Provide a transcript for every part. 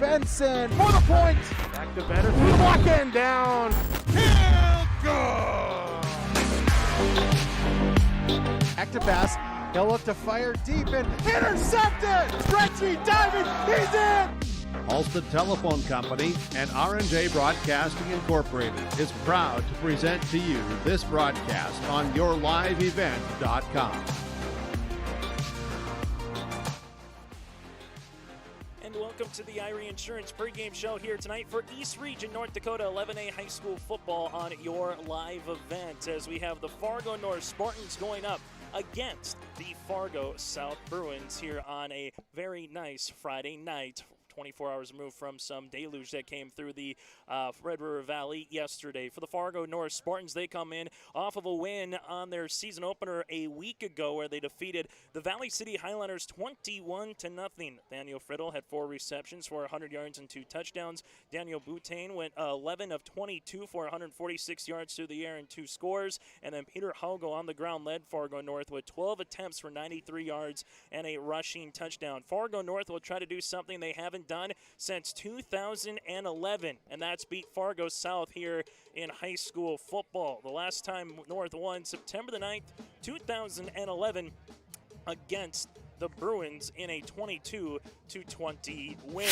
Benson for the point. Back to Benner through the block and down. Field goal. Active pass. He'll look to fire deep and intercepted. Stretchy diving. He's in. Halstead Telephone Company and R&J Broadcasting Incorporated is proud to present to you this broadcast on yourliveevent.com. And welcome to the Irie Insurance pregame show here tonight for East Region, North Dakota 11A high school football on your live event, as we have the Fargo North Spartans going up against the Fargo South Bruins here on a very nice Friday night. 24 hours removed from some deluge that came through the Red River Valley yesterday. For the Fargo North Spartans, they come in off of a win on their season opener a week ago where they defeated the Valley City Highlanders 21-0. Daniel Friddle had 4 receptions for 100 yards and 2 touchdowns. Daniel Boutain went 11 of 22 for 146 yards through the air and 2 scores. And then Peter Haugo on the ground led Fargo North with 12 attempts for 93 yards and a rushing touchdown. Fargo North will try to do something they haven't done since 2011, and that's beat Fargo South here in high school football. The last time North won, September the 9th, 2011, against the Bruins in a 22-20 win.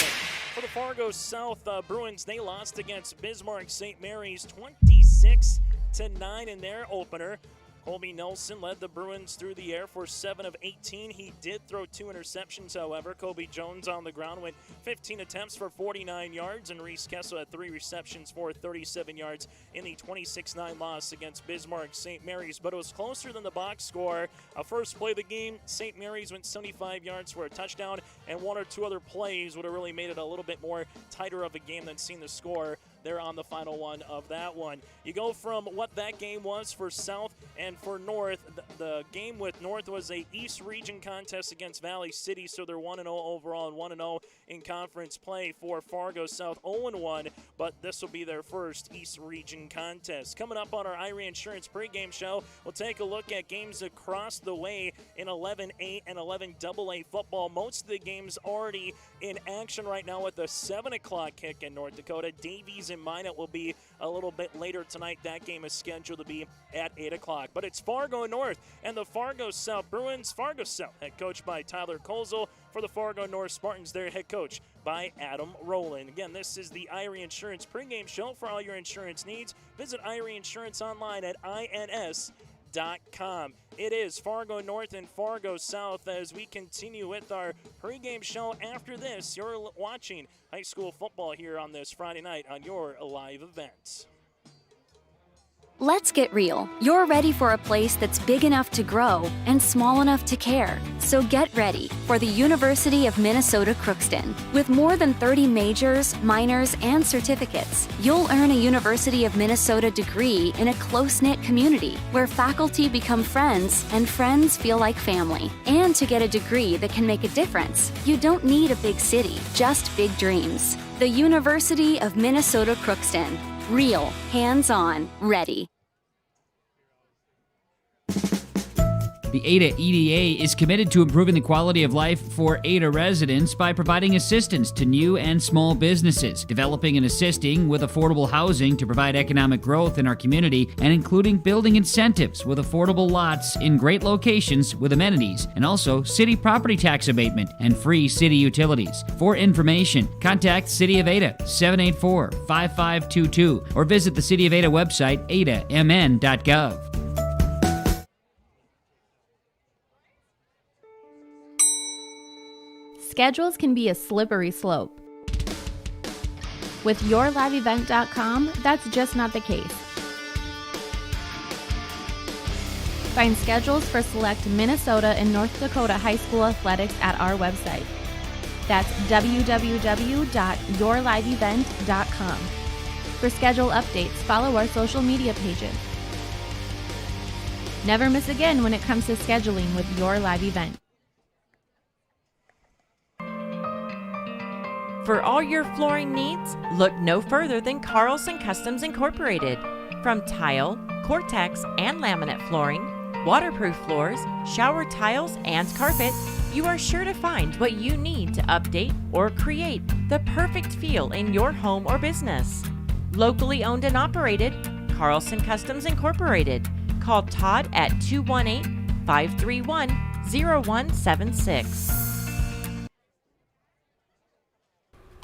For the Fargo South Bruins, they lost against Bismarck St. Mary's 26-9 in their opener. Colby Nelson led the Bruins through the air for 7 of 18. He did throw 2 interceptions, however. Kobe Jones on the ground went 15 attempts for 49 yards, and Reese Kessel had 3 receptions for 37 yards in the 26-9 loss against Bismarck St. Mary's. But it was closer than the box score. First play of the game, St. Mary's went 75 yards for a touchdown, and 1 or 2 other plays would have really made it a little bit more tighter of a game than seeing the score there on the final one of that one. You go from what that game was for South and for North. The game with North was a East Region contest against Valley City, so they're 1-0 overall and 1-0 in conference play. For Fargo South, 0-1, but this will be their first East Region contest. Coming up on our Irie Insurance pregame show, we'll take a look at games across the way in 11A and 11AA football. Most of the games already in action right now with the 7 o'clock kick in North Dakota. Davies and Minot will be a little bit later tonight. That game is scheduled to be at 8 o'clock. But it's Fargo North and the Fargo South Bruins. Fargo South, head coached by Tyler Kozel. For the Fargo North Spartans, their head coach by Adam Rowland. Again, this is the Irie Insurance pregame show. For all your insurance needs, visit Irie Insurance online at ins.com. It is Fargo North and Fargo South as we continue with our pregame show. After this, you're watching high school football here on this Friday night on your live event. Let's get real. You're ready for a place that's big enough to grow and small enough to care. So get ready for the University of Minnesota Crookston. With more than 30 majors, minors, and certificates, you'll earn a University of Minnesota degree in a close-knit community where faculty become friends and friends feel like family. And to get a degree that can make a difference, you don't need a big city, just big dreams. The University of Minnesota Crookston. Real, hands-on, ready. The Ada EDA is committed to improving the quality of life for Ada residents by providing assistance to new and small businesses, developing and assisting with affordable housing to provide economic growth in our community, and including building incentives with affordable lots in great locations with amenities, and also city property tax abatement and free city utilities. For information, contact City of Ada 784-5522 or visit the City of Ada website adamn.gov. Schedules can be a slippery slope. With yourliveevent.com, that's just not the case. Find schedules for select Minnesota and North Dakota high school athletics at our website. That's www.yourliveevent.com. For schedule updates, follow our social media pages. Never miss again when it comes to scheduling with Your Live Event. For all your flooring needs, look no further than Carlson Customs Incorporated. From tile, Cortex, and laminate flooring, waterproof floors, shower tiles, and carpet, you are sure to find what you need to update or create the perfect feel in your home or business. Locally owned and operated, Carlson Customs Incorporated. Call Todd at 218-531-0176.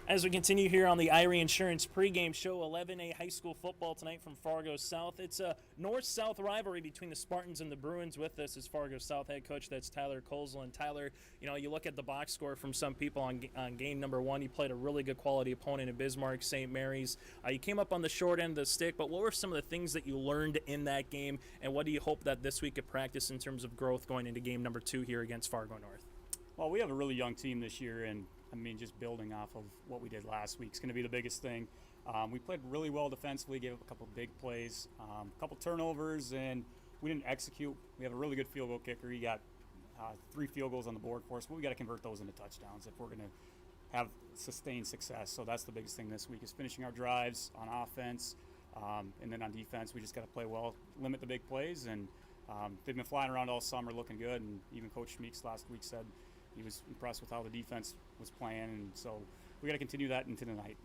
As we continue here on the Irie Insurance pregame show, 11A high school football tonight from Fargo South. It's a north-south rivalry between the Spartans and the Bruins. With us is Fargo South head coach, that's Tyler Kolzel. And Tyler, you know, you look at the box score from some people on game number one. You played a really good quality opponent in Bismarck St. Mary's. You came up on the short end of the stick, but what were some of the things that you learned in that game, and what do you hope that this week at practice in terms of growth going into game number 2 here against Fargo North? Well, we have a really young team this year, and I mean, just building off of what we did last week is going to be the biggest thing. We played really well defensively, gave up a couple big plays, a couple turnovers, and we didn't execute. We have a really good field goal kicker. He got 3 field goals on the board for us, but we got to convert those into touchdowns if we're going to have sustained success. So that's the biggest thing this week is finishing our drives on offense, and then on defense, we just got to play well, limit the big plays, and they've been flying around all summer looking good, and even Coach Schmeeks last week said he was impressed with how the defense was playing, and so we got to continue that into the night.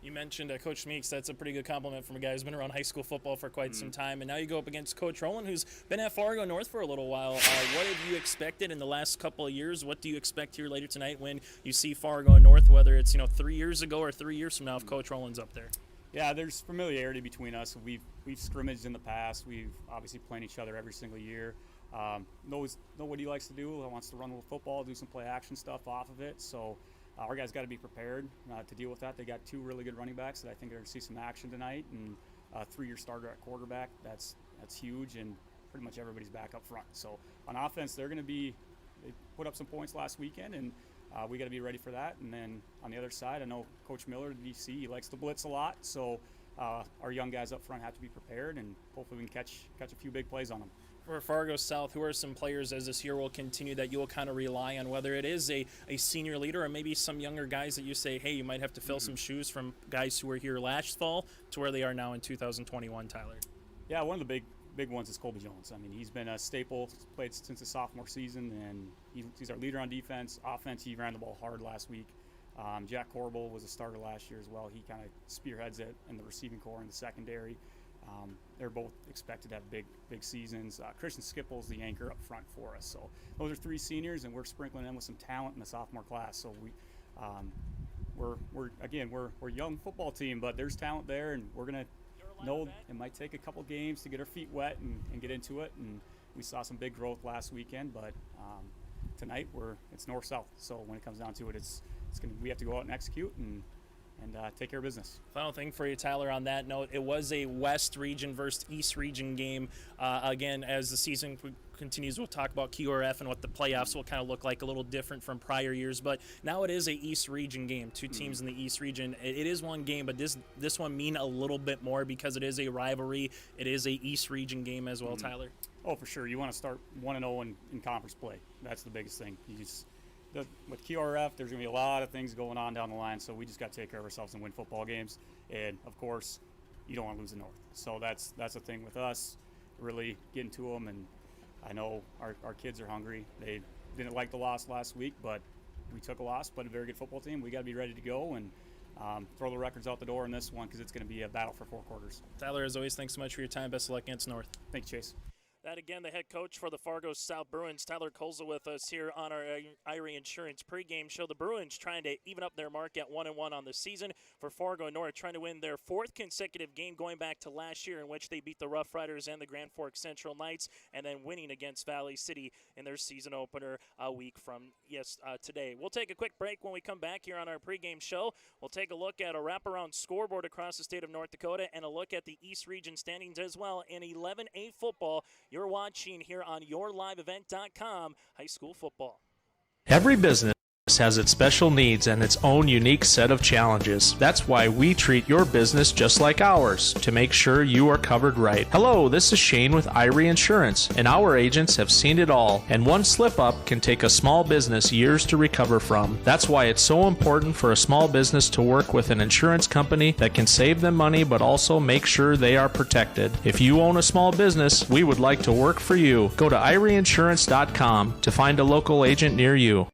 You mentioned Coach Meeks. That's a pretty good compliment from a guy who's been around high school football for quite some time, and now you go up against Coach Rowland, who's been at Fargo North for a little while. What have you expected in the last couple of years? What do you expect here later tonight when you see Fargo North, whether it's 3 years ago or 3 years from now if Coach Rowland's up there? Yeah, there's familiarity between us. We've scrimmaged in the past. We've obviously played each other every single year. Knows what he likes to do. He wants to run a little football, do some play action stuff off of it. So our guys got to be prepared to deal with that. They got 2 really good running backs that I think are going to see some action tonight, and a 3-year starter at quarterback. That's huge, and pretty much everybody's back up front. So on offense, they put up some points last weekend, and we got to be ready for that. And then on the other side, I know Coach Miller, the DC, he likes to blitz a lot. So our young guys up front have to be prepared, and hopefully we can catch a few big plays on them. For Fargo South, who are some players as this year will continue that you will kind of rely on, whether it is a senior leader or maybe some younger guys that you say, hey, you might have to fill some shoes from guys who were here last fall to where they are now in 2021, Tyler? Yeah, one of the big ones is Colby Jones. I mean, he's been a staple, played since his sophomore season, and he's our leader on defense. Offense, he ran the ball hard last week. Jack Corbel was a starter last year as well. He kind of spearheads it in the receiving core and the secondary. They're both expected to have big seasons. Christian Skipple's the anchor up front for us. So those are 3 seniors, and we're sprinkling in with some talent in the sophomore class. So we're a young football team, but there's talent there, and we're gonna know it might take a couple games to get our feet wet and get into it. And we saw some big growth last weekend, but tonight it's north-south. So when it comes down to it, we have to go out and execute and take care of business. Final thing for you, Tyler, on that note, it was a West Region versus East Region game. Again, as the season continues, we'll talk about QRF and what the playoffs will kind of look like, a little different from prior years. But now it is a East Region game, 2 teams in the East Region. It is one game, but this one mean a little bit more because it is a rivalry. It is a East Region game as well, Tyler. Oh, for sure. You want to start 1-0 in conference play. That's the biggest thing. With QRF, there's going to be a lot of things going on down the line, so we just got to take care of ourselves and win football games. And, of course, you don't want to lose the North. So that's the thing with us, really getting to them. And I know our kids are hungry. They didn't like the loss last week, but we took a loss, but a very good football team. We got to be ready to go and throw the records out the door in this one because it's going to be a battle for 4 quarters. Tyler, as always, thanks so much for your time. Best of luck against North. Thank you, Chase. That again, the head coach for the Fargo South Bruins, Tyler Kolzel, with us here on our Irie Insurance pregame show. The Bruins trying to even up their mark at 1-1 on the season. For Fargo North, trying to win their 4th consecutive game going back to last year, in which they beat the Rough Riders and the Grand Forks Central Knights, and then winning against Valley City in their season opener a week from today. We'll take a quick break. When we come back here on our pregame show, we'll take a look at a wraparound scoreboard across the state of North Dakota and a look at the East Region standings as well in 11A football. You're watching here on YourLiveEvent.com high school football. Every business has its special needs and its own unique set of challenges. That's why we treat your business just like ours, to make sure you are covered right. Hello, this is Shane with Irie Insurance, and our agents have seen it all, and one slip-up can take a small business years to recover from. That's why it's so important for a small business to work with an insurance company that can save them money but also make sure they are protected. If you own a small business, we would like to work for you. Go to IrieInsurance.com to find a local agent near you.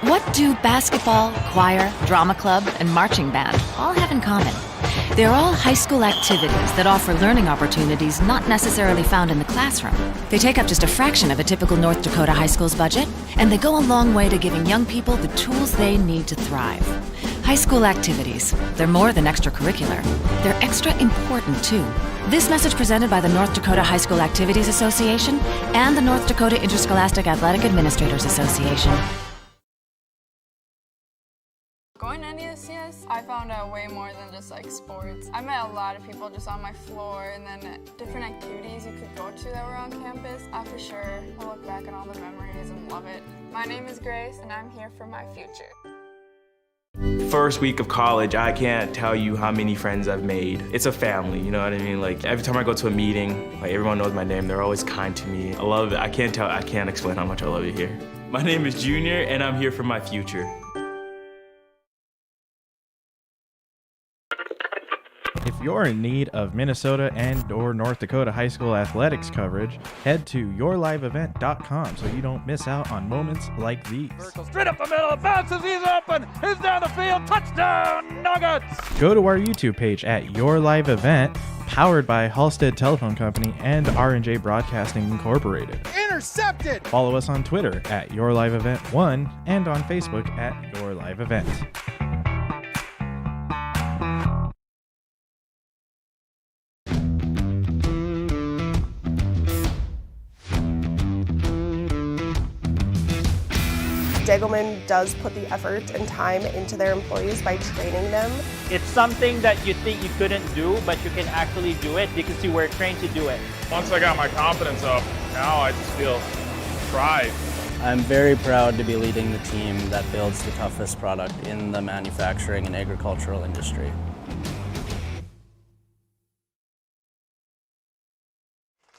What do basketball, choir, drama club, and marching band all have in common? They're all high school activities that offer learning opportunities not necessarily found in the classroom. They take up just a fraction of a typical North Dakota high school's budget, and they go a long way to giving young people the tools they need to thrive. High school activities, they're more than extracurricular. They're extra important, too. This message presented by the North Dakota High School Activities Association and the North Dakota Interscholastic Athletic Administrators Association. Going to EDC, I found out way more than just like sports. I met a lot of people just on my floor, and then different activities you could go to that were on campus. For sure, I'll look back on all the memories and love it. My name is Grace, and I'm here for my future. First week of college, I can't tell you how many friends I've made. It's a family, you know what I mean? Like every time I go to a meeting, like everyone knows my name. They're always kind to me. I love it. I can't explain how much I love it here. My name is Junior, and I'm here for my future. If you're in need of Minnesota and or North Dakota high school athletics coverage, head to yourliveevent.com so you don't miss out on moments like these. Straight up the middle, bounces, he's open, he's down the field, touchdown, Nuggets! Go to our YouTube page at Your Live Event, powered by Halstead Telephone Company and R&J Broadcasting Incorporated. Intercepted! Follow us on Twitter at Your Live Event 1 and on Facebook at Your Live Event. Degelman does put the effort and time into their employees by training them. It's something that you think you couldn't do, but you can actually do it because you were trained to do it. Once I got my confidence up, now I just feel pride. I'm very proud to be leading the team that builds the toughest product in the manufacturing and agricultural industry.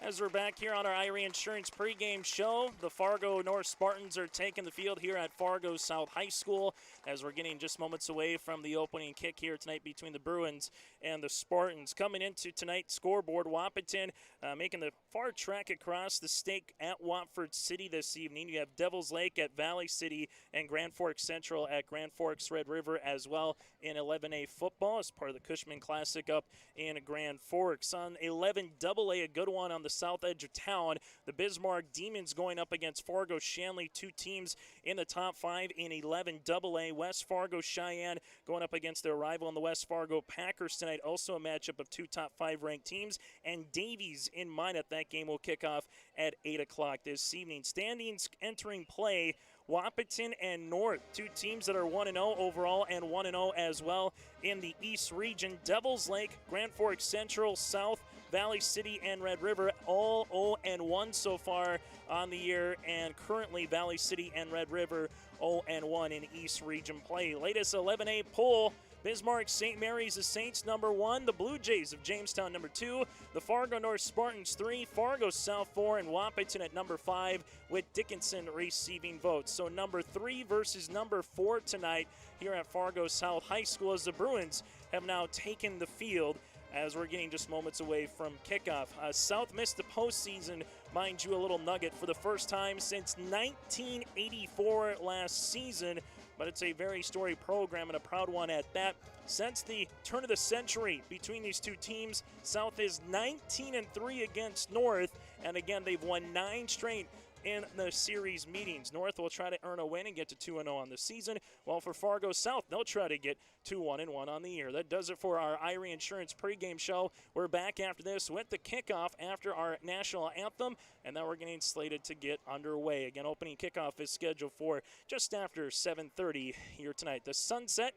As we're back here on our Irie Insurance pregame show, the Fargo North Spartans are taking the field here at Fargo South High School as we're getting just moments away from the opening kick here tonight between the Bruins and the Spartans. Coming into tonight's scoreboard, Wahpeton making the far trek across the state at Watford City this evening. You have Devils Lake at Valley City and Grand Forks Central at Grand Forks Red River as well in 11A football as part of the Cushman Classic up in Grand Forks. On 11AA, a good one on the south edge of town, the Bismarck Demons going up against Fargo Shanley, two teams in the top 5 in 11AA. West Fargo Cheyenne going up against their rival in the West Fargo Packers tonight, also a matchup of two top 5 ranked teams, and Davies in Minot. That game will kick off at 8 o'clock this evening. Standings entering play, Wahpeton and North, two teams that are 1-0 overall and 1-0 as well in the East region. Devils Lake, Grand Forks Central, South, Valley City, and Red River all 0-1 so far on the year, and currently Valley City and Red River 0-1 in East region play. Latest 11A poll, Bismarck St. Mary's the Saints number 1, the Blue Jays of Jamestown number 2, the Fargo North Spartans 3, Fargo South 4, and Wahpeton at number 5 with Dickinson receiving votes. So number 3 versus number 4 tonight here at Fargo South High School as the Bruins have now taken the field as we're getting just moments away from kickoff. South missed the postseason, mind you, a little nugget, for the first time since 1984 last season, but it's a very storied program and a proud one at that. Since the turn of the century between these two teams, South is 19-3 against North, and again, they've won 9 straight in the series meetings. North will try to earn a win and get to 2-0 on the season, while for Fargo South, they'll try to get to 1-1 on the year. That does it for our Irie Insurance pregame show. We're back after this with the kickoff after our national anthem, and then we're getting slated to get underway. Again, opening kickoff is scheduled for just after 7:30 here tonight. The sunset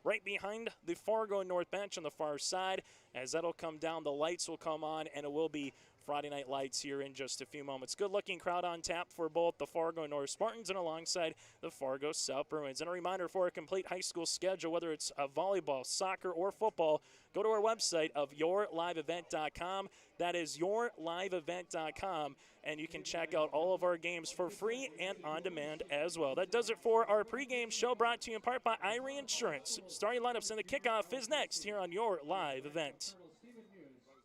right behind the Fargo North bench on the far side. as that'll come down. The lights will come on, and it will be Friday Night Lights here in just a few moments. Good-looking crowd on tap for both the Fargo North Spartans and alongside the Fargo South Bruins. And a reminder, for a complete high school schedule, whether it's volleyball, soccer, or football, go to our website of yourliveevent.com. That is yourliveevent.com, and you can check out all of our games for free and on demand as well. That does it for our pregame show, brought to you in part by Irie Insurance. Starting lineups and the kickoff is next here on Your Live Event.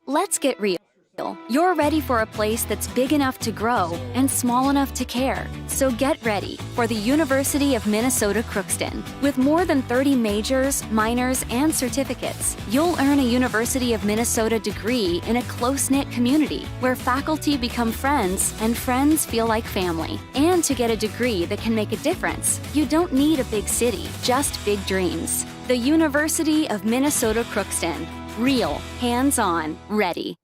Let's get real. You're ready for a place that's big enough to grow and small enough to care. So get ready for the University of Minnesota Crookston. With more than 30 majors, minors, and certificates, you'll earn a University of Minnesota degree in a close-knit community where faculty become friends and friends feel like family. And to get a degree that can make a difference, you don't need a big city, just big dreams. The University of Minnesota Crookston. Real, hands-on, ready.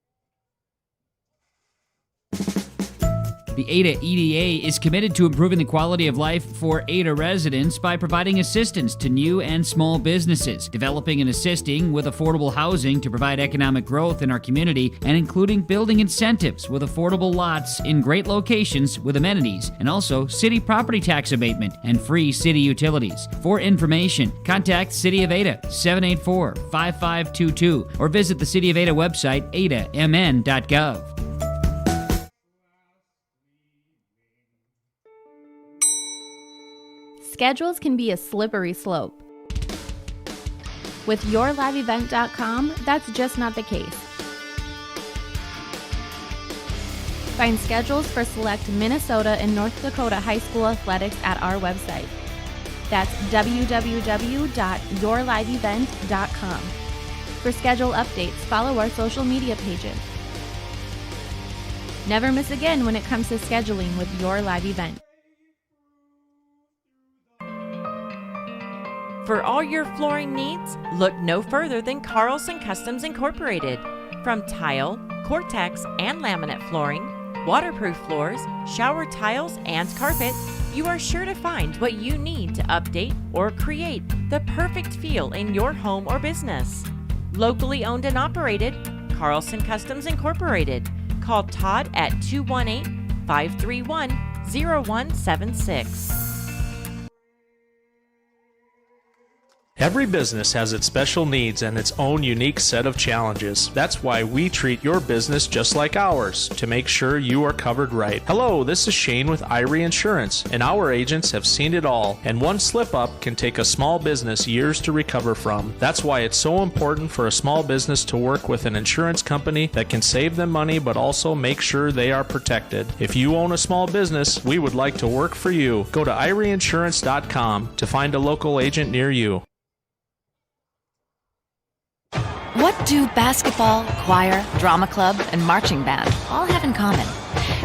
The Ada EDA is committed to improving the quality of life for Ada residents by providing assistance to new and small businesses, developing and assisting with affordable housing to provide economic growth in our community, and including building incentives with affordable lots in great locations with amenities, and also city property tax abatement and free city utilities. For information, contact City of Ada 784-5522 or visit the City of Ada website adamn.gov. Schedules can be a slippery slope. With yourliveevent.com, that's just not the case. Find schedules for select Minnesota and North Dakota high school athletics at our website. That's www.yourliveevent.com. For schedule updates, follow our social media pages. Never miss again when it comes to scheduling with Your Live Event. For all your flooring needs, look no further than Carlson Customs Incorporated. From tile, Cortex, and laminate flooring, waterproof floors, shower tiles, and carpet, you are sure to find what you need to update or create the perfect feel in your home or business. Locally owned and operated, Carlson Customs Incorporated. Call Todd at 218-531-0176. Every business has its special needs and its own unique set of challenges. That's why we treat your business just like ours, to make sure you are covered right. Hello, this is Shane with Irie Insurance, and our agents have seen it all, and one slip-up can take a small business years to recover from. That's why it's so important for a small business to work with an insurance company that can save them money but also make sure they are protected. If you own a small business, we would like to work for you. Go to IrieInsurance.com to find a local agent near you. What do basketball, choir, drama club, and marching band all have in common?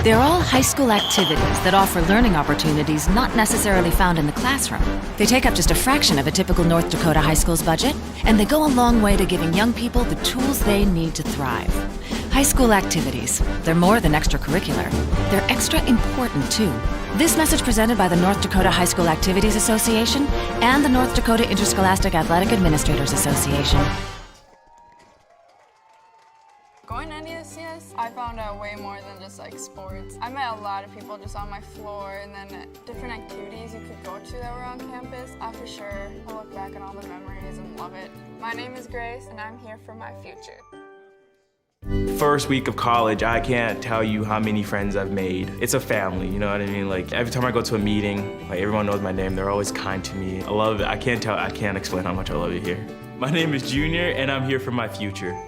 They're all high school activities that offer learning opportunities not necessarily found in the classroom. They take up just a fraction of a typical North Dakota high school's budget, and they go a long way to giving young people the tools they need to thrive. High school activities, they're more than extracurricular. They're extra important, too. This message presented by the North Dakota High School Activities Association and the North Dakota Interscholastic Athletic Administrators Association. Going to NESCS, I found out way more than just like sports. I met a lot of people just on my floor, and then different activities you could go to that were on campus. I for sure will look back on all the memories and love it. My name is Grace, and I'm here for my future. First week of college, I can't tell you how many friends I've made. It's a family, you know what I mean? Like every time I go to a meeting, like everyone knows my name. They're always kind to me. I love it. I can't explain how much I love it here. My name is Junior, and I'm here for my future.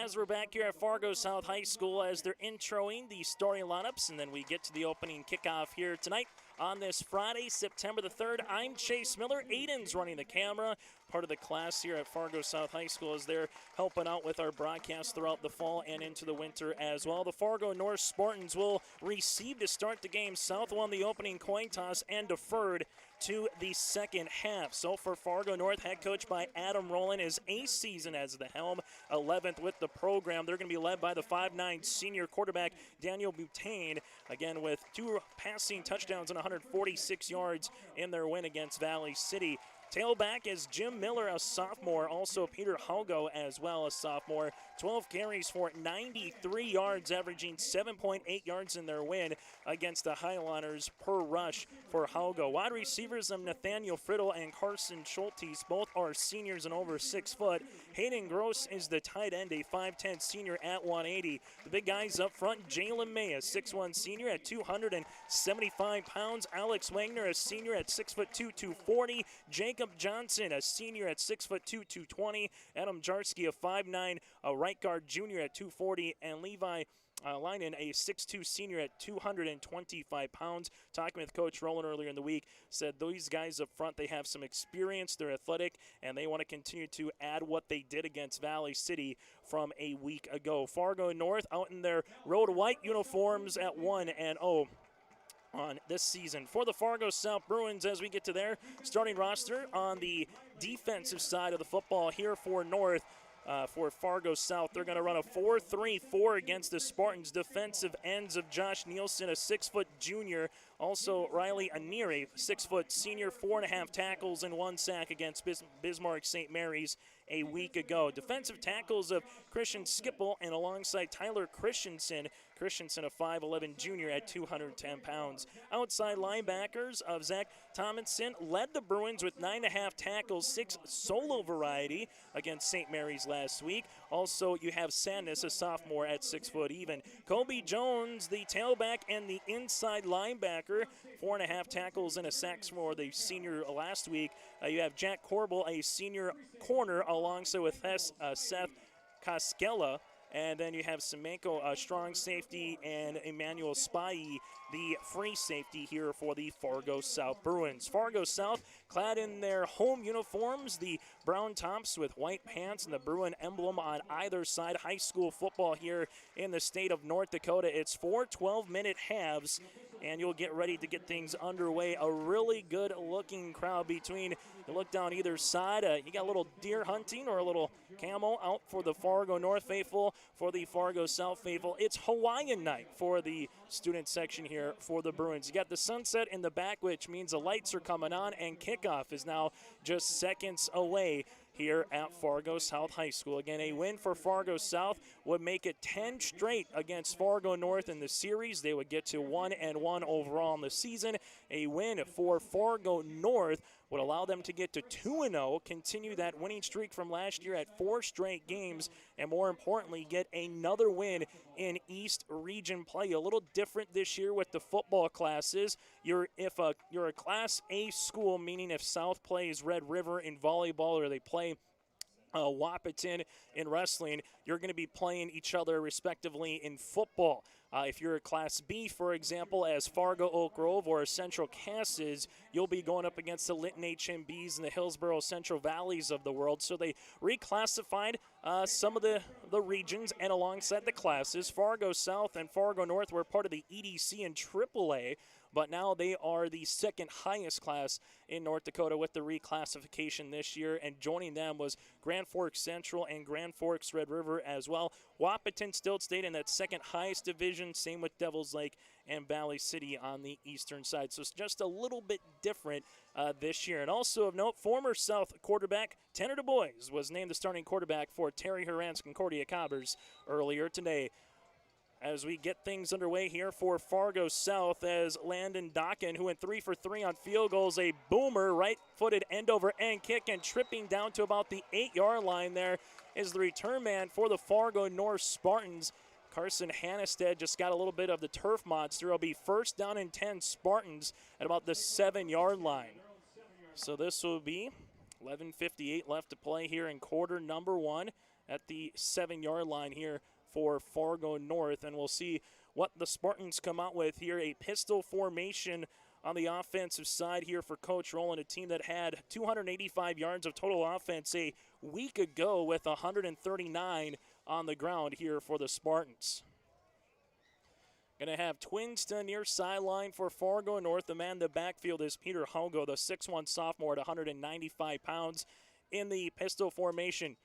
As we're back here at Fargo South High School as they're introing the starting lineups, and then we get to the opening kickoff here tonight on this Friday, September the 3rd. I'm Chase Miller. Aiden's running the camera, part of the class here at Fargo South High School as they're helping out with our broadcast throughout the fall and into the winter as well. The Fargo North Spartans will receive to start the game. South won the opening coin toss and deferred to the second half. So for Fargo North, head coach by Adam Rowland, his 8th season as the helm, 11th with the program. They're going to be led by the 5'9" senior quarterback Daniel Butane, again with 2 passing touchdowns and 146 yards in their win against Valley City. Tailback is Jim Miller, a sophomore. Also Peter Haugo as well, a sophomore. 12 carries for 93 yards, averaging 7.8 yards in their win against the Highlanders per rush for Haugo. Wide receivers of Nathaniel Friddle and Carson Schultes, both are seniors and over 6 foot. Hayden Gross is the tight end, a 5'10 senior at 180. The big guys up front, Jalen May, a 6'1 senior at 275 pounds. Alex Wagner, a senior at 6'2", 240. Jacob Johnson, a senior at 6'2", 220. Adam Jarski, a 5'9", a right guard junior at 240. And Levi Linen, a 6'2 senior at 225 pounds. Talking with Coach Rowland earlier in the week, said these guys up front, they have some experience, they're athletic, and they want to continue to add what they did against Valley City from a week ago. Fargo North out in their road white uniforms at 1-0 on this season. For the Fargo South Bruins, as we get to their starting roster on the defensive side of the football here for North, for Fargo South, they're going to run a 4-3-4 against the Spartans. Defensive ends of Josh Nielsen, a 6-foot junior. Also Riley Aniri, 6-foot senior, 4.5 tackles and 1 sack against Bismarck St. Mary's a week ago. Defensive tackles of Christian Skipple and alongside Tyler Christensen. Christensen, a 5'11 junior at 210 pounds. Outside linebackers of Zach Tomlinson led the Bruins with 9.5 tackles, 6 solo variety against St. Mary's last week. Also, you have Sandus, a sophomore at 6 foot even. Kobe Jones, the tailback and the inside linebacker, 4.5 tackles and a sack for the senior last week. You have Jack Corbel, a senior corner, alongside with Seth Koskela. And then you have Semenko, a strong safety, and Emmanuel Spy, the free safety here for the Fargo South Bruins. Fargo South clad in their home uniforms, the brown tops with white pants and the Bruin emblem on either side. High school football here in the state of North Dakota. It's 4 12-minute halves, and you'll get ready to get things underway. A really good-looking crowd between, you look down either side, you got a little deer hunting or a little camo out for the Fargo North faithful. For the Fargo South faithful, it's Hawaiian night for the student section here for the Bruins. You got the sunset in the back, which means the lights are coming on, and kickoff is now just seconds away here at Fargo South High School. Again, a win for Fargo South would make it 10 straight against Fargo North in the series. They would get to 1-1 overall in the season. A win for Fargo North would allow them to get to 2-0, continue that winning streak from last year at 4 straight games, and more importantly, get another win in East Region play. A little different this year with the football classes. You're a Class A school, meaning if South plays Red River in volleyball or they play Wahpeton in wrestling, you're going to be playing each other respectively in football. If you're a Class B, for example, as Fargo Oak Grove or Central Cass is, you'll be going up against the Lytton HMBs and the Hillsborough Central Valleys of the world. So they reclassified some of the regions, and alongside the classes, Fargo South and Fargo North were part of the EDC and AAA, but now they are the second highest class in North Dakota with the reclassification this year, and joining them was Grand Forks Central and Grand Forks Red River as well. Wahpeton still stayed in that second highest division, same with Devils Lake and Valley City on the eastern side. So it's just a little bit different this year. And also of note, former South quarterback Tanner Du Bois was named the starting quarterback for Terry Horan's Concordia Cobbers earlier today. As we get things underway here for Fargo South, as Landon Dokken, who went 3 for 3 on field goals, a boomer, right-footed end-over-end kick, and tripping down to about the 8-yard line there is the return man for the Fargo North Spartans. Carson Hannestead just got a little bit of the turf monster. It'll be 1st down and 10 Spartans at about the 7-yard line. So this will be 11:58 left to play here in quarter number 1 at the 7-yard line here for Fargo North, and we'll see what the Spartans come out with here. A pistol formation on the offensive side here for Coach Rowland, a team that had 285 yards of total offense a week ago with 139 on the ground here for the Spartans. Going to have twins to near sideline for Fargo North. The man in the backfield is Peter Haugo, the 6'1 sophomore at 195 pounds in the pistol formation.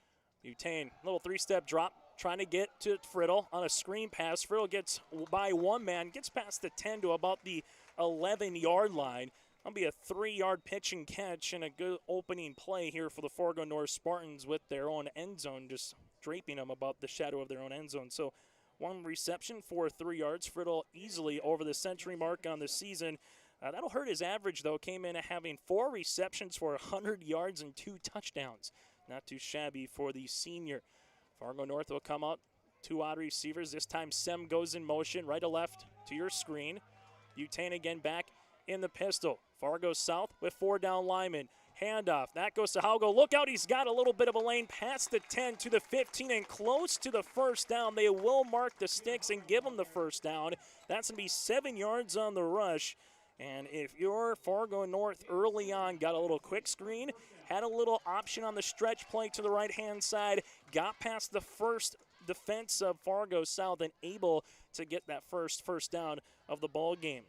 Butane, little 3-step drop, trying to get to Friddle on a screen pass. Friddle gets by one man, gets past the 10 to about the 11-yard line. That'll be a 3-yard pitch and catch and a good opening play here for the Fargo North Spartans with their own end zone, just draping them about the shadow of their own end zone. So 1 reception for 3 yards. Friddle easily over the century mark on the season. That'll hurt his average, though. Came in having 4 receptions for 100 yards and 2 touchdowns. Not too shabby for the senior. Fargo North will come out. 2 wide receivers. This time Sem goes in motion, right to left to your screen. Butane again back in the pistol. Fargo South with 4 down linemen. Handoff. That goes to Haugo. Look out. He's got a little bit of a lane past the 10 to the 15 and close to the first down. They will mark the sticks and give him the first down. That's going to be 7 yards on the rush. And if you're Fargo North early on, got a little quick screen, had a little option on the stretch play to the right-hand side, got past the first defense of Fargo South and able to get that first down of the ball game.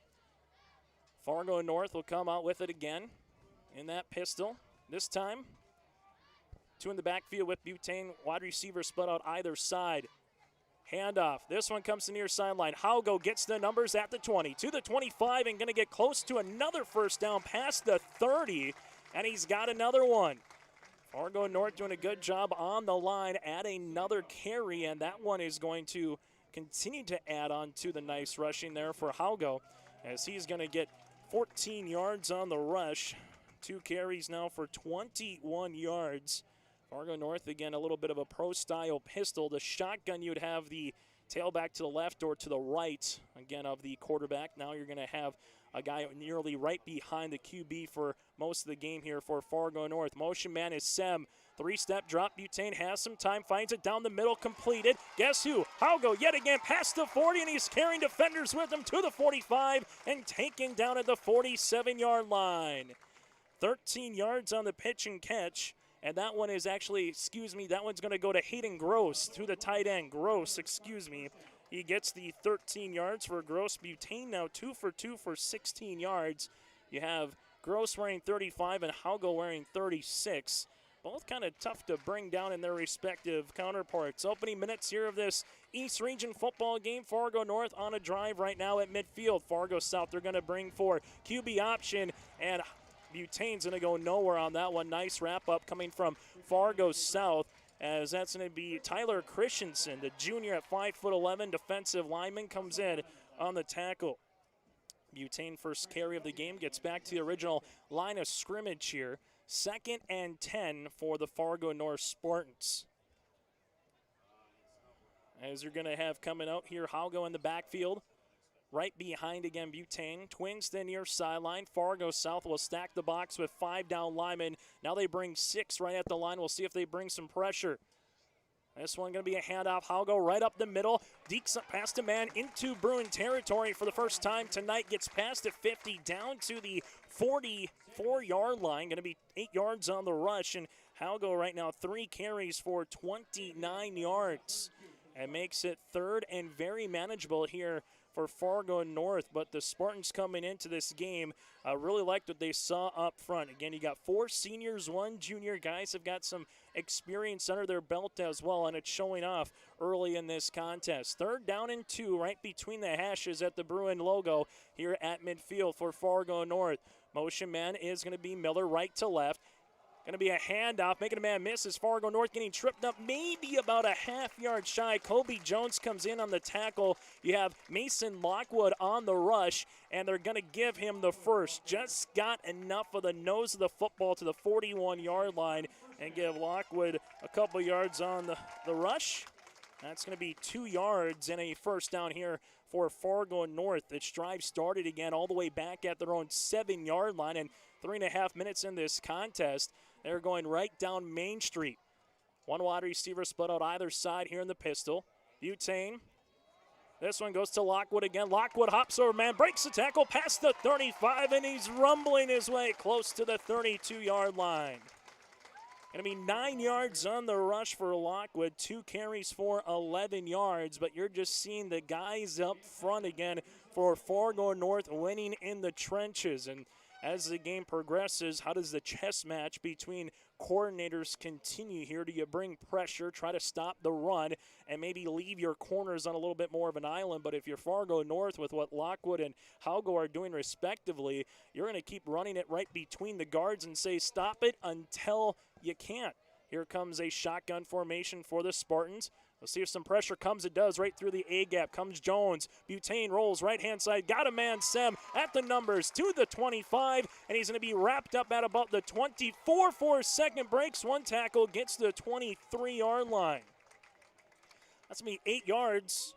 Fargo North will come out with it again in that pistol. This time, 2 in the backfield with Butane. Wide receiver split out either side. Handoff. This one comes to near sideline. Haugo gets the numbers at the 20, to the 25, and going to get close to another first down past the 30, and he's got another one. Fargo North doing a good job on the line, add another carry, and that one is going to continue to add on to the nice rushing there for Haugo, as he's going to get 14 yards on the rush. 2 carries now for 21 yards. Fargo North, again, a little bit of a pro-style pistol. The shotgun, you'd have the tailback to the left or to the right, again, of the quarterback. Now you're going to have a guy nearly right behind the QB for most of the game here for Fargo North. Motion man is Sem. 3-step drop. Butane has some time, finds it down the middle, completed. Guess who? Haugo yet again past the 40, and he's carrying defenders with him to the 45 and taken down at the 47-yard line. 13 yards on the pitch and catch. And that one is actually, that one's going to go to Hayden Gross, to the tight end. Gross, He gets the 13 yards for Gross. Butane now 2 for 2 for 16 yards. You have Gross wearing 35 and Haugo wearing 36. Both kind of tough to bring down in their respective counterparts. Opening minutes here of this East Region football game. Fargo North on a drive right now at midfield. Fargo South, they're going to bring for QB option, and Butane's going to go nowhere on that one. Nice wrap-up coming from Fargo South, as that's going to be Tyler Christensen, the junior at 5'11", defensive lineman, comes in on the tackle. Butane, first carry of the game, gets back to the original line of scrimmage here. 2nd and 10 for the Fargo North Spartans. As you're going to have coming out here, Haugo in the backfield. Right behind again Butane. Twins the near sideline. Fargo South will stack the box with 5 down linemen. Now they bring 6 right at the line. We'll see if they bring some pressure. This one going to be a handoff. Haugo right up the middle. Deeks up past a man into Bruin territory for the first time tonight. Gets past the 50 down to the 44-yard line. Going to be 8 yards on the rush. And Haugo right now 3 carries for 29 yards. And makes it 3rd and very manageable here for Fargo North, but the Spartans coming into this game really liked what they saw up front. Again, you got 4 seniors, 1 junior. Guys have got some experience under their belt as well, and it's showing off early in this contest. 3rd down and 2 right between the hashes at the Bruin logo here at midfield for Fargo North. Motion man is going to be Miller right to left. Going to be a handoff, making a man miss as Fargo North getting tripped up maybe about a half-yard shy. Kobe Jones comes in on the tackle. You have Mason Lockwood on the rush, and they're going to give him the first. Just got enough of the nose of the football to the 41-yard line and give Lockwood a couple yards on the rush. That's going to be 2 yards and a first down here for Fargo North. The drive started again all the way back at their own 7-yard line, and 3.5 minutes in this contest. They're going right down Main Street. 1 wide receiver split out either side here in the pistol. Butane. This one goes to Lockwood again. Lockwood hops over, man, breaks the tackle past the 35, and he's rumbling his way close to the 32-yard line. Going to be 9 yards on the rush for Lockwood. 2 carries for 11 yards, but you're just seeing the guys up front again for Fargo North winning in the trenches. And as the game progresses, how does the chess match between coordinators continue here? Do you bring pressure, try to stop the run, and maybe leave your corners on a little bit more of an island? But if you're Fargo North with what Lockwood and Haugo are doing respectively, you're going to keep running it right between the guards and say stop it until you can't. Here comes a shotgun formation for the Spartans. We'll see if some pressure comes. It does right through the A gap. Comes Jones. Butane rolls right-hand side. Got a man, Sem, at the numbers to the 25, and he's going to be wrapped up at about the 24 for a second. Breaks one tackle, gets to the 23-yard line. That's going to be 8 yards.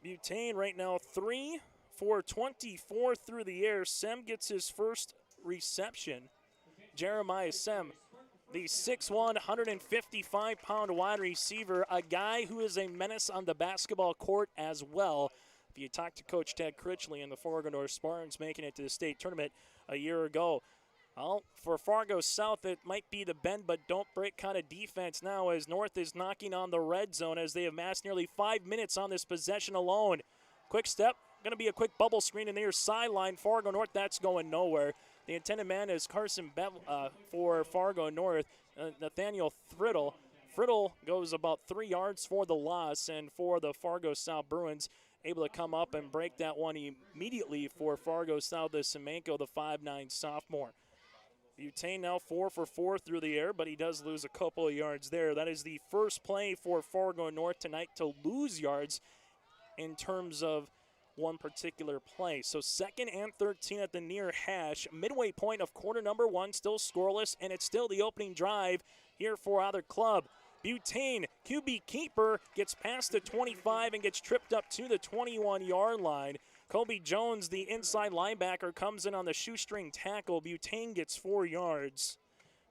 Butane right now 3 for 24 through the air. Sem gets his first reception. Jeremiah Sem, the 6'1", 155-pound wide receiver, a guy who is a menace on the basketball court as well. If you talk to Coach Ted Critchley and the Fargo North Spartans making it to the state tournament a year ago, well, for Fargo South, it might be the bend but don't break kind of defense now as North is knocking on the red zone as they amass nearly 5 minutes on this possession alone. Quick step, going to be a quick bubble screen in the near sideline. Fargo North, that's going nowhere. The intended man is Carson for Fargo North, Nathaniel Friddle. Friddle goes about 3 yards for the loss, and for the Fargo South Bruins, able to come up and break that one immediately for Fargo South, the Semenko, the 5'9" sophomore. Butane now 4 for 4 through the air, but he does lose a couple of yards there. That is the first play for Fargo North tonight to lose yards in terms of one particular play. So 2nd and 13 at the near hash. Midway point of quarter number 1, still scoreless, and it's still the opening drive here for either club. Butane, QB keeper, gets past the 25 and gets tripped up to the 21-yard line. Kobe Jones, the inside linebacker, comes in on the shoestring tackle. Butane gets 4 yards.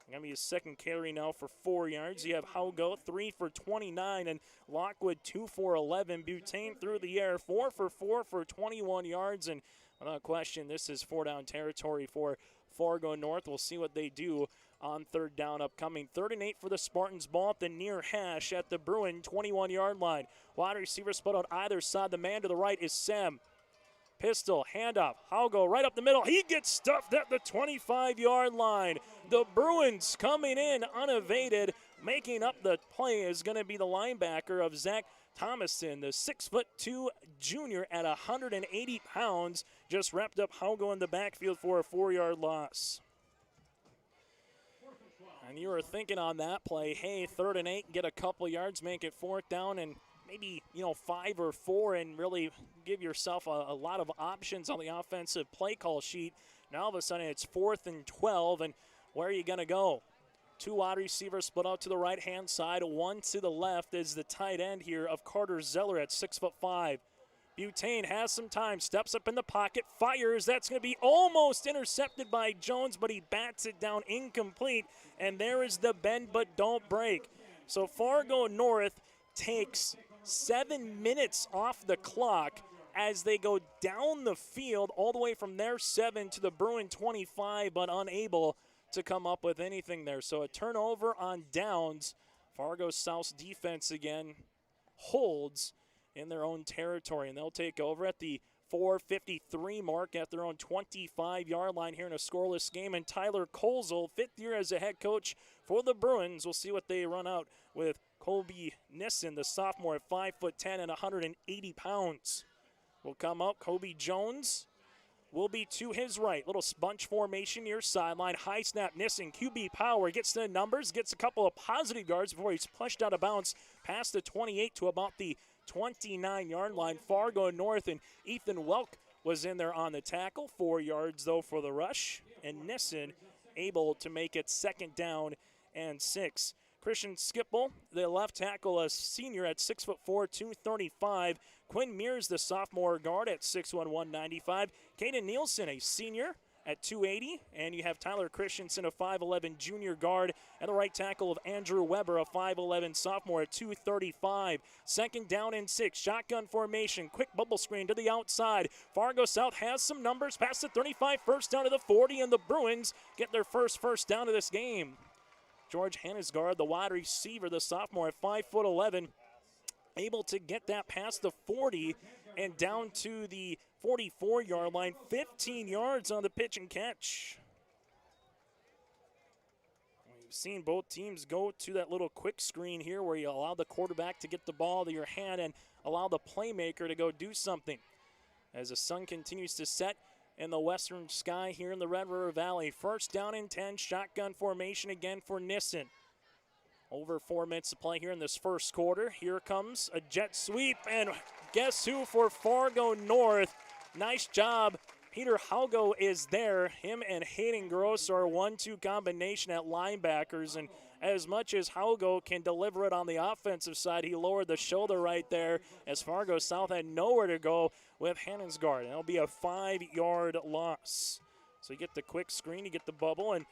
Going to be his second carry now for 4 yards. You have Haugo, 3 for 29, and Lockwood, 2 for 11. Butane through the air, 4 for 4 for 21 yards, and without question, this is 4-down territory for Fargo North. We'll see what they do on 3rd down upcoming. 3rd and 8 for the Spartans. Ball at the near hash at the Bruin 21-yard line. Wide receiver split on either side. The man to the right is Sem. Pistol, handoff, Haugo right up the middle. He gets stuffed at the 25-yard line. The Bruins coming in unevaded. Making up the play is going to be the linebacker of Zach Thomason, the 6'2" junior at 180 pounds. Just wrapped up Haugo in the backfield for a 4-yard loss. And you were thinking on that play, hey, 3rd and 8, get a couple yards, make it 4th down, and maybe, 5 or 4 and really give yourself a lot of options on the offensive play call sheet. Now all of a sudden it's 4th and 12, and where are you going to go? 2 wide receivers split out to the right-hand side. 1 to the left is the tight end here of Carter Zeller at 6'5". Butane has some time, steps up in the pocket, fires. That's going to be almost intercepted by Jones, but he bats it down incomplete, and there is the bend but don't break. So Fargo North takes 7 minutes off the clock as they go down the field all the way from their 7 to the Bruin 25, but unable to come up with anything there. So a turnover on downs. Fargo South's defense again holds in their own territory, and they'll take over at the 4:53 mark at their own 25-yard line here in a scoreless game. And Tyler Colzel, 5th year as a head coach for the Bruins. We'll see what they run out with Colby Nissen, the sophomore at 5'10" and 180 pounds. Will come up. Kobe Jones will be to his right. Little sponge formation near sideline. High snap, Nissen, QB power, gets the numbers, gets a couple of positive yards before he's pushed out of bounds past the 28 to about the 29-yard line. Fargo North and Ethan Welk was in there on the tackle. 4 yards, though, for the rush. And Nissen able to make it 2nd down and 6. Christian Skipple, the left tackle, a senior at 6'4", 235. Quinn Mears, the sophomore guard at 6'1", 195. Caden Nielsen, a senior at 280. And you have Tyler Christensen, a 5'11" junior guard, and the right tackle of Andrew Weber, a 5'11" sophomore at 235. 2nd down and 6. Shotgun formation. Quick bubble screen to the outside. Fargo South has some numbers past the 35. 1st down to the 40, and the Bruins get their first down of this game. George Hannesgaard, the wide receiver, the sophomore at 5'11", able to get that past the 40 and down to the 44-yard line. 15 yards on the pitch and catch. We've seen both teams go to that little quick screen here where you allow the quarterback to get the ball to your hand and allow the playmaker to go do something. As the sun continues to set in the western sky here in the Red River Valley. First down and 10, shotgun formation again for Nissen. Over 4 minutes to play here in this first quarter. Here comes a jet sweep, and guess who for Fargo North? Nice job. Peter Haugo is there. Him and Hayden Gross are a 1-2 combination at linebackers, and as much as Haugo can deliver it on the offensive side, he lowered the shoulder right there as Fargo South had nowhere to go with Hansgaard. And it'll be a 5-yard loss. So you get the quick screen, you get the bubble, and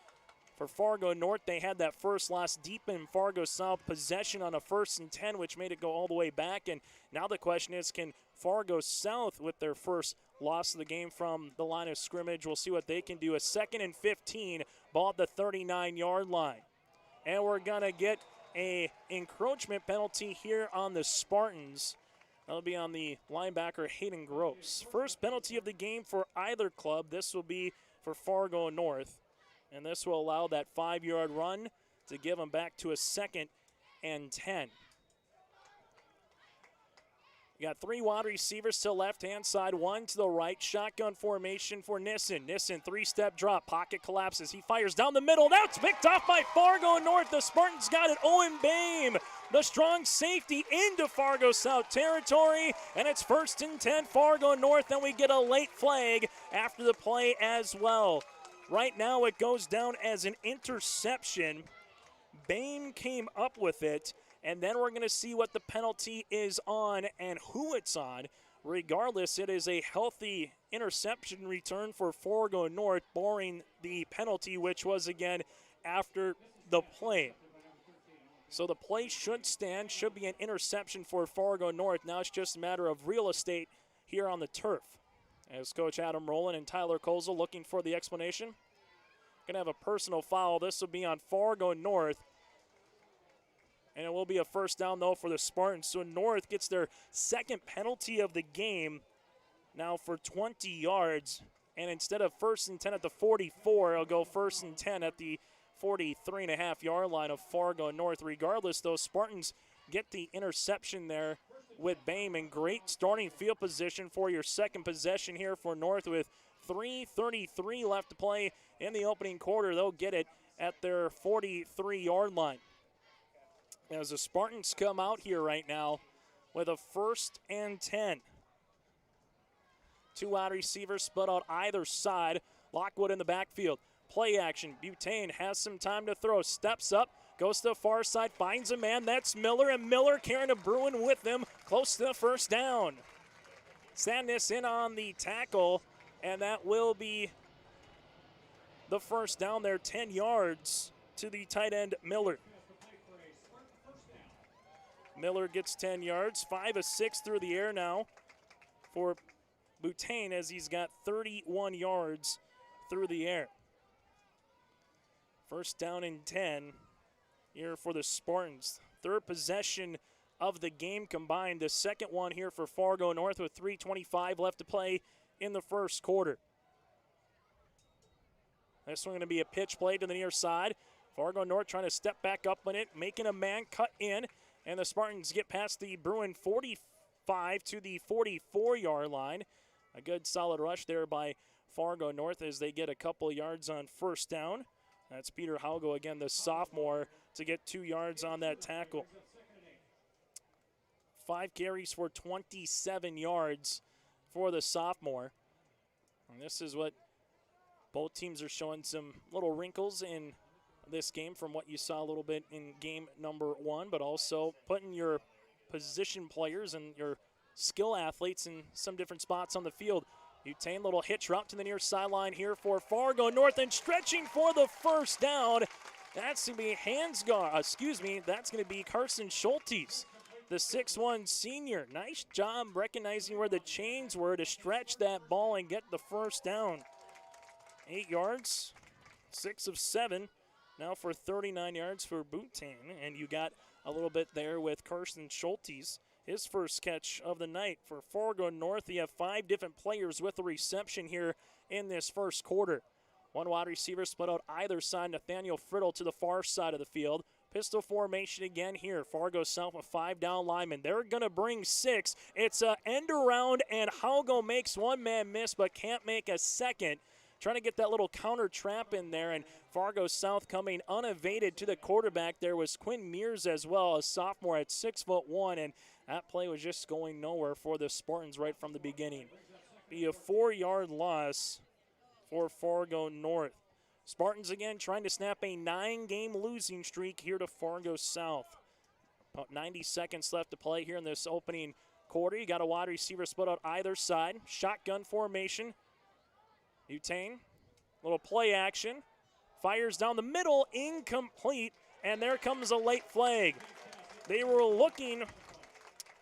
for Fargo North, they had that first loss deep in Fargo South possession on a 1st and 10, which made it go all the way back. And now the question is, can Fargo South, with their first loss of the game from the line of scrimmage, we'll see what they can do. A 2nd and 15, ball at the 39-yard line. And we're going to get a encroachment penalty here on the Spartans. That'll be on the linebacker Hayden Gross. First penalty of the game for either club. This will be for Fargo North. And this will allow that 5-yard run to give them back to a 2nd and 10. You got 3 wide receivers to the left-hand side, 1 to the right. Shotgun formation for Nissen. Nissen, 3-step drop. Pocket collapses. He fires down the middle. Now it's picked off by Fargo North. The Spartans got it. Owen Bame, the strong safety, into Fargo South territory. And it's 1st and 10, Fargo North. Then we get a late flag after the play as well. Right now it goes down as an interception. Bame came up with it, and then we're going to see what the penalty is on and who it's on. Regardless, it is a healthy interception return for Fargo North, barring the penalty, which was again after the play. So the play should stand, should be an interception for Fargo North. Now it's just a matter of real estate here on the turf. As Coach Adam Rowland and Tyler Kozel looking for the explanation. Going to have a personal foul. This will be on Fargo North. And it will be a first down, though, for the Spartans. So North gets their 2nd penalty of the game now for 20 yards. And instead of 1st and 10 at the 44, it'll go 1st and 10 at the 43.5-yard line of Fargo North. Regardless, though, Spartans get the interception there with Bame, and great starting field position for your 2nd possession here for North with 3:33 left to play in the opening quarter. They'll get it at their 43-yard line. As the Spartans come out here right now with a 1st and 10. 2 wide receivers split out either side. Lockwood in the backfield. Play action. Butane has some time to throw. Steps up. Goes to the far side, finds a man. That's Miller, and Miller carrying a Bruin with him, close to the first down. Sadness in on the tackle, and that will be the first down there, 10 yards to the tight end, Miller. Miller gets 10 yards, 5 of 6 through the air now for Butane as he's got 31 yards through the air. First down and 10. Here for the Spartans. 3rd possession of the game combined. The 2nd one here for Fargo North with 3:25 left to play in the first quarter. This one going to be a pitch play to the near side. Fargo North trying to step back up on it, making a man cut in, and the Spartans get past the Bruin 45 to the 44-yard line. A good solid rush there by Fargo North as they get a couple yards on first down. That's Peter Haugo again, the sophomore, to get 2 yards on that tackle. 5 carries for 27 yards for the sophomore. And this is what both teams are showing, some little wrinkles in this game from what you saw a little bit in game number 1, but also putting your position players and your skill athletes in some different spots on the field. Butane, little hitch route to the near sideline here for Fargo North, and stretching for the first down. That's going to be that's going to be Carson Schultes, the 6'1 senior. Nice job recognizing where the chains were to stretch that ball and get the first down. 8 yards, 6 of 7. Now for 39 yards for Butane, and you got a little bit there with Carson Schultes. His first catch of the night for Fargo North. You have 5 different players with a reception here in this first quarter. One wide receiver split out either side. Nathaniel Friddle to the far side of the field. Pistol formation again here. Fargo South with 5 down linemen. They're going to bring 6. It's an end around, and Haugo makes one man miss but can't make a second. Trying to get that little counter trap in there, and Fargo South coming unevaded to the quarterback. There was Quinn Mears as well, a sophomore at 6'1", and that play was just going nowhere for the Spartans right from the beginning. Be a 4-yard loss for Fargo North. Spartans again trying to snap a 9-game losing streak here to Fargo South. About 90 seconds left to play here in this opening quarter. You got a wide receiver split out either side. Shotgun formation. Butane, little play action. Fires down the middle, incomplete, and there comes a late flag. They were looking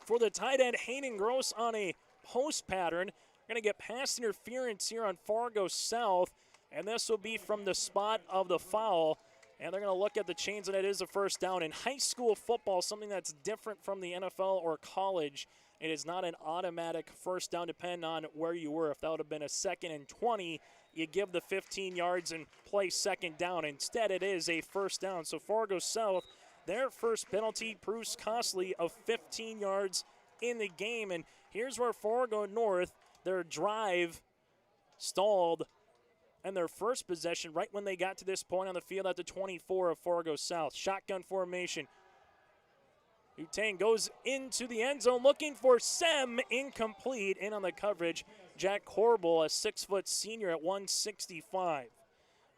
for the tight end Hayden Gross on a post pattern. Going to get pass interference here on Fargo South, and this will be from the spot of the foul. And they're going to look at the chains, and it is a first down. In high school football, something that's different from the NFL or college, it is not an automatic first down depending on where you were. If that would have been a 2nd and 20, you give the 15 yards and play second down. Instead, it is a first down. So Fargo South, their first penalty proves costly of 15 yards in the game. And here's where Fargo North, their drive stalled and their first possession right when they got to this point on the field at the 24 of Fargo South. Shotgun formation. Butane goes into the end zone looking for Sem, incomplete. In on the coverage, Jack Corbel, a 6-foot senior at 165.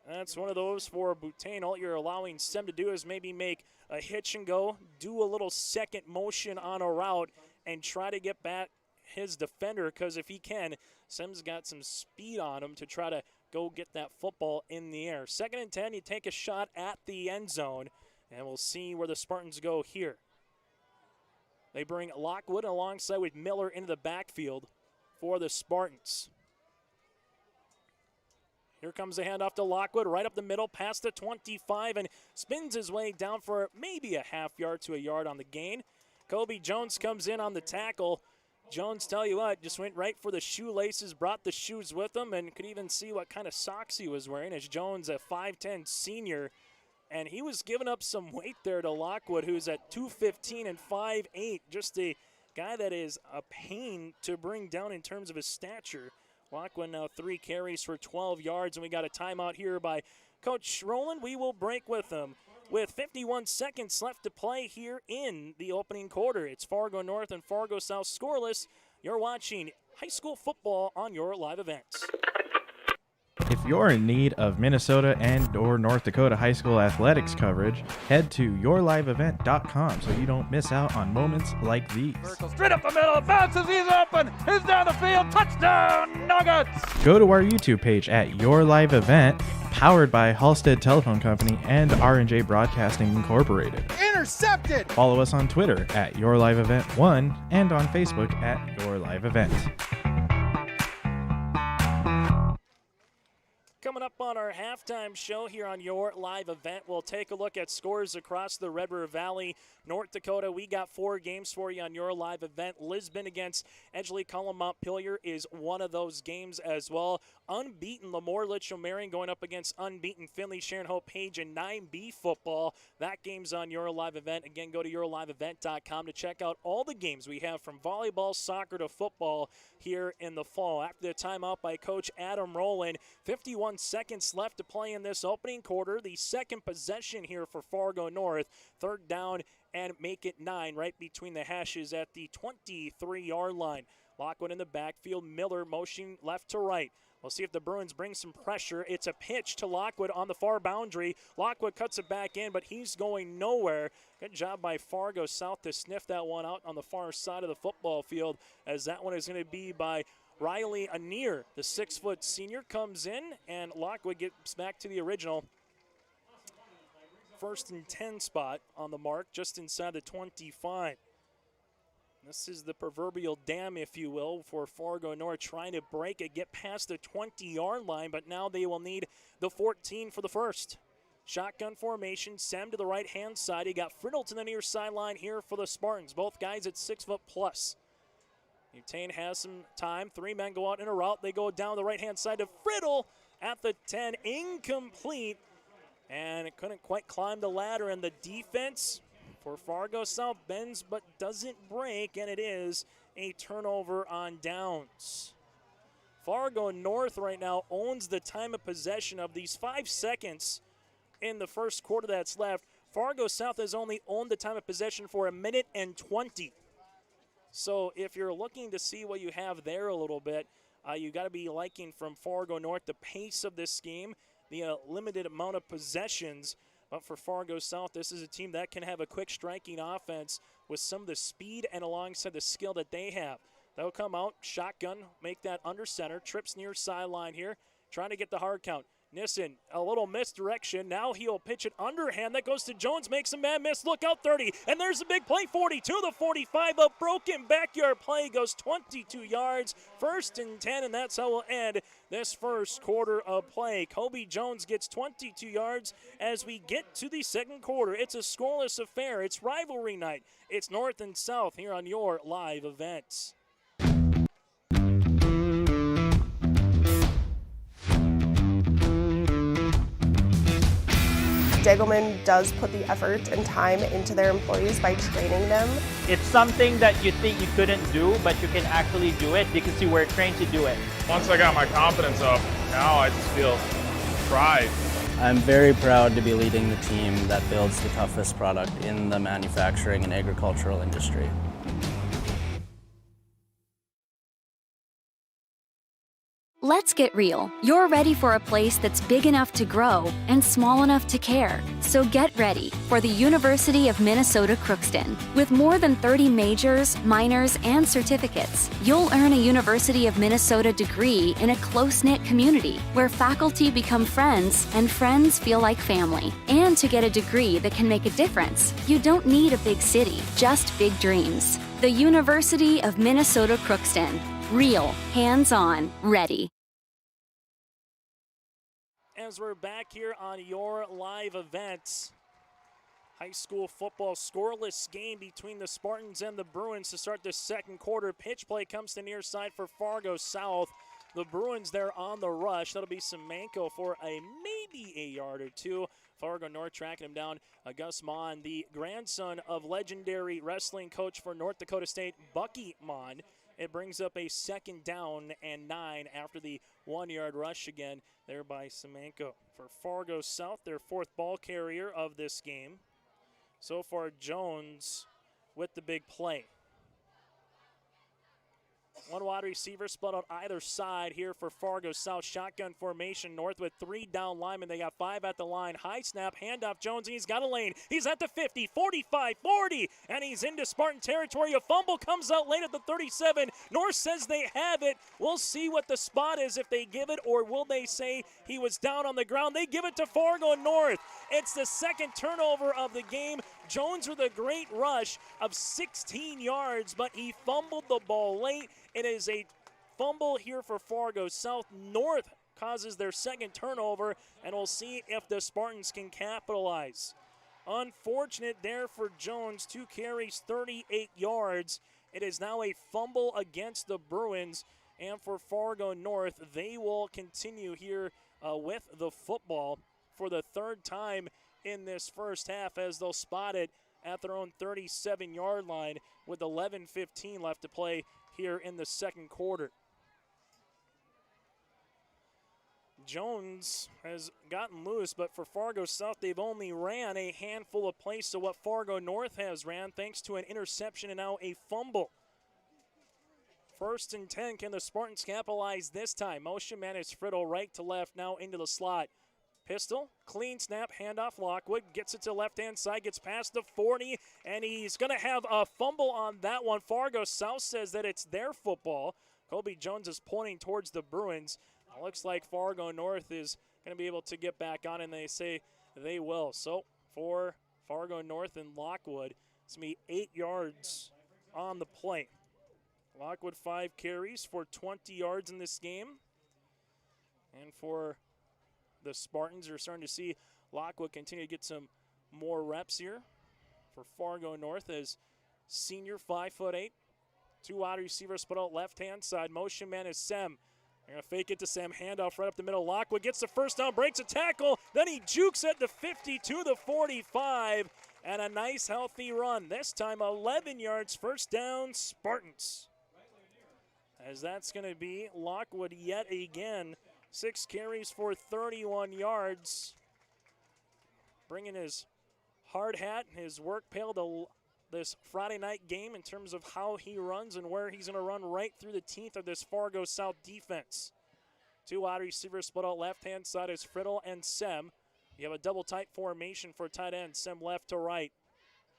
That's one of those for Butane. All you're allowing Sem to do is maybe make a hitch and go, do a little second motion on a route, and try to get back his defender, because if he can, Sem's got some speed on him to try to go get that football in the air. 2nd and 10, you take a shot at the end zone, and we'll see where the Spartans go here. They bring Lockwood alongside with Miller into the backfield for the Spartans. Here comes the handoff to Lockwood, right up the middle, past the 25, and spins his way down for maybe a half yard to a yard on the gain. Kobe Jones comes in on the tackle. Jones, tell you what, just went right for the shoelaces, brought the shoes with him, and could even see what kind of socks he was wearing, as Jones, a 5'10 senior, and he was giving up some weight there to Lockwood, who's at 215 and 5'8", just a guy that is a pain to bring down in terms of his stature. Lockwood now 3 carries for 12 yards, and we got a timeout here by Coach Rowland. We will break with him. With 51 seconds left to play here in the opening quarter. It's Fargo North and Fargo South scoreless. You're watching high school football on your live events. If you're in need of Minnesota and or North Dakota high school athletics coverage, head to yourliveevent.com so you don't miss out on moments like these. Straight up the middle, bounces, he's open, he's down the field, touchdown, Nuggets! Go to our YouTube page at Your Live Event, powered by Halstead Telephone Company and R&J Broadcasting Incorporated. Intercepted! Follow us on Twitter at Your Live Event 1 and on Facebook at Your Live Event. Coming up on our halftime show here on your live event, we'll take a look at scores across the Red River Valley. North Dakota, we got 4 games for you on your live event. Lisbon against Edgeley Cullum Montpelier is one of those games as well. Unbeaten Lemoore Litchfield Marion going up against unbeaten Finley Sharon Hope Page in 9B football. That game's on your live event. Again, go to yourliveevent.com to check out all the games we have from volleyball, soccer to football here in the fall. After the timeout by Coach Adam Rowland, 51 seconds left to play in this opening quarter. The second possession here for Fargo North. 3rd down and make it 9 right between the hashes at the 23-yard line. Lockwood in the backfield. Miller motion left to right. We'll see if the Bruins bring some pressure. It's a pitch to Lockwood on the far boundary. Lockwood cuts it back in, but he's going nowhere. Good job by Fargo South to sniff that one out on the far side of the football field, as that one is going to be by Riley Anier. The 6-foot senior comes in, and Lockwood gets back to the original 1st and 10 spot on the mark, just inside the 25. This is the proverbial dam, if you will, for Fargo North, trying to break it, get past the 20-yard line, but now they will need the 14 for the first. Shotgun formation, Sem to the right-hand side. He got Friddle to the near sideline here for the Spartans. Both guys at 6 foot plus. Butane has some time. 3 men go out in a route. They go down the right-hand side to Friddle, at the 10, incomplete, and it couldn't quite climb the ladder. And the defense for Fargo South bends but doesn't break, and it is a turnover on downs. Fargo North right now owns the time of possession of these 5 seconds in the first quarter that's left. Fargo South has only owned the time of possession for 1 minute and 20. So if you're looking to see what you have there a little bit, you got to be liking from Fargo North the pace of this game, the limited amount of possessions. But for Fargo South, this is a team that can have a quick striking offense with some of the speed and alongside the skill that they have. They'll come out, shotgun, make that under center, trips near sideline here, trying to get the hard count. Nissen, a little misdirection. Now he'll pitch it underhand. That goes to Jones, makes a man miss. Look out, 30. And there's a big play, 40 to the 45. A broken backyard play goes 22 yards. 1st and 10, and that's how we'll end this first quarter of play. Kobe Jones gets 22 yards as we get to the second quarter. It's a scoreless affair. It's rivalry night. It's North and South here on your live events. Degelman does put the effort and time into their employees by training them. It's something that you think you couldn't do, but you can actually do it because you were trained to do it. Once I got my confidence up, now I just feel pride. I'm very proud to be leading the team that builds the toughest product in the manufacturing and agricultural industry. Let's get real. You're ready for a place that's big enough to grow and small enough to care. So get ready for the University of Minnesota Crookston. With more than 30 majors, minors, and certificates, you'll earn a University of Minnesota degree in a close-knit community where faculty become friends and friends feel like family. And to get a degree that can make a difference, you don't need a big city, just big dreams. The University of Minnesota Crookston. Real, hands-on, ready. As we're back here on your live events, high school football scoreless game between the Spartans and the Bruins to start the second quarter. Pitch play comes to near side for Fargo South. The Bruins there on the rush. That'll be Semenko for maybe a yard or two. Fargo North tracking him down. Gus Mon, the grandson of legendary wrestling coach for North Dakota State, Bucky Mon. It brings up a 2nd down and 9 after the 1-yard rush again there by Semenko. For Fargo South, their 4th ball carrier of this game. So far, Jones with the big play. One wide receiver split out either side here for Fargo South. Shotgun formation north with 3 down linemen. They got 5 at the line. High snap, handoff Jones, and he's got a lane. He's at the 50, 45, 40, and he's into Spartan territory. A fumble comes out late at the 37. North says they have it. We'll see what the spot is if they give it, or will they say he was down on the ground. They give it to Fargo North. It's the 2nd turnover of the game. Jones with a great rush of 16 yards, but he fumbled the ball late. It is a fumble here for Fargo South. North causes their 2nd turnover, and we'll see if the Spartans can capitalize. Unfortunate there for Jones. 2 carries, 38 yards. It is now a fumble against the Bruins, and for Fargo North, they will continue here with the football for the 3rd time in this first half as they'll spot it at their own 37-yard line with 11:15 left to play here in the second quarter. Jones has gotten loose, but for Fargo South, they've only ran a handful of plays to what Fargo North has ran, thanks to an interception and now a fumble. 1st and 10, can the Spartans capitalize this time? Motion man is Friddle right to left, now into the slot. Pistol, clean snap, handoff Lockwood, gets it to left-hand side, gets past the 40, and he's going to have a fumble on that one. Fargo South says that it's their football. Kobe Jones is pointing towards the Bruins. It looks like Fargo North is going to be able to get back on, and they say they will. So for Fargo North and Lockwood, it's going to be 8 yards on the play. Lockwood 5 carries for 20 yards in this game. And for the Spartans, are starting to see Lockwood continue to get some more reps here. For Fargo North, as senior 5'8", 2 wide receivers split out left-hand side. Motion man is Sem. They're going to fake it to Sam. Handoff right up the middle. Lockwood gets the first down, breaks a tackle. Then he jukes at the 50 to the 45. And a nice, healthy run. This time 11 yards, first down, Spartans. As that's going to be Lockwood yet again. 6 carries for 31 yards. Bringing his hard hat, his work pail to this Friday night game in terms of how he runs and where he's going to run right through the teeth of this Fargo South defense. 2 wide receivers split out left-hand side is Friddle and Sem. You have a double tight formation for tight end, Sem left to right.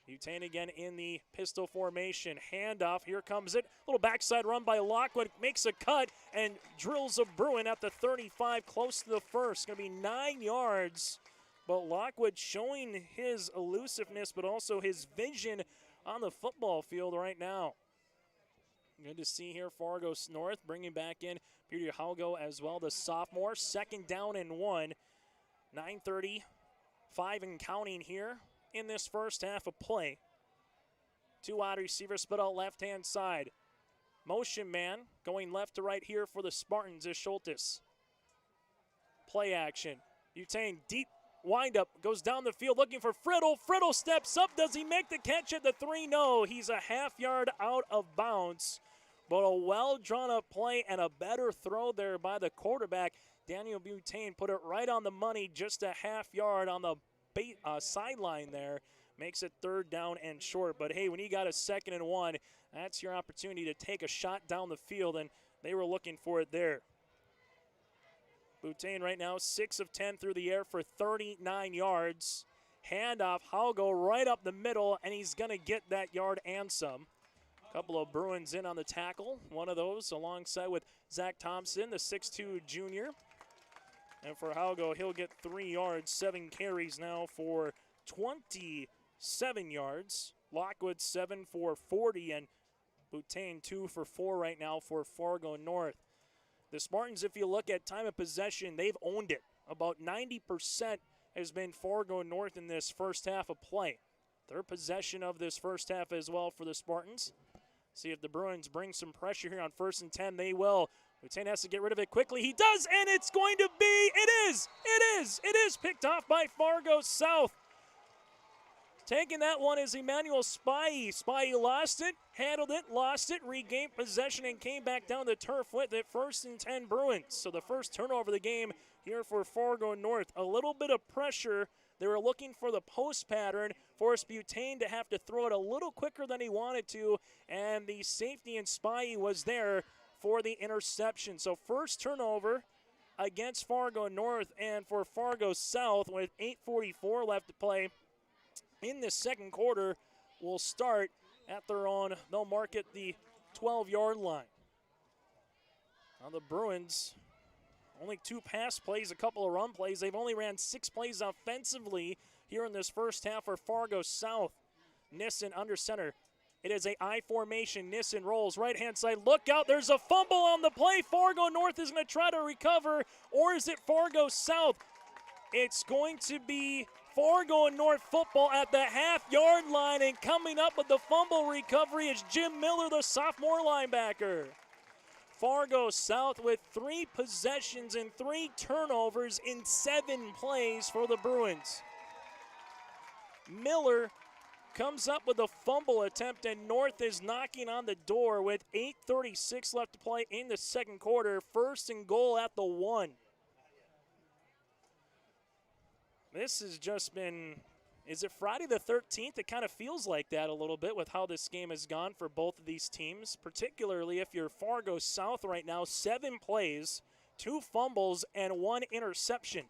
Butane again in the pistol formation. Handoff, here comes it. Little backside run by Lockwood, makes a cut and drills a Bruin at the 35, close to the first. Going to be 9 yards, but Lockwood showing his elusiveness, but also his vision on the football field right now. Good to see here Fargo North bringing back in Peter Haugo as well, the sophomore. 2nd down and 1. 9:35 and counting here in this first half of play. 2 wide receivers split out left-hand side. Motion man going left to right here for the Spartans is Schultes. Play action. Butane deep windup goes down the field looking for Friddle. Friddle steps up. Does he make the catch at the 3? No, he's a half yard out of bounds. But a well-drawn-up play and a better throw there by the quarterback. Daniel Butane put it right on the money, just a half yard on the sideline there. Makes it 3rd down and short. But, hey, when you got a 2nd and 1, that's your opportunity to take a shot down the field, and they were looking for it there. Butane right now 6 of 10 through the air for 39 yards. Handoff, Haugo right up the middle, and he's going to get that yard and some. Couple of Bruins in on the tackle. One of those alongside with Zach Thompson, the 6'2 junior. And for Haugo, he'll get 3 yards, 7 carries now for 27 yards. Lockwood 7 for 40, and Butane 2 for 4 right now for Fargo North. The Spartans, if you look at time of possession, they've owned it. About 90% has been Fargo North in this first half of play. Their possession of this first half as well for the Spartans. See if the Bruins bring some pressure here on 1st and 10. They will. Butane has to get rid of it quickly. He does, and it's going to be, it is picked off by Fargo South. Taking that one is Emmanuel Spy. Spy lost it, handled it, lost it, regained possession, and came back down the turf with it. 1st and 10 Bruins. So the first turnover of the game here for Fargo North. A little bit of pressure. They were looking for the post pattern, forced Butane to have to throw it a little quicker than he wanted to, and the safety and Spy was there for the interception. So first turnover against Fargo North, and for Fargo South with 8:44 left to play in the second quarter will start at their own. They'll mark it the 12-yard line. Now the Bruins, only 2 pass plays, a couple of run plays. They've only ran 6 plays offensively here in this first half for Fargo South. Nissen under center. It is a I formation. Nissen rolls right-hand side. Look out. There's a fumble on the play. Fargo North is going to try to recover, or is it Fargo South? It's going to be Fargo North football at the half-yard line, and coming up with the fumble recovery is Jim Miller, the sophomore linebacker. Fargo South with 3 possessions and 3 turnovers in 7 plays for the Bruins. Miller comes up with a fumble attempt, and North is knocking on the door with 8:36 left to play in the second quarter. 1st and goal at the 1. This has just been, is it Friday the 13th? It kind of feels like that a little bit with how this game has gone for both of these teams, particularly if you're Fargo South right now. 7 plays, 2 fumbles, and 1 interception.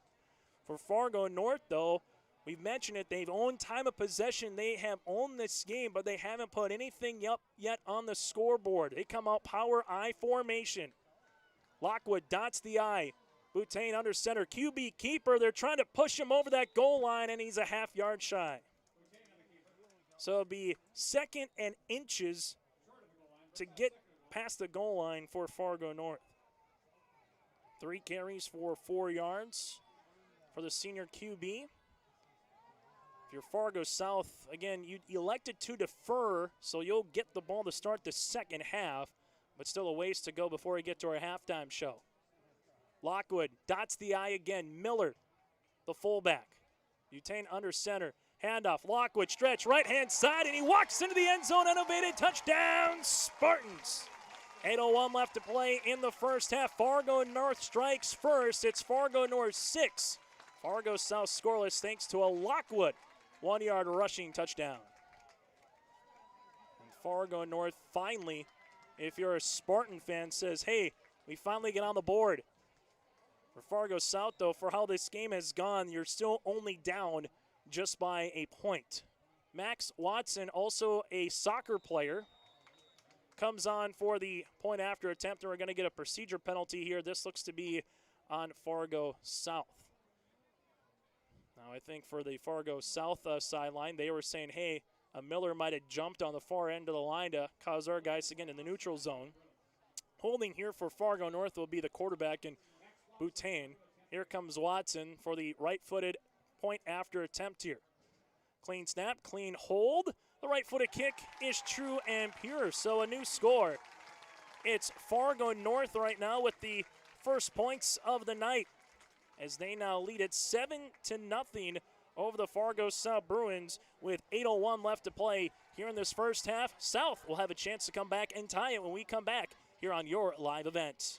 For Fargo North, though, we've mentioned it, they've owned time of possession. They have owned this game, but they haven't put anything up yet on the scoreboard. They come out power I formation. Lockwood dots the I. Butane under center. QB keeper. They're trying to push him over that goal line, and he's a half-yard shy. So it'll be 2nd and inches to get past the goal line for Fargo North. 3 carries for 4 yards for the senior QB. If you're Fargo South, again, you elected to defer, so you'll get the ball to start the second half, but still a ways to go before we get to our halftime show. Lockwood dots the I again. Miller, the fullback. Butane under center. Handoff. Lockwood stretch right-hand side, and he walks into the end zone. Innovated touchdown, Spartans. 8:01 left to play in the first half. Fargo North strikes first. It's Fargo North 6. Fargo South scoreless thanks to a Lockwood 1-yard rushing touchdown. And Fargo North finally, if you're a Spartan fan, says, hey, we finally get on the board. For Fargo South, though, for how this game has gone, you're still only down just by a point. Max Watson, also a soccer player, comes on for the point after attempt, and we're going to get a procedure penalty here. This looks to be on Fargo South. Now, I think for the Fargo South sideline, they were saying, hey, a Miller might have jumped on the far end of the line to cause our guys to get in the neutral zone. Holding here for Fargo North will be the quarterback in Butane. Here comes Watson for the right-footed point after attempt here. Clean snap, clean hold. The right-footed kick is true and pure, so a new score. It's Fargo North right now with the first points of the night, as they now lead it 7-0 over the Fargo South Bruins with 8:01 left to play here in this first half. South will have a chance to come back and tie it when we come back here on your live event.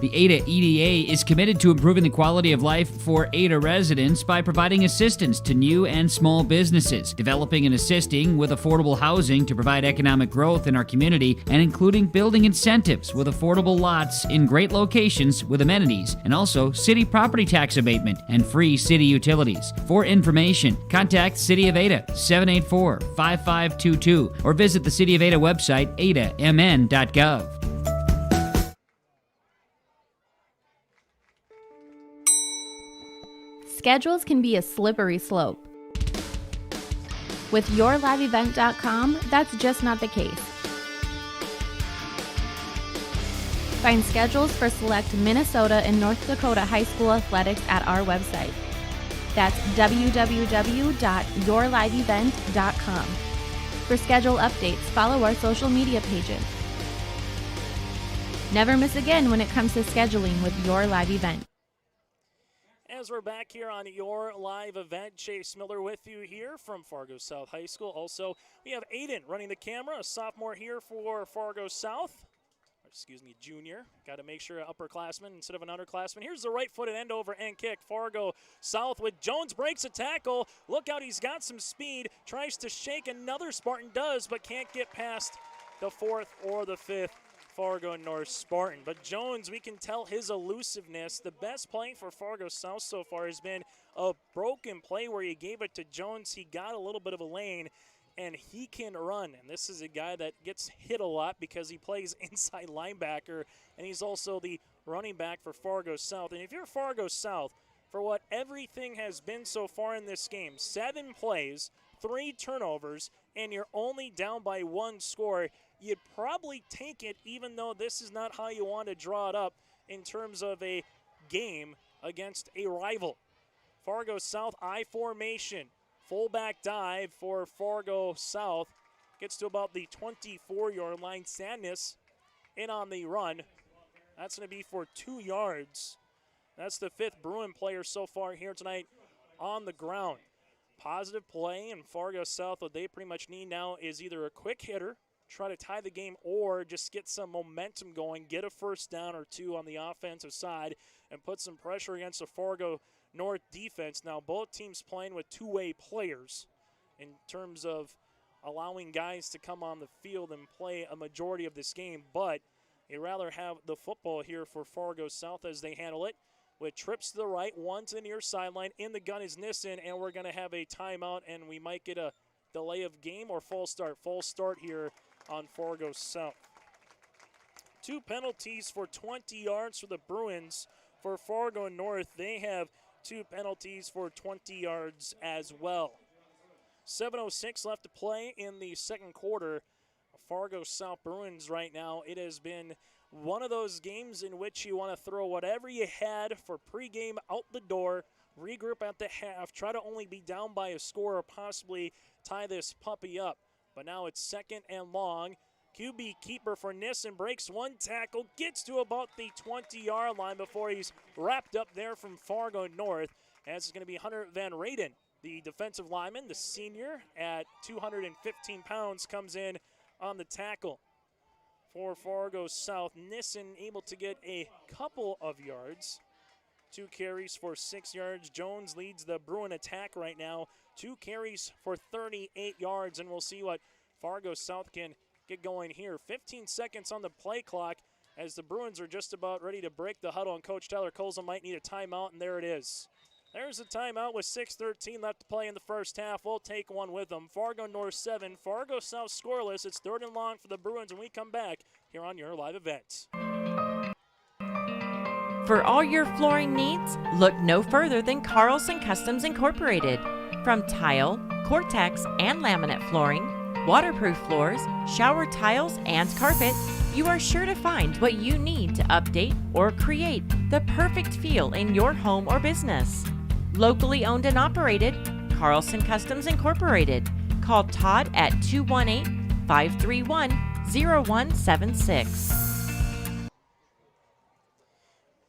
The Ada EDA is committed to improving the quality of life for Ada residents by providing assistance to new and small businesses, developing and assisting with affordable housing to provide economic growth in our community, and including building incentives with affordable lots in great locations with amenities, and also city property tax abatement and free city utilities. For information, contact City of Ada 784-5522 or visit the City of Ada website adamn.gov. Schedules can be a slippery slope. With yourliveevent.com, that's just not the case. Find schedules for select Minnesota and North Dakota high school athletics at our website. That's www.yourliveevent.com. For schedule updates, follow our social media pages. Never miss again when it comes to scheduling with Your Live Event. As we're back here on your live event, Chase Miller with you here from Fargo South High School. Also, we have Aiden running the camera, a sophomore here for Fargo South. Excuse me, junior. Got to make sure an upperclassman instead of an underclassman. Here's the right-footed end-over-end kick. Fargo South with Jones breaks a tackle. Look out, he's got some speed. Tries to shake, another Spartan does, but can't get past the fourth or the fifth Fargo North Spartan. But Jones, we can tell his elusiveness. The best play for Fargo South so far has been a broken play where he gave it to Jones. He got a little bit of a lane, and he can run. And this is a guy that gets hit a lot because he plays inside linebacker, and he's also the running back for Fargo South. And if you're Fargo South, for what everything has been so far in this game, 7 plays, 3 turnovers, and you're only down by 1 score, you'd probably take it, even though this is not how you want to draw it up in terms of a game against a rival. Fargo South I formation. Fullback dive for Fargo South. Gets to about the 24-yard line. Sadness in on the run. That's going to be for 2 yards. That's the 5th Bruin player so far here tonight on the ground. Positive play, and Fargo South, what they pretty much need now is either a quick hitter, try to tie the game, or just get some momentum going, get a first down or 2 on the offensive side, and put some pressure against the Fargo North defense. Now, both teams playing with 2-way players in terms of allowing guys to come on the field and play a majority of this game, but you'd rather have the football here for Fargo South as they handle it. With trips to the right, 1 to the near sideline. In the gun is Nissen, and we're going to have a timeout, and we might get a delay of game or false start. False start here on Fargo South. 2 penalties for 20 yards for the Bruins. For Fargo North, they have 2 penalties for 20 yards as well. 7:06 left to play in the second quarter. Fargo South Bruins right now, it has been one of those games in which you want to throw whatever you had for pregame out the door, regroup at the half, try to only be down by a score or possibly tie this puppy up. But now it's 2nd and long QB keeper for Nissen breaks one tackle, gets to about the 20-yard line before he's wrapped up there from Fargo North. As it's going to be Hunter Van Raden, the defensive lineman, the senior at 215 pounds, comes in on the tackle. For Fargo South, Nissen able to get a couple of yards. 2 carries for 6 yards. Jones leads the Bruin attack right now. 2 carries for 38 yards, and we'll see what Fargo South can get going here. 15 seconds on the play clock as the Bruins are just about ready to break the huddle, and Coach Tyler Colza might need a timeout, and there it is. There's a timeout with 6:13 left to play in the first half. We'll take one with them. Fargo North 7, Fargo South scoreless. It's 3rd and long for the Bruins when we come back here on your live event. For all your flooring needs, look no further than Carlson Customs Incorporated. From tile, Cortex, and laminate flooring, waterproof floors, shower tiles, and carpet, you are sure to find what you need to update or create the perfect feel in your home or business. Locally owned and operated, Carlson Customs Incorporated. Call Todd at 218-531-0176.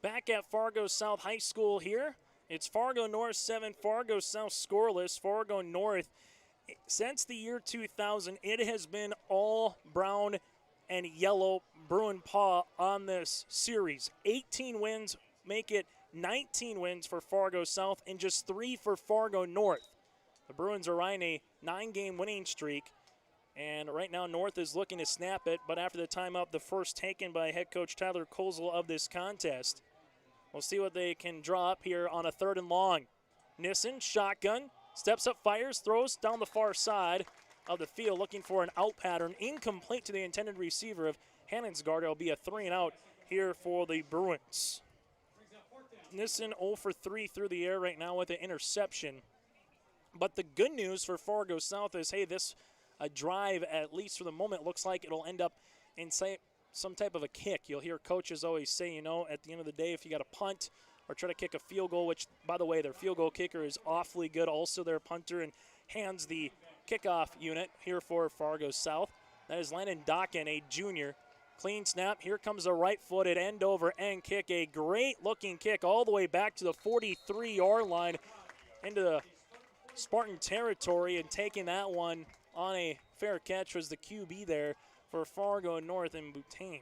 Back at Fargo South High School here. It's Fargo North 7, Fargo South scoreless. Fargo North, since the year 2000, it has been all brown and yellow Bruin paw on this series. 18 wins make it 19 wins for Fargo South and just 3 for Fargo North. The Bruins are riding a 9-game winning streak, and right now North is looking to snap it, but after the timeout, the first taken by head coach Tyler Kozel of this contest. We'll see what they can draw up here on a 3rd and long. Nissen, shotgun, steps up, fires, throws down the far side of the field, looking for an out pattern, incomplete to the intended receiver of Hanensgaard. It'll be a 3-and-out here for the Bruins. Nissen 0 for 3 through the air right now with an interception. But the good news for Fargo South is, hey, this drive, at least for the moment, looks like it'll end up in some type of a kick. You'll hear coaches always say, you know, at the end of the day, if you got a punt or try to kick a field goal, which, by the way, their field goal kicker is awfully good, also their punter, and hands the kickoff unit here for Fargo South. That is Landon Docken, a junior. Clean snap. Here comes a right-footed end-over-end kick. A great-looking kick all the way back to the 43-yard line into the Spartan territory, and taking that one on a fair catch was the QB there for Fargo North and Boutain.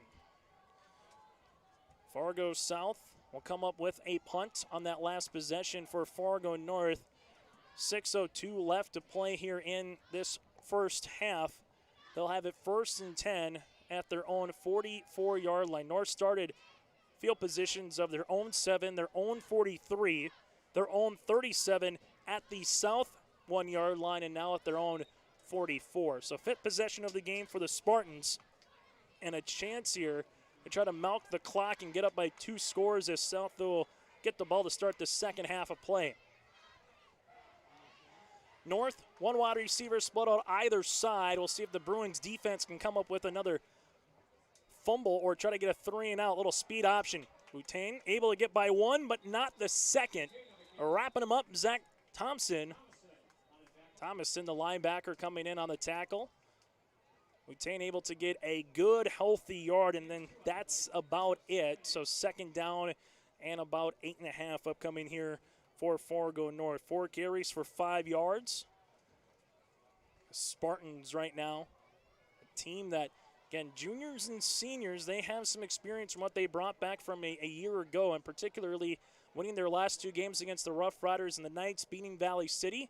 Fargo South will come up with a punt on that last possession for Fargo North. 6:02 left to play here in this first half. They'll have it 1st and 10 at their own 44-yard line. North started field positions of their own 7, their own 43, their own 37 at the south 1-yard line, and now at their own 44. So 5th possession of the game for the Spartans, and a chance here to try to milk the clock and get up by 2 scores as South will get the ball to start the second half of play. North, 1 wide receiver split on either side. We'll see if the Bruins defense can come up with another fumble or try to get a 3-and-out, little speed option. Boutain able to get by 1, but not the second. Wrapping him up, Zach Thomason, the linebacker, coming in on the tackle. Boutain able to get a good, healthy yard, and then that's about it. So 2nd down and about 8.5 upcoming here for Fargo North. 4 carries for 5 yards. The Spartans right now, a team that, again, juniors and seniors, they have some experience from what they brought back from a year ago, and particularly winning their last 2 games against the Rough Riders and the Knights, beating Valley City.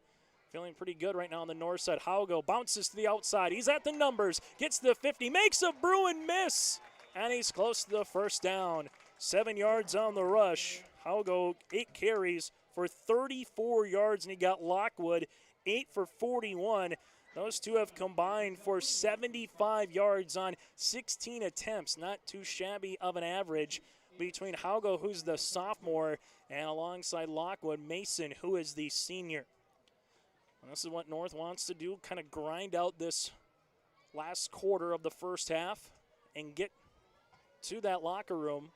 Feeling pretty good right now on the north side. Haugo bounces to the outside. He's at the numbers, gets to the 50, makes a Bruin miss, and he's close to the 1st down. 7 yards on the rush. Haugo, 8 carries for 34 yards, and he got Lockwood 8 for 41. Those two have combined for 75 yards on 16 attempts. Not too shabby of an average between Haugo, who's the sophomore, and alongside Lockwood, Mason, who is the senior. And this is what North wants to do, kind of grind out this last quarter of the first half and get to that locker room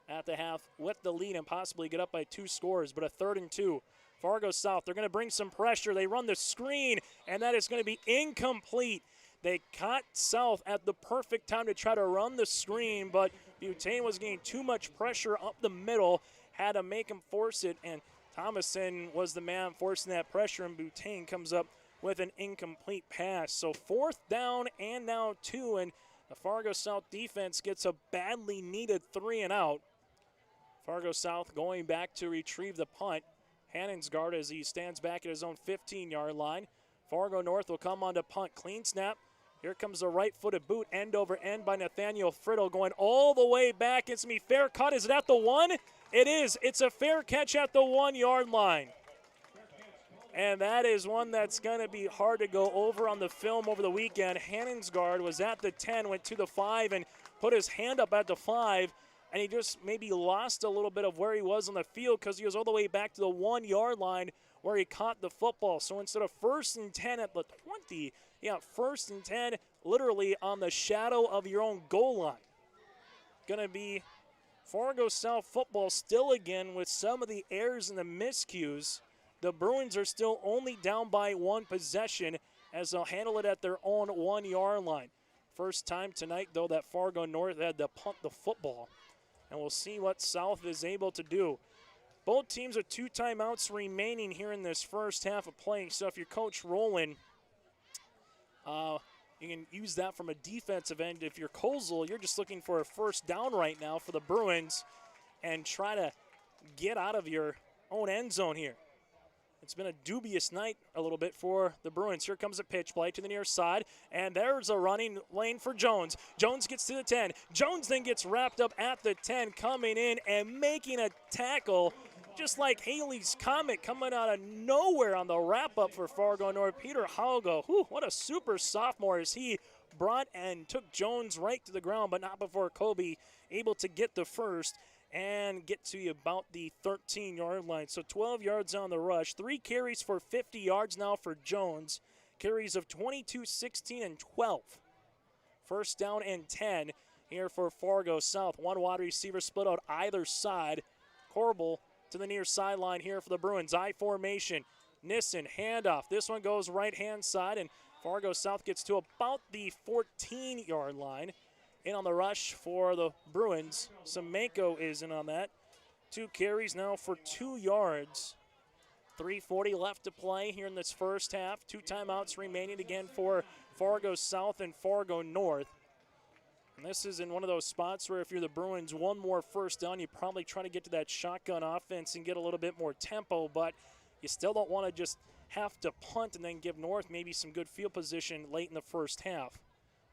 at the half with the lead and possibly get up by 2 scores, but a 3rd and 2. Fargo South, they're going to bring some pressure. They run the screen, and that is going to be incomplete. They caught South at the perfect time to try to run the screen, but Butane was getting too much pressure up the middle, had to make him force it, and Thomason was the man forcing that pressure, and Butane comes up with an incomplete pass. So 4th down and now 2, and the Fargo South defense gets a badly needed 3 and out. Fargo South going back to retrieve the punt. Hannonsgaard as he stands back at his own 15-yard line. Fargo North will come on to punt. Clean snap. Here comes a right-footed boot, end over end by Nathaniel Friddle, going all the way back. It's going to be fair cut. Is it at the 1? It is. It's a fair catch at the 1-yard line. And that is one that's going to be hard to go over on the film over the weekend. Hannonsgaard was at the 10, went to the 5, and put his hand up at the 5. And he just maybe lost a little bit of where he was on the field because he was all the way back to the 1-yard line where he caught the football. So instead of 1st and 10 at the 20, yeah, 1st and 10 literally on the shadow of your own goal line. Going to be Fargo South football still again with some of the errors and the miscues. The Bruins are still only down by 1 possession as they'll handle it at their own 1-yard line. First time tonight, though, that Fargo North had to punt the football. And we'll see what South is able to do. Both teams with 2 timeouts remaining here in this first half of play. So if you're Coach Rowland, you can use that from a defensive end. If you're Kozel, you're just looking for a first down right now for the Bruins and try to get out of your own end zone here. It's been a dubious night a little bit for the Bruins. Here comes a pitch play to the near side, and there's a running lane for Jones. Jones gets to the 10. Jones then gets wrapped up at the 10, coming in and making a tackle just like Haley's Comet coming out of nowhere on the wrap-up for Fargo North. Peter Haugo, what a super sophomore as he brought and took Jones right to the ground, but not before Kobe able to get the first and get to about the 13-yard line. So 12 yards on the rush. 3 carries for 50 yards now for Jones. Carries of 22, 16, and 12. First down and 10 here for Fargo South. 1 wide receiver split out either side. Corbel to the near sideline here for the Bruins. I formation. Nissen, handoff. This one goes right-hand side, and Fargo South gets to about the 14-yard line. In on the rush for the Bruins. Semenko is in on that. 2 carries now for 2 yards. 3:40 left to play here in this first half. 2 timeouts remaining again for Fargo South and Fargo North. And this is in one of those spots where if you're the Bruins, 1 more first down, you probably try to get to that shotgun offense and get a little bit more tempo, but you still don't want to just have to punt and then give North maybe some good field position late in the first half.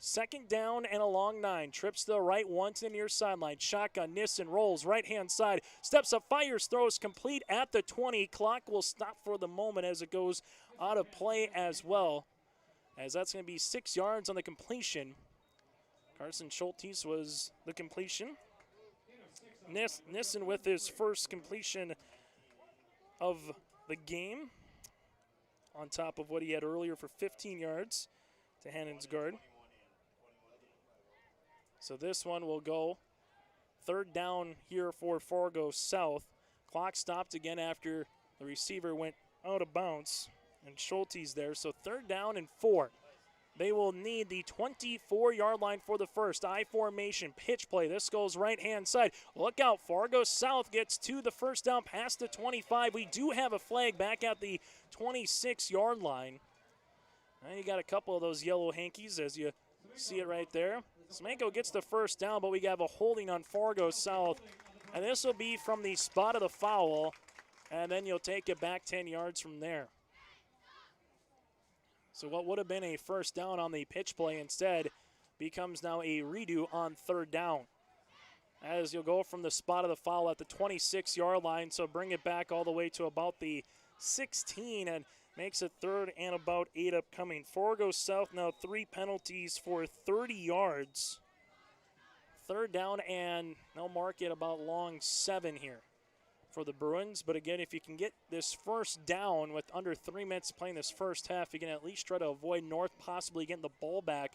Second down and a long 9. Trips to the right, 1 to the near sideline. Shotgun, Nissen rolls, right-hand side. Steps up, fires, throws complete at the 20. Clock will stop for the moment as it goes out of play as well. As that's going to be 6 yards on the completion. Carson Schultes was the completion. Nissen with his first completion of the game. On top of what he had earlier for 15 yards to Hannonsgaard. So this one will go 3rd down here for Fargo South. Clock stopped again after the receiver went out of bounds. And Schultes there, so 3rd down and 4. They will need the 24-yard line for the first. I formation, pitch play. This goes right-hand side. Look out, Fargo South gets to the first down past the 25. We do have a flag back at the 26-yard line. Now you got a couple of those yellow hankies as you see it right there. Semenko gets the first down, but we have a holding on Fargo South. And this will be from the spot of the foul, and then you'll take it back 10 yards from there. So what would have been a first down on the pitch play instead becomes now a redo on 3rd down. As you'll go from the spot of the foul at the 26-yard line, so bring it back all the way to about the 16 and makes it 3rd and about 8 upcoming. Fargo South now 3 penalties for 30 yards. 3rd down and they'll mark it about long 7 here for the Bruins. But again, if you can get this first down with under 3 minutes playing this first half, you can at least try to avoid North possibly getting the ball back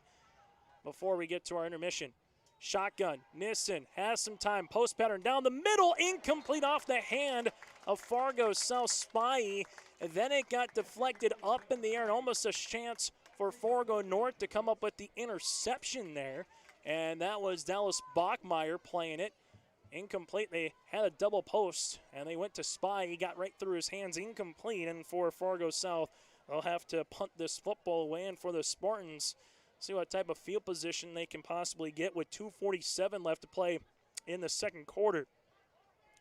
before we get to our intermission. Shotgun, Nissen has some time, post pattern down the middle, incomplete off the hand of Fargo South Spy. And then it got deflected up in the air and almost a chance for Fargo North to come up with the interception there. And that was Dallas Bachmeyer playing it. Incomplete. They had a double post, and they went to spy. He got right through his hands, incomplete. And for Fargo South, they'll have to punt this football away. And for the Spartans, see what type of field position they can possibly get with 2:47 left to play in the second quarter.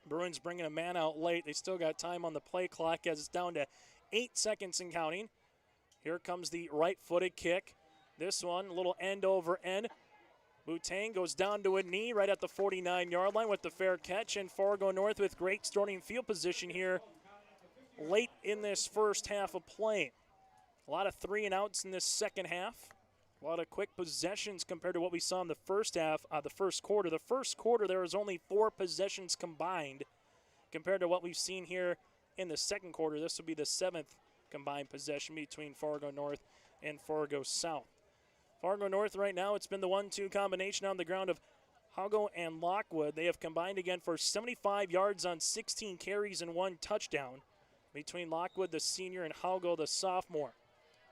Bruins bringing a man out late. They still got time on the play clock as it's down to 8 seconds and counting. Here comes the right-footed kick. This one, a little end over end. Boutain goes down to a knee right at the 49-yard line with the fair catch, and Fargo North with great starting field position here late in this first half of play. A lot of 3-and-outs in this second half. A lot of quick possessions compared to what we saw in the first half, the first quarter. The first quarter, there was only 4 possessions combined compared to what we've seen here in the second quarter. This will be the 7th combined possession between Fargo North and Fargo South. Fargo North right now, it's been the 1-2 combination on the ground of Hago and Lockwood. They have combined again for 75 yards on 16 carries and 1 touchdown between Lockwood, the senior, and Hago, the sophomore.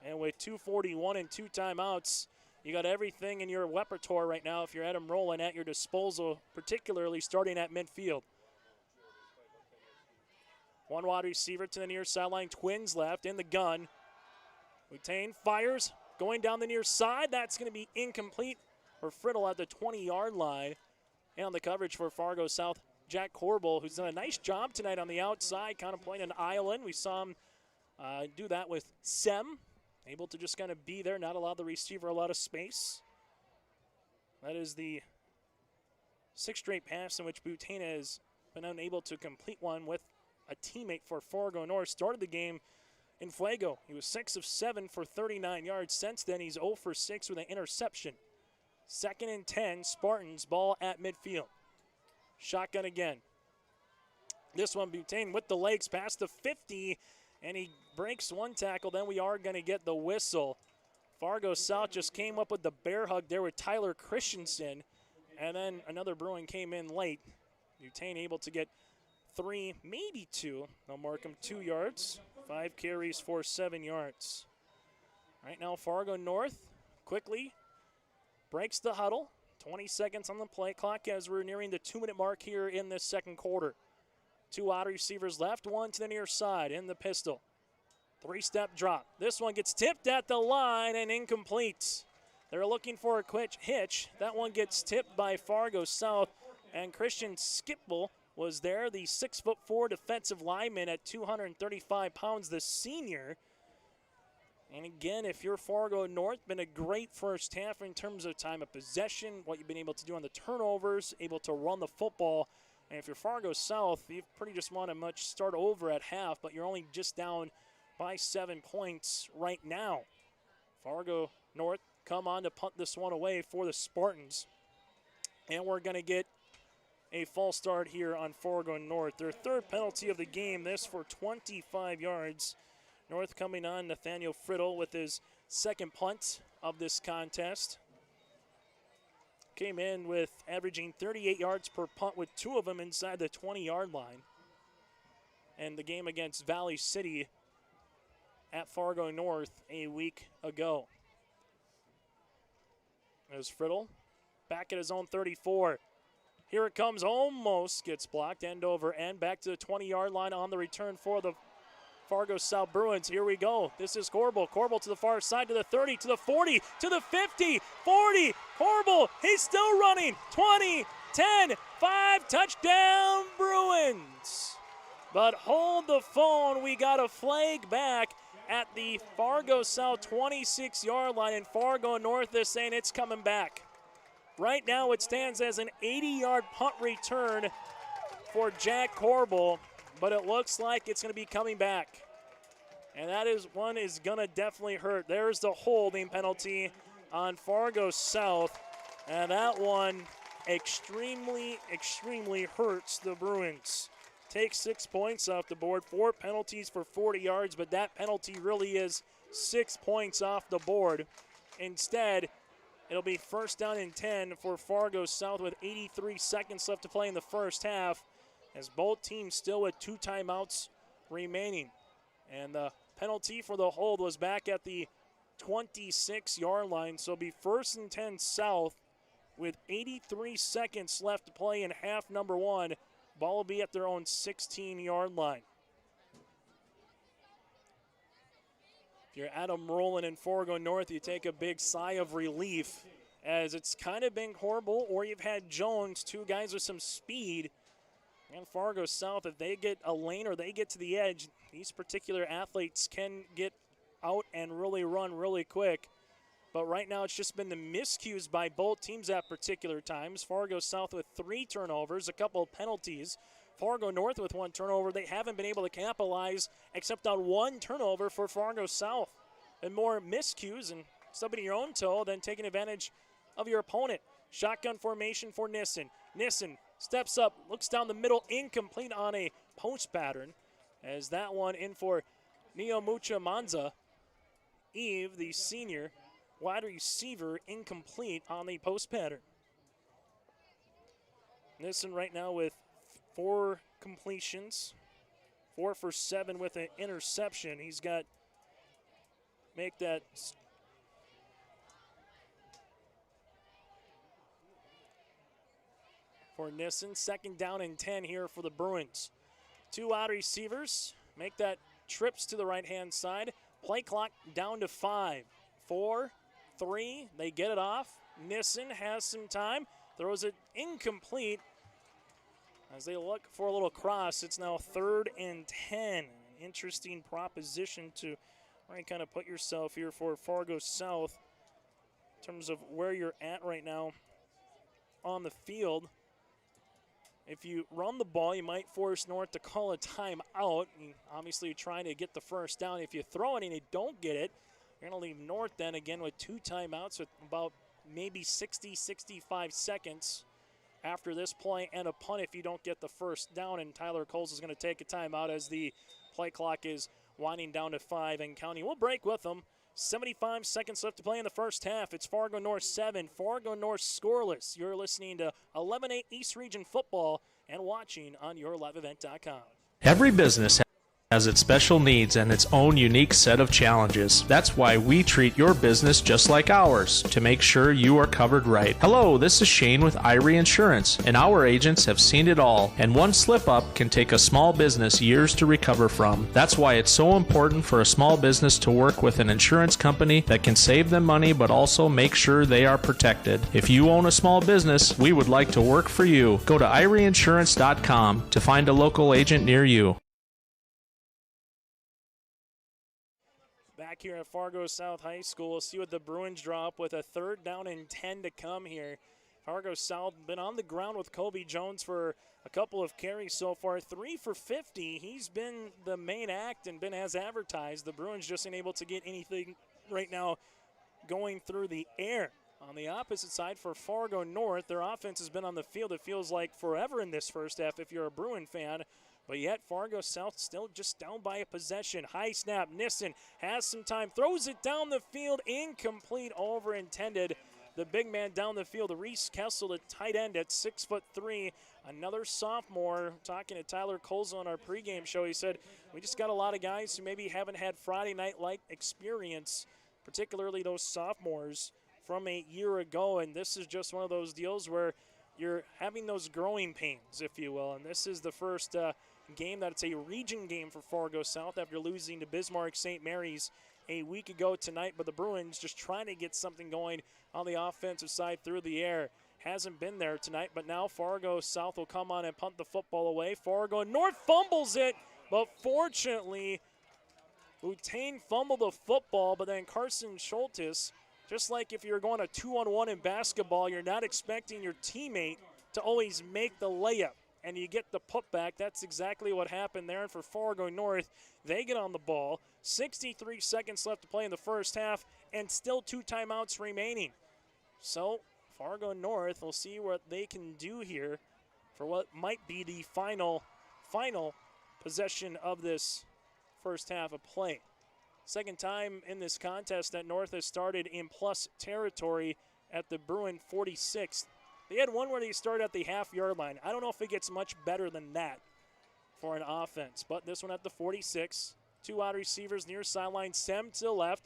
And with 2:41 and 2 timeouts, you got everything in your repertoire right now if you're Adam Rowland at your disposal, particularly starting at midfield. One wide receiver to the near sideline, twins left in the gun. Boutain fires, going down the near side. That's going to be incomplete for Friddle at the 20-yard line. And on the coverage for Fargo South, Jack Corbel, who's done a nice job tonight on the outside, kind of playing an island. We saw him do that with Sem, able to just kind of be there, not allow the receiver a lot of space. That is the 6th straight pass in which Boutain has been unable to complete one with a teammate for Fargo North. Started the game in Fuego. He was 6 of 7 for 39 yards. Since then, he's 0 for 6 with an interception. 2nd and 10, Spartans, ball at midfield. Shotgun again. This one, Boutain with the legs past the 50, and he breaks one tackle. Then we are going to get the whistle. Fargo South just came up with the bear hug there with Tyler Christensen, and then another Bruin came in late. Boutain able to get 3, maybe 2. They'll mark him 2 yards. 5 carries for 7 yards. Right now, Fargo North quickly breaks the huddle. 20 seconds on the play clock as we're nearing the 2-minute mark here in this second quarter. 2 wide receivers left, 1 to the near side in the pistol. 3-step drop. This one gets tipped at the line and incomplete. They're looking for a quick hitch. That one gets tipped by Fargo South, and Christian Skipple was there, the 6'4" defensive lineman at 235 pounds, the senior. And again, if you're Fargo North, been a great first half in terms of time of possession, what you've been able to do on the turnovers, able to run the football. And if you're Fargo South, you pretty just want to much start over at half, but you're only just down by 7 points right now. Fargo North come on to punt this one away for the Spartans. And we're going to get a false start here on Fargo North. Their 3rd penalty of the game, this for 25 yards. North coming on, Nathaniel Friddle with his 2nd punt of this contest. Came in with averaging 38 yards per punt with 2 of them inside the 20-yard line. And the game against Valley City at Fargo North a week ago. There's Friddle back at his own 34. Here it comes, almost gets blocked, end over end, back to the 20-yard line on the return for the Fargo South Bruins. Here we go. This is Corbel. Corbel to the far side, to the 30, to the 40, to the 50, 40. Corbel, he's still running. 20, 10, 5, touchdown Bruins. But hold the phone. We got a flag back at the Fargo South 26-yard line, and Fargo North is saying it's coming back. Right now it stands as an 80-yard punt return for Jack Corbel, but it looks like it's going to be coming back. And that is one is going to definitely hurt. There's the holding penalty on Fargo South, and that one extremely, extremely hurts the Bruins. Take 6 points off the board, 4 penalties for 40 yards, but that penalty really is 6 points off the board. Instead, it'll be 1st down and 10 for Fargo South with 83 seconds left to play in the first half, as both teams still with 2 timeouts remaining. And the penalty for the hold was back at the 26-yard line. So it'll be 1st and 10 South with 83 seconds left to play in half number 1. Ball will be at their own 16-yard line. If you're Adam Rowland in Fargo North, you take a big sigh of relief as it's kind of been horrible, or you've had Jones, 2 guys with some speed. And Fargo South, if they get a lane or they get to the edge, these particular athletes can get out and really run really quick. But right now it's just been the miscues by both teams at particular times. Fargo South with 3 turnovers, a couple of penalties. Fargo North with 1 turnover. They haven't been able to capitalize except on 1 turnover for Fargo South. And more miscues and stubbing your own toe than taking advantage of your opponent. Shotgun formation for Nissen. Nissen steps up, looks down the middle, incomplete on a post pattern. As that one in for Neomucha Manza. Eve, the senior wide receiver, incomplete on the post pattern. Nissen right now with 4 completions, 4 for 7 with an interception. He's got, make that for Nissen. 2nd down and 10 here for the Bruins. 2 wide receivers, make that trips to the right-hand side. Play clock down to 5, 4, 3, they get it off. Nissen has some time, throws it incomplete. As they look for a little cross, it's now 3rd and 10. An interesting proposition to kind of put yourself here for Fargo South in terms of where you're at right now on the field. If you run the ball, you might force North to call a timeout. Obviously, you're trying to get the 1st down. If you throw it and you don't get it, you're going to leave North then again with 2 timeouts with about maybe 60, 65 seconds after this play and a punt if you don't get the 1st down. And Tyler Coles is going to take a timeout as the play clock is winding down to 5 and counting. We'll break with them. 75 seconds left to play in the first half. It's Fargo North 7, Fargo North scoreless. You're listening to 11-8 East Region Football and watching on yourliveevent.com. Every business has its special needs and its own unique set of challenges. That's why we treat your business just like ours, to make sure you are covered right. Hello, this is Shane with Irie Insurance, and our agents have seen it all, and one slip-up can take a small business years to recover from. That's why it's so important for a small business to work with an insurance company that can save them money but also make sure they are protected. If you own a small business, we would like to work for you. Go to IrieInsurance.com to find a local agent near you. Back here at Fargo South High School, we'll see what the Bruins draw up with a 3rd down and 10 to come here. Fargo South been on the ground with Kobe Jones for a couple of carries so far. 3 for 50. He's been the main act and been as advertised. The Bruins just ain't able to get anything right now going through the air. On the opposite side for Fargo North, their offense has been on the field, it feels like forever in this first half if you're a Bruin fan. But yet Fargo South still just down by a possession. High snap, Nissen has some time, throws it down the field, incomplete, overintended. The big man down the field, Reese Kessel, the tight end at 6'3", another sophomore. Talking to Tyler Coles on our pregame show, he said, we just got a lot of guys who maybe haven't had Friday night-like experience, particularly those sophomores from a year ago, and this is just one of those deals where you're having those growing pains, if you will, and this is the first game that it's a region game for Fargo South after losing to Bismarck St. Mary's a week ago tonight. But the Bruins just trying to get something going on the offensive side through the air. Hasn't been there tonight, but now Fargo South will come on and punt the football away. Fargo North fumbles it, but fortunately, Boutain fumbled the football, but then Carson Schultes, just like if you're going a 2-on-1 in basketball, you're not expecting your teammate to always make the layup, and you get the putback. That's exactly what happened there. And for Fargo North, they get on the ball. 63 seconds left to play in the first half, and still 2 timeouts remaining. So Fargo North, we'll see what they can do here for what might be the final possession of this first half of play. Second time in this contest that North has started in plus territory at the Bruin 46. They had one where they started at the half-yard line. I don't know if it gets much better than that for an offense, but this one at the 46. 2 wide receivers near sideline. Sem to the left.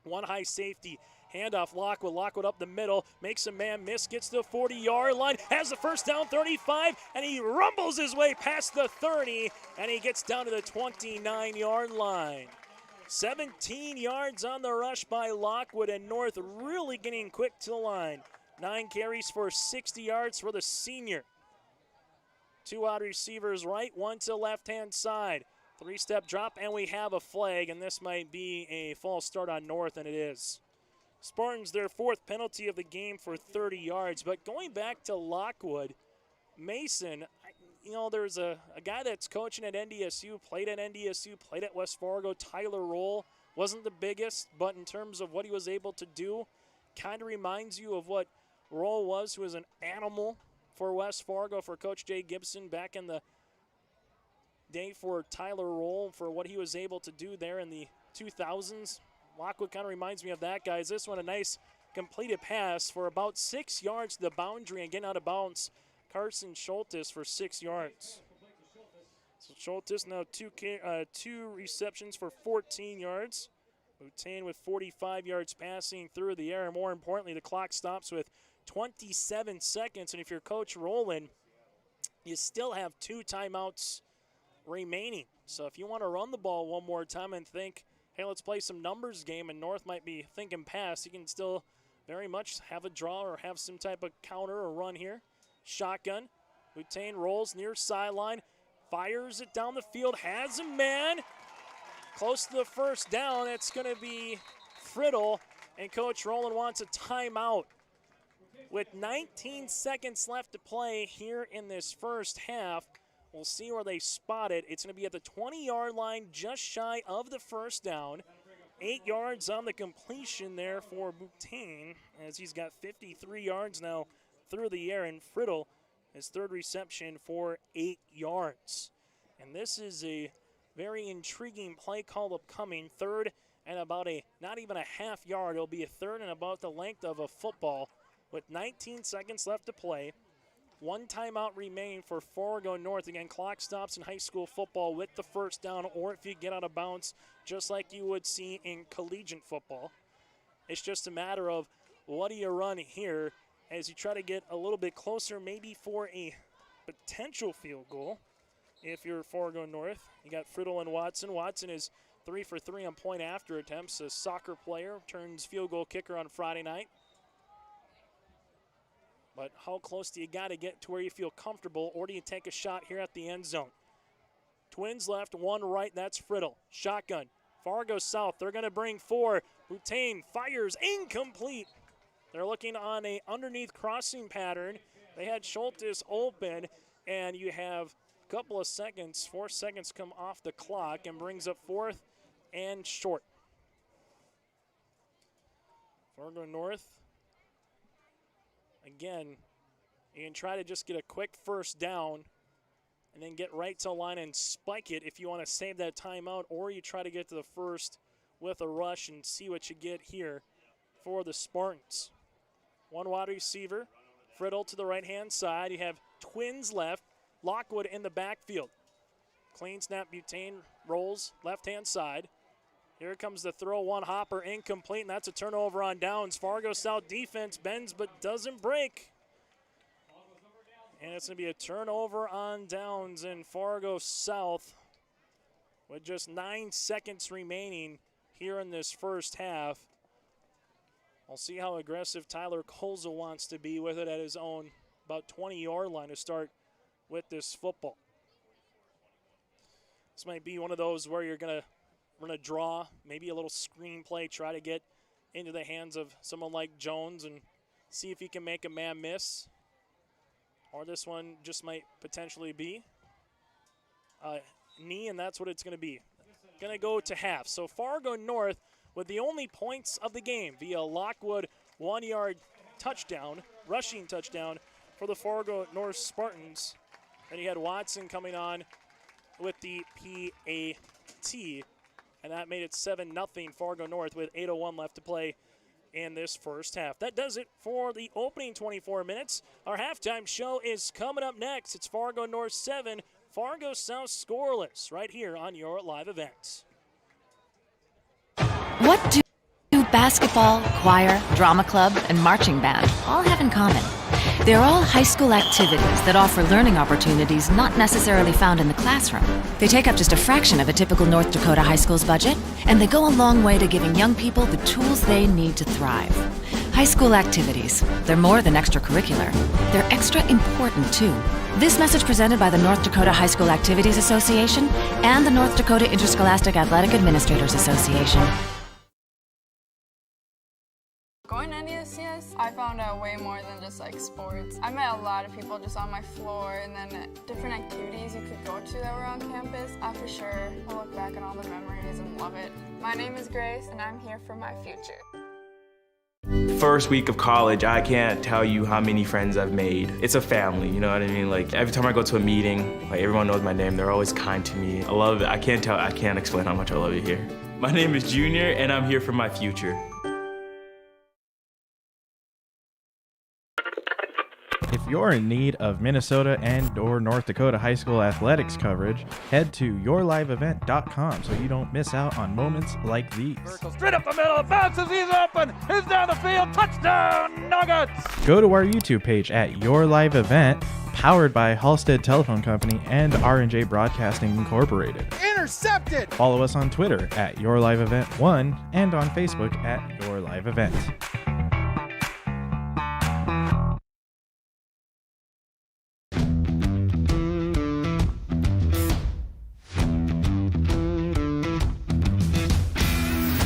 One high safety. Handoff, Lockwood up the middle, makes a man miss, gets to the 40-yard line, has the first down, 35, and he rumbles his way past the 30, and he gets down to the 29-yard line. 17 yards on the rush by Lockwood, and North really getting quick to the line. 9 carries for 60 yards for the senior. 2 wide receivers right, 1 to left-hand side. 3-step drop, and we have a flag, and this might be a false start on North, and it is. Spartans, their 4th penalty of the game for 30 yards. But going back to Lockwood, Mason, there's a guy that's coaching at NDSU, played at NDSU, played at West Fargo. Tyler Roll wasn't the biggest, but in terms of what he was able to do, kind of reminds you of what Roll was, who was an animal for West Fargo, for Coach Jay Gibson back in the day for Tyler Roll, for what he was able to do there in the 2000s. Lockwood kind of reminds me of that, guys. This one, a nice completed pass for about 6 yards to the boundary and getting out of bounds. Carson Schultes for 6 yards. So Schultes now two receptions for 14 yards. Boutain with 45 yards passing through the air. And more importantly, the clock stops with 27 seconds. And if you're Coach Rowland, you still have 2 timeouts remaining. So if you want to run the ball one more time and think, hey, let's play some numbers game, and North might be thinking pass, you can still very much have a draw or have some type of counter or run here. Shotgun. Boutain rolls near sideline, fires it down the field, has a man close to the first down. It's going to be Friddle, and Coach Rowland wants a timeout. With 19 seconds left to play here in this first half, we'll see where they spot it. It's going to be at the 20-yard line, just shy of the first down. 8 yards on the completion there for Boutain, as he's got 53 yards now through the air. And Friddle, his 3rd reception for 8 yards. And this is a very intriguing play call upcoming. 3rd and about not even a half yard. It'll be a 3rd and about the length of a football with 19 seconds left to play. 1 timeout remaining for Fargo North. Again, clock stops in high school football with the first down, or if you get out of bounds, just like you would see in collegiate football. It's just a matter of what do you run here as you try to get a little bit closer, maybe for a potential field goal. If you're Fargo North, you got Friddle and Watson. Watson is 3 for 3 on point after attempts. A soccer player, turns field goal kicker on Friday night. But how close do you got to get to where you feel comfortable, or do you take a shot here at the end zone? Twins left, 1 right, that's Friddle. Shotgun, Fargo south, they're going to bring 4. Boutain fires, incomplete. They're looking on a underneath crossing pattern. They had Schultes open, and you have a couple of seconds, 4 seconds come off the clock, and brings up 4th and short. Fargo North. Again, you can try to just get a quick first down and then get right to the line and spike it if you want to save that timeout, or you try to get to the first with a rush and see what you get here for the Spartans. 1 wide receiver, Friddle to the right-hand side. You have Twins left, Lockwood in the backfield. Clean snap, Boutain rolls left-hand side. Here comes the throw, 1 hopper, incomplete, and that's a turnover on downs. Fargo South defense bends but doesn't break. And it's going to be a turnover on downs in Fargo South with just 9 seconds remaining here in this first half. We'll see how aggressive Tyler Colza wants to be with it at his own about 20-yard line to start with this football. This might be one of those where you're going to run a draw, maybe a little screen play, try to get into the hands of someone like Jones and see if he can make a man miss. Or this one just might potentially be a knee, and that's what it's going to be. Going to go to half. So Fargo North with the only points of the game via Lockwood 1-yard touchdown, rushing touchdown for the Fargo North Spartans. And you had Watson coming on with the PAT. And that made it 7-0 Fargo North with 8:01 left to play in this first half. That does it for the opening 24 minutes. Our halftime show is coming up next. It's Fargo North 7, Fargo South scoreless, right here on your live events. What do Basketball, choir, drama club, and marching band all have in common. They're all high school activities that offer learning opportunities not necessarily found in the classroom. They take up just a fraction of a typical North Dakota high school's budget, and they go a long way to giving young people the tools they need to thrive. High school activities, they're more than extracurricular. They're extra important too. This message presented by the North Dakota High School Activities Association and the North Dakota Interscholastic Athletic Administrators Association. Going to EDC, I found out way more than just like sports. I met a lot of people just on my floor, and then different activities you could go to that were on campus. For sure, I'll look back on all the memories and love it. My name is Grace, and I'm here for my future. First week of college, I can't tell you how many friends I've made. It's a family, you know what I mean? Like every time I go to a meeting, like everyone knows my name. They're always kind to me. I love it. I can't explain how much I love it here. My name is Junior, and I'm here for my future. If you're in need of Minnesota and or North Dakota high school athletics coverage, head to yourliveevent.com so you don't miss out on moments like these. Straight up the middle, bounces, he's open, he's down the field, touchdown, Nuggets! Go to our YouTube page at Your Live Event, powered by Halstead Telephone Company and R&J Broadcasting Incorporated. Intercepted! Follow us on Twitter at Your Live Event 1 and on Facebook at Your Live Event.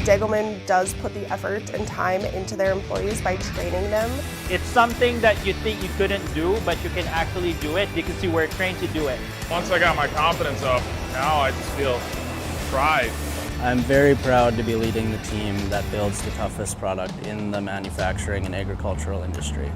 Degelman does put the effort and time into their employees by training them. It's something that you think you couldn't do, but you can actually do it because you were trained to do it. Once I got my confidence up, now I just feel pride. I'm very proud to be leading the team that builds the toughest product in the manufacturing and agricultural industry.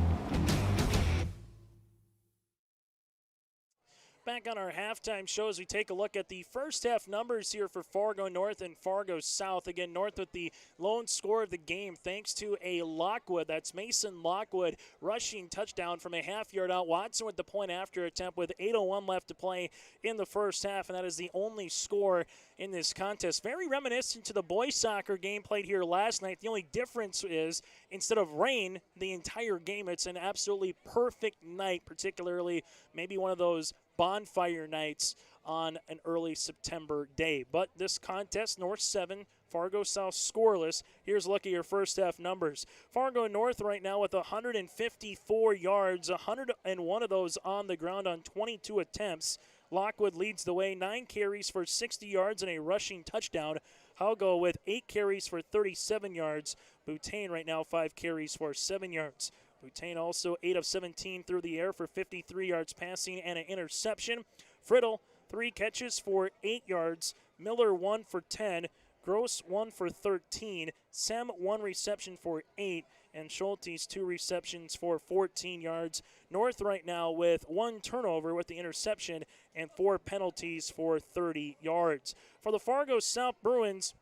Back on our halftime show as we take a look at the first half numbers here for Fargo North and Fargo South. Again, North with the lone score of the game thanks to a Lockwood. That's Mason Lockwood rushing touchdown from a half-yard out. Watson with the point after attempt with 8:01 left to play in the first half, and that is the only score in this contest. Very reminiscent to the boys soccer game played here last night. The only difference is instead of rain the entire game, it's an absolutely perfect night, particularly maybe one of those bonfire nights on an early September day. But this contest, North 7, Fargo South scoreless. Here's a look at your first half numbers. Fargo North right now with 154 yards, 101 of those on the ground on 22 attempts. Lockwood leads the way, 9 carries for 60 yards and a rushing touchdown. Halgo with 8 carries for 37 yards. Boutain right now 5 carries for 7 yards. Boutain also 8 of 17 through the air for 53 yards passing and an interception. Friddle 3 catches for 8 yards. Miller 1 for 10. Gross 1 for 13. Sem 1 reception for 8. And Schultes 2 receptions for 14 yards. North right now with 1 turnover with the interception and 4 penalties for 30 yards. For the Fargo South Bruins,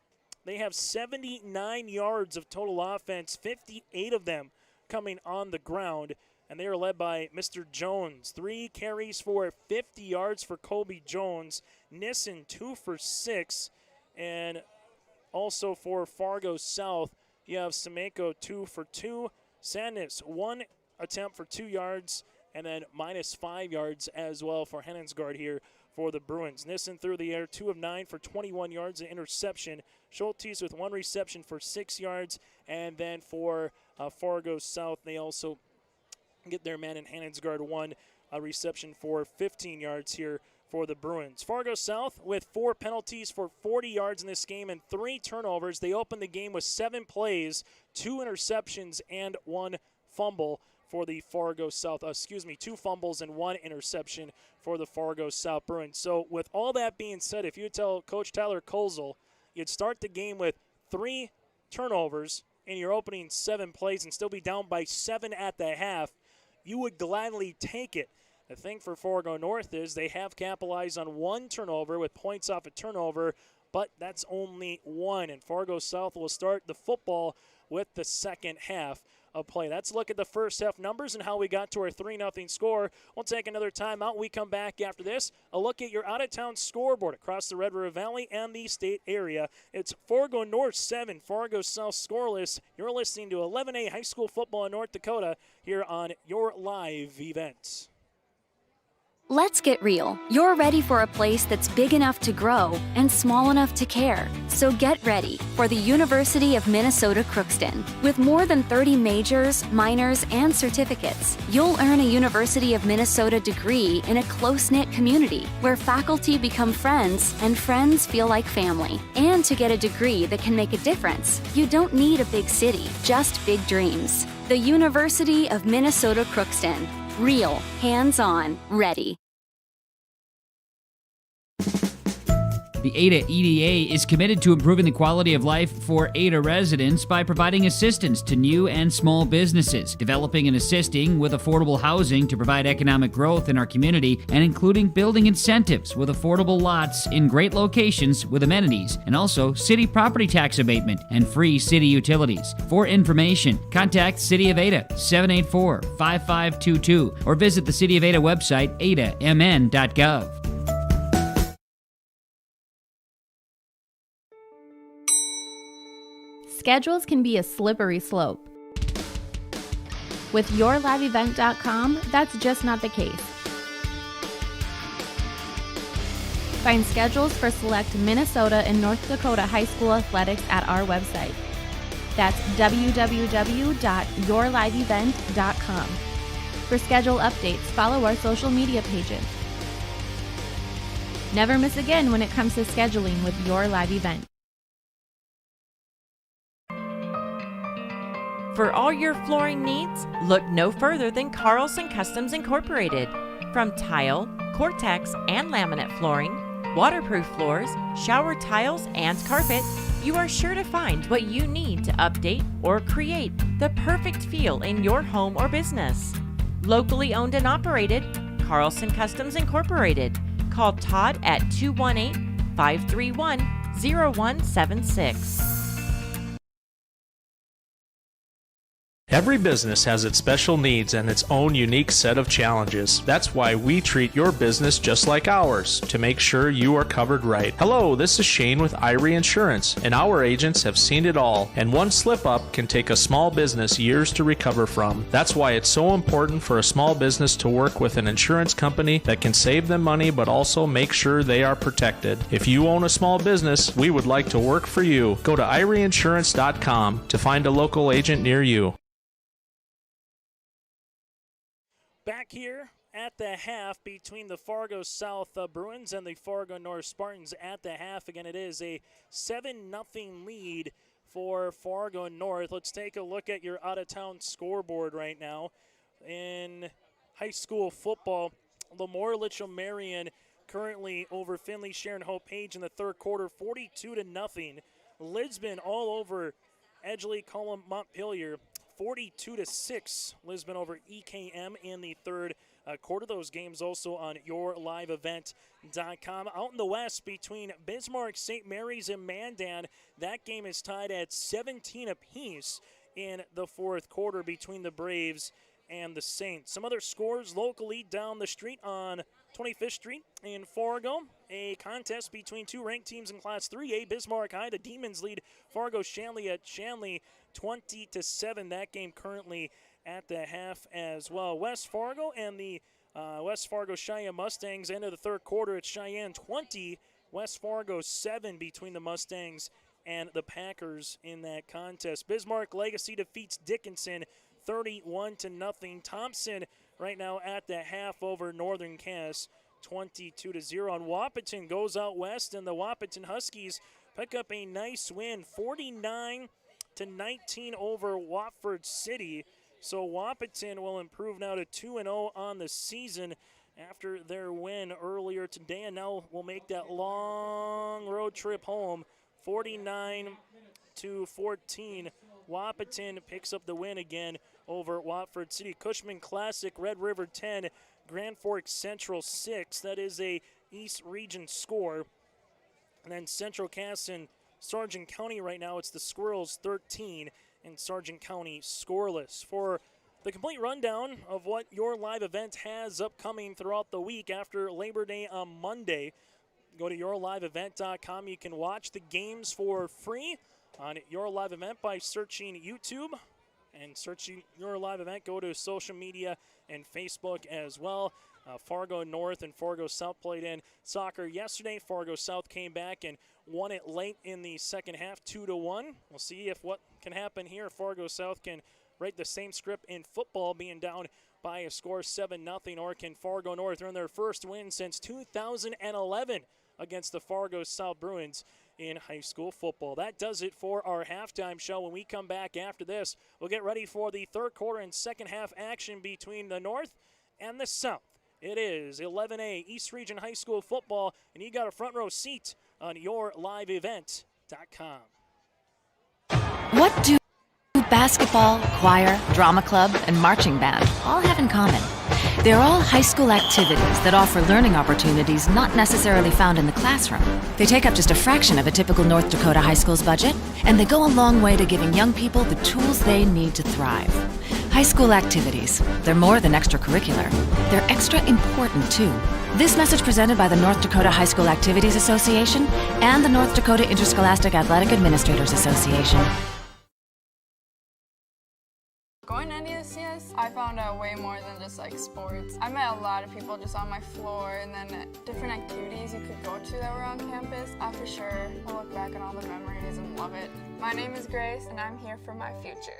they have 79 yards of total offense, 58 of them coming on the ground, and they are led by Mr. Jones. 3 carries for 50 yards for Colby Jones. Nissen 2 for 6, and also for Fargo South, you have Semeko 2 for 2. Sandnes 1 attempt for 2 yards, and then minus 5 yards as well for Henningsgaard here for the Bruins. Nissen through the air 2 of 9 for 21 yards and interception. Schultes with 1 reception for 6 yards, and then for Fargo South, they also get their man in Henningsgaard 1 reception for 15 yards here for the Bruins. Fargo South with 4 penalties for 40 yards in this game and 3 turnovers. They opened the game with 7 plays, 2 interceptions, and 1 fumble for the Fargo South. 2 fumbles and 1 interception for the Fargo South Bruins. So with all that being said, if you tell Coach Tyler Kozel you'd start the game with 3 turnovers in your opening 7 plays and still be down by 7 at the half, you would gladly take it. The thing for Fargo North is they have capitalized on 1 turnover with points off a turnover, but that's only 1. And Fargo South will start the football with the second half of play. Let's look at the first half numbers and how we got to our 3-0 score. We'll take another timeout. We come back after this. A look at your out-of-town scoreboard across the Red River Valley and the state area. It's Fargo North 7, Fargo South scoreless. You're listening to 11A High School Football in North Dakota here on your live event. Let's get real. You're ready for a place that's big enough to grow and small enough to care. So get ready for the University of Minnesota Crookston. With more than 30 majors, minors, and certificates, you'll earn a University of Minnesota degree in a close-knit community where faculty become friends and friends feel like family. And to get a degree that can make a difference, you don't need a big city, just big dreams. The University of Minnesota Crookston. Real, hands-on, ready. The Ada EDA is committed to improving the quality of life for Ada residents by providing assistance to new and small businesses, developing and assisting with affordable housing to provide economic growth in our community, and including building incentives with affordable lots in great locations with amenities, and also city property tax abatement and free city utilities. For information, contact City of Ada 784-5522 or visit the City of Ada website adamn.gov. Schedules can be a slippery slope. With yourliveevent.com, that's just not the case. Find schedules for select Minnesota and North Dakota high school athletics at our website. That's www.yourliveevent.com. For schedule updates, follow our social media pages. Never miss again when it comes to scheduling with Your Live Event. For all your flooring needs, look no further than Carlson Customs Incorporated. From tile, Cortex, and laminate flooring, waterproof floors, shower tiles, and carpet, you are sure to find what you need to update or create the perfect feel in your home or business. Locally owned and operated, Carlson Customs Incorporated. Call Todd at 218-531-0176. Every business has its special needs and its own unique set of challenges. That's why we treat your business just like ours, to make sure you are covered right. Hello, this is Shane with Irie Insurance, and our agents have seen it all, and one slip-up can take a small business years to recover from. That's why it's so important for a small business to work with an insurance company that can save them money but also make sure they are protected. If you own a small business, we would like to work for you. Go to IrieInsurance.com to find a local agent near you. Back here at the half between the Fargo South Bruins and the Fargo North Spartans at the half. Again, it is a 7-0 lead for Fargo North. Let's take a look at your out-of-town scoreboard right now. In high school football, Lemoore Litchfield Marion currently over Finley Sharon Hope Page in the third quarter, 42-0. Lisbon all over Edgeley Cullum Montpelier, 42-6, Lisbon over EKM in the third quarter. Those games also on yourliveevent.com. Out in the west between Bismarck, St. Mary's, and Mandan, that game is tied at 17 apiece in the fourth quarter between the Braves and the Saints. Some other scores locally down the street on 25th Street in Fargo. A contest between two ranked teams in Class 3A. Bismarck High, the Demons lead Fargo Shanley at Shanley 20-7. That game currently at the half as well. West Fargo and the West Fargo Cheyenne Mustangs end of the third quarter. It's Cheyenne 20, West Fargo 7 between the Mustangs and the Packers in that contest. Bismarck Legacy defeats Dickinson 31-0. Thompson right now at the half over Northern Cass 22-0. And Wahpeton goes out west, and the Wahpeton Huskies pick up a nice win, 49-19 over Watford City. So Wahpeton will improve now to 2-0 on the season after their win earlier today, and now will make that long road trip home, 49-14. Wahpeton picks up the win again over Watford City. Cushman Classic, Red River 10, Grand Forks Central 6. That is a East Region score. And then Central Cass and Sargent County right now, it's the Squirrels 13 and Sargent County scoreless. For the complete rundown of what your live event has upcoming throughout the week after Labor Day on Monday, go to yourliveevent.com. You can watch the games for free on Your Live Event by searching YouTube and searching Your Live Event. Go to social media and Facebook as well. Fargo North and Fargo South played in soccer yesterday. Fargo South came back and won it late in the second half, 2-1. We'll see if what can happen here. Fargo South can write the same script in football, being down by a score 7-0, or can Fargo North earn their first win since 2011 against the Fargo South Bruins in high school football. That does it for our halftime show. When we come back after this, we'll get ready for the third quarter and second half action between the North and the South. It is 11A East Region High School football, and you got a front row seat on yourliveevent.com. What do basketball, choir, drama club, and marching band all have in common? They're all high school activities that offer learning opportunities not necessarily found in the classroom. They take up just a fraction of a typical North Dakota high school's budget, and they go a long way to giving young people the tools they need to thrive. High school activities, they're more than extracurricular. They're extra important, too. This message presented by the North Dakota High School Activities Association and the North Dakota Interscholastic Athletic Administrators Association. Going to EDC, I found out way more than just like sports. I met a lot of people just on my floor, and then different activities you could go to that were on campus. I for sure will look back on all the memories and love it. My name is Grace, and I'm here for my future.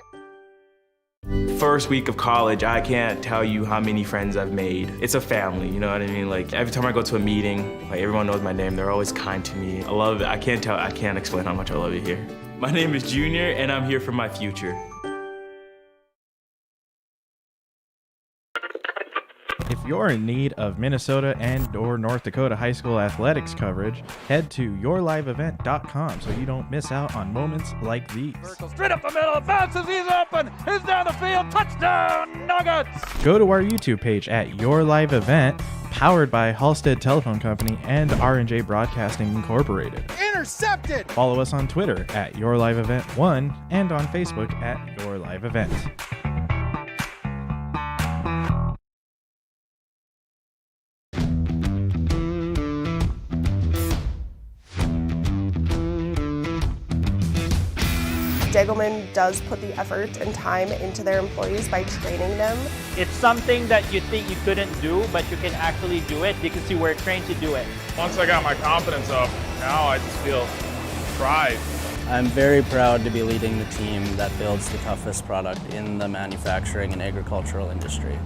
First week of college, I can't tell you how many friends I've made. It's a family, you know what I mean? Like every time I go to a meeting, like everyone knows my name. They're always kind to me. I love it. I can't explain how much I love it here. My name is Junior, and I'm here for my future. If you're in need of Minnesota and or North Dakota high school athletics coverage, head to yourliveevent.com so you don't miss out on moments like these. Straight up the middle, bounces, he's open, he's down the field, touchdown, Nuggets! Go to our YouTube page at Your Live Event, powered by Halstead Telephone Company and R&J Broadcasting Incorporated. Intercepted! Follow us on Twitter at Your Live Event 1 and on Facebook at Your Live Event. Degelman does put the effort and time into their employees by training them. It's something that you think you couldn't do, but you can actually do it because you were trained to do it. Once I got my confidence up, now I just feel pride. I'm very proud to be leading the team that builds the toughest product in the manufacturing and agricultural industry.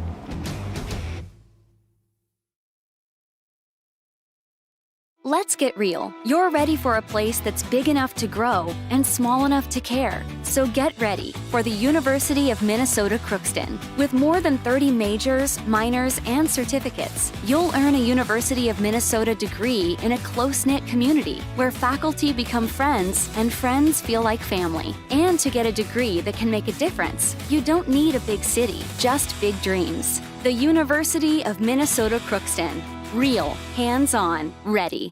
Let's get real. You're ready for a place that's big enough to grow and small enough to care. So get ready for the University of Minnesota Crookston. With more than 30 majors, minors, and certificates, you'll earn a University of Minnesota degree in a close-knit community where faculty become friends and friends feel like family. And to get a degree that can make a difference, you don't need a big city, just big dreams. The University of Minnesota Crookston. Real, hands-on, ready.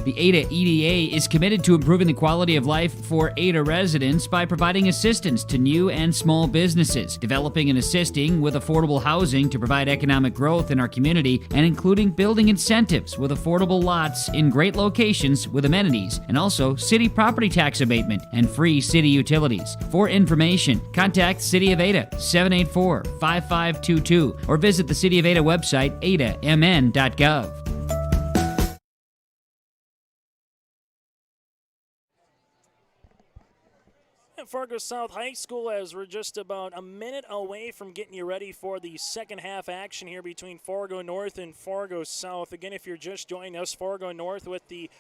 The Ada EDA is committed to improving the quality of life for Ada residents by providing assistance to new and small businesses, developing and assisting with affordable housing to provide economic growth in our community, and including building incentives with affordable lots in great locations with amenities, and also city property tax abatement and free city utilities. For information, contact City of Ada 784-5522 or visit the City of Ada website adamn.gov. Fargo South High School, as we're just about a minute away from getting you ready for the second half action here between Fargo North and Fargo South. Again, if you're just joining us, Fargo North with the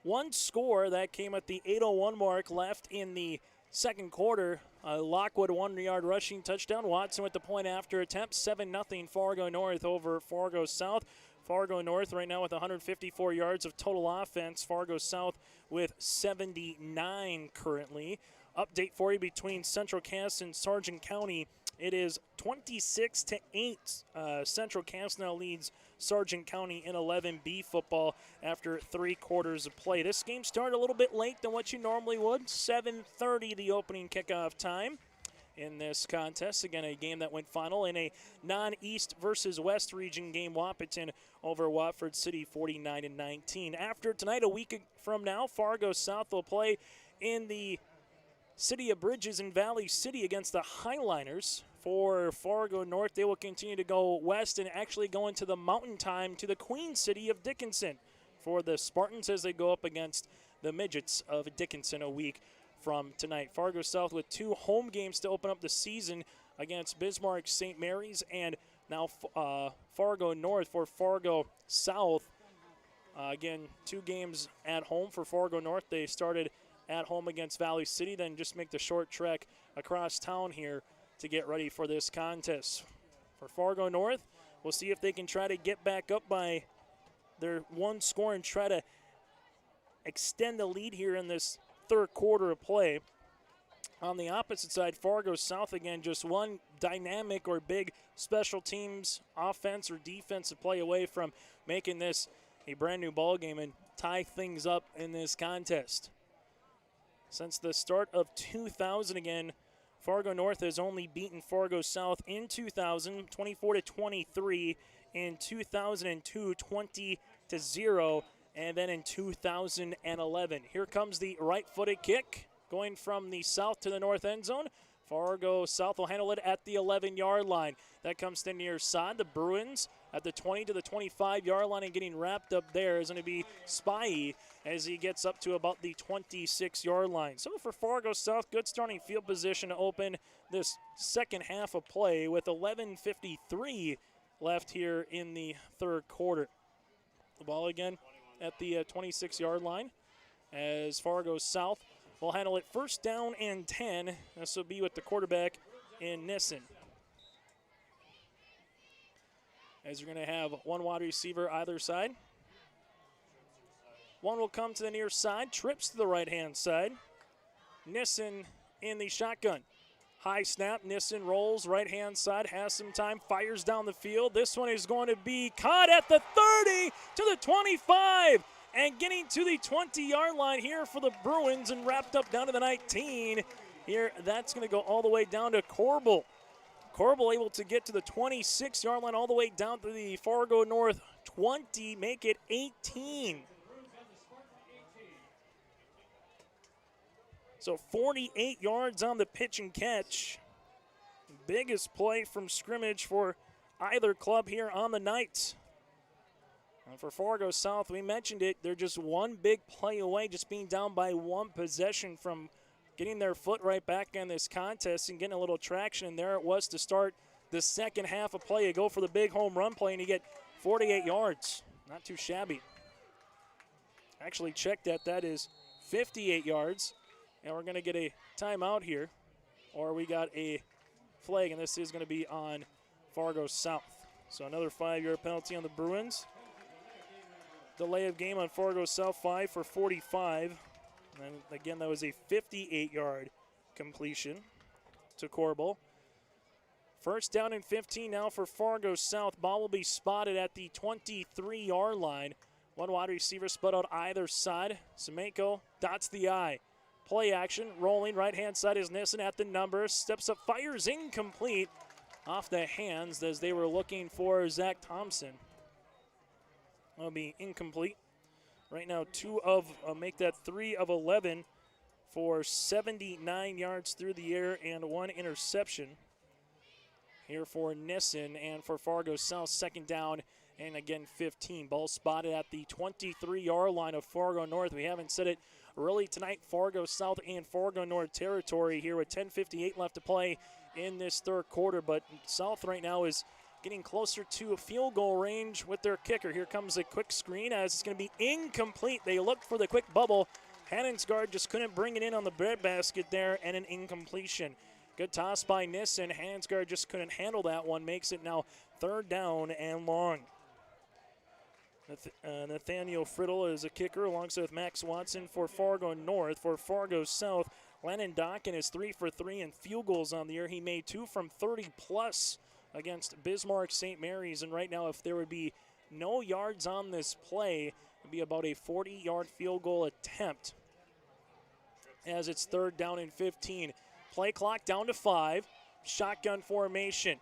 one score that came at the 8:01 mark left in the second quarter. Lockwood 1-yard rushing touchdown. Watson with the point after attempt. 7-0 Fargo North over Fargo South. Fargo North right now with 154 yards of total offense. Fargo South with 79 currently. Update for you between Central Cass and Sargent County. It is 26-8. Central Cass now leads Sargent County in 11B football after 3 quarters of play. This game started a little bit late than what you normally would. 7:30 the opening kickoff time in this contest. Again, a game that went final in a non-East versus West region game. Wahpeton over Watford City 49-19. After tonight, a week from now, Fargo South will play in the City of Bridges in Valley City against the Highliners. For Fargo North, they will continue to go west and actually go into the Mountain Time to the Queen City of Dickinson for the Spartans as they go up against the Midgets of Dickinson a week from tonight. Fargo South with 2 home games to open up the season against Bismarck St. Mary's and now Fargo North. For Fargo South, again, 2 games at home for Fargo North. They started at home against Valley City, then just make the short trek across town here to get ready for this contest. For Fargo North, we'll see if they can try to get back up by their 1 score and try to extend the lead here in this 3rd quarter of play. On the opposite side, Fargo South, again, just one dynamic or big special teams offense or defensive play away from making this a brand new ball game and tie things up in this contest. Since the start of 2000, again, Fargo North has only beaten Fargo South in 2000, 24-23, in 2002, 20-0, and then in 2011. Here comes the right-footed kick going from the south to the north end zone. Fargo South will handle it at the 11-yard line. That comes to near side. The Bruins at the 20 to the 25-yard line, and getting wrapped up there is going to be Spy as he gets up to about the 26-yard line. So for Fargo South, good starting field position to open this second half of play with 11:53 left here in the 3rd quarter. The ball again at the 26-yard line as Fargo South will handle it 1st down and 10. This will be with the quarterback in Nissen. As you're going to have 1 wide receiver either side. One will come to the near side, trips to the right-hand side. Nissen in the shotgun. High snap, Nissen rolls right-hand side, has some time, fires down the field. This one is going to be caught at the 30 to the 25. And getting to the 20-yard line here for the Bruins and wrapped up down to the 19. Here, that's going to go all the way down to Corbel. Corbel able to get to the 26-yard line all the way down to the Fargo North 20, make it 18. So 48 yards on the pitch and catch. Biggest play from scrimmage for either club here on the night. And for Fargo South, we mentioned it, they're just one big play away, just being down by 1 possession from getting their foot right back in this contest and getting a little traction. And there it was to start the second half of play. You go for the big home run play and you get 48 yards. Not too shabby. Actually checked that is 58 yards. And we're going to get a timeout here. Or we got a flag, and this is going to be on Fargo South. So another 5-yard penalty on the Bruins. Delay of game on Fargo South, 5 for 45. And again, that was a 58-yard completion to Corbel. 1st down and 15 now for Fargo South. Ball will be spotted at the 23-yard line. 1 wide receiver split out either side. Semenko dots the I. Play action, rolling, right-hand side is Nissen at the number. Steps up, fires incomplete off the hands as they were looking for Zach Thompson. That'll be incomplete. Right now, make that 3 of 11 for 79 yards through the air and 1 interception. Here for Nissen and for Fargo South, 2nd down and again 15. Ball spotted at the 23-yard line of Fargo North. We haven't said it really tonight, Fargo South and Fargo North territory here with 10:58 left to play in this 3rd quarter. But South right now is getting closer to a field goal range with their kicker. Here comes a quick screen as it's going to be incomplete. They looked for the quick bubble. Hansgaard just couldn't bring it in on the breadbasket there, and an incompletion. Good toss by Nissen. Hansgaard just couldn't handle that one. Makes it now 3rd down and long. Nathaniel Friddle is a kicker alongside with Max Watson for Fargo North. For Fargo South, Landon Dockin is 3 for 3 in field goals on the year. He made 2 from 30+ against Bismarck St. Mary's, and right now if there would be no yards on this play, it would be about a 40-yard field goal attempt as it's 3rd down and 15. Play clock down to 5. Shotgun formation.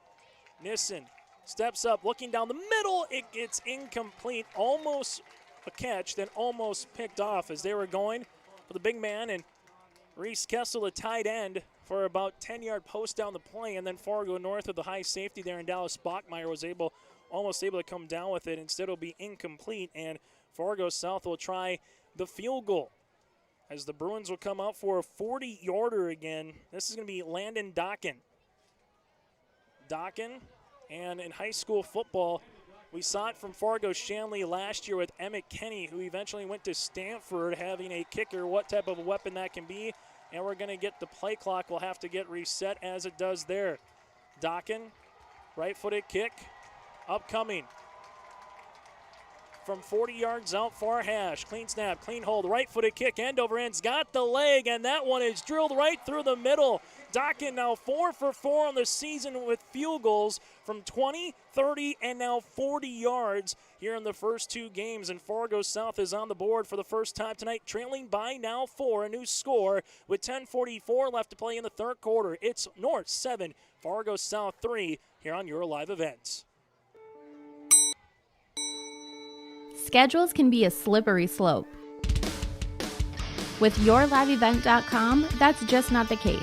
Nissen steps up, looking down the middle. It gets incomplete. Almost a catch, then almost picked off as they were going for the big man. And Reese Kessel, the tight end, for about 10-yard post down the play. And then Fargo North with the high safety there. And Dallas Bachmeyer was almost able to come down with it. Instead, it'll be incomplete. And Fargo South will try the field goal, as the Bruins will come out for a 40-yarder again. This is going to be Landon Dockin. Dockin, and in high school football, we saw it from Fargo Shanley last year with Emmett Kenny, who eventually went to Stanford having a kicker, what type of a weapon that can be. And we're going to get the play clock. We'll have to get reset as it does there. Dockin, right-footed kick, upcoming. From 40 yards out, far hash. Clean snap, clean hold, right-footed kick, end over end's got the leg, and that one is drilled right through the middle. Dockin now 4 for 4 on the season with field goals from 20, 30, and now 40 yards here in the first 2 games. And Fargo South is on the board for the first time tonight, trailing by now 4, a new score with 10:44 left to play in the 3rd quarter. It's North 7, Fargo South 3 here on your live events. Schedules can be a slippery slope. With YourLiveEvent.com, that's just not the case.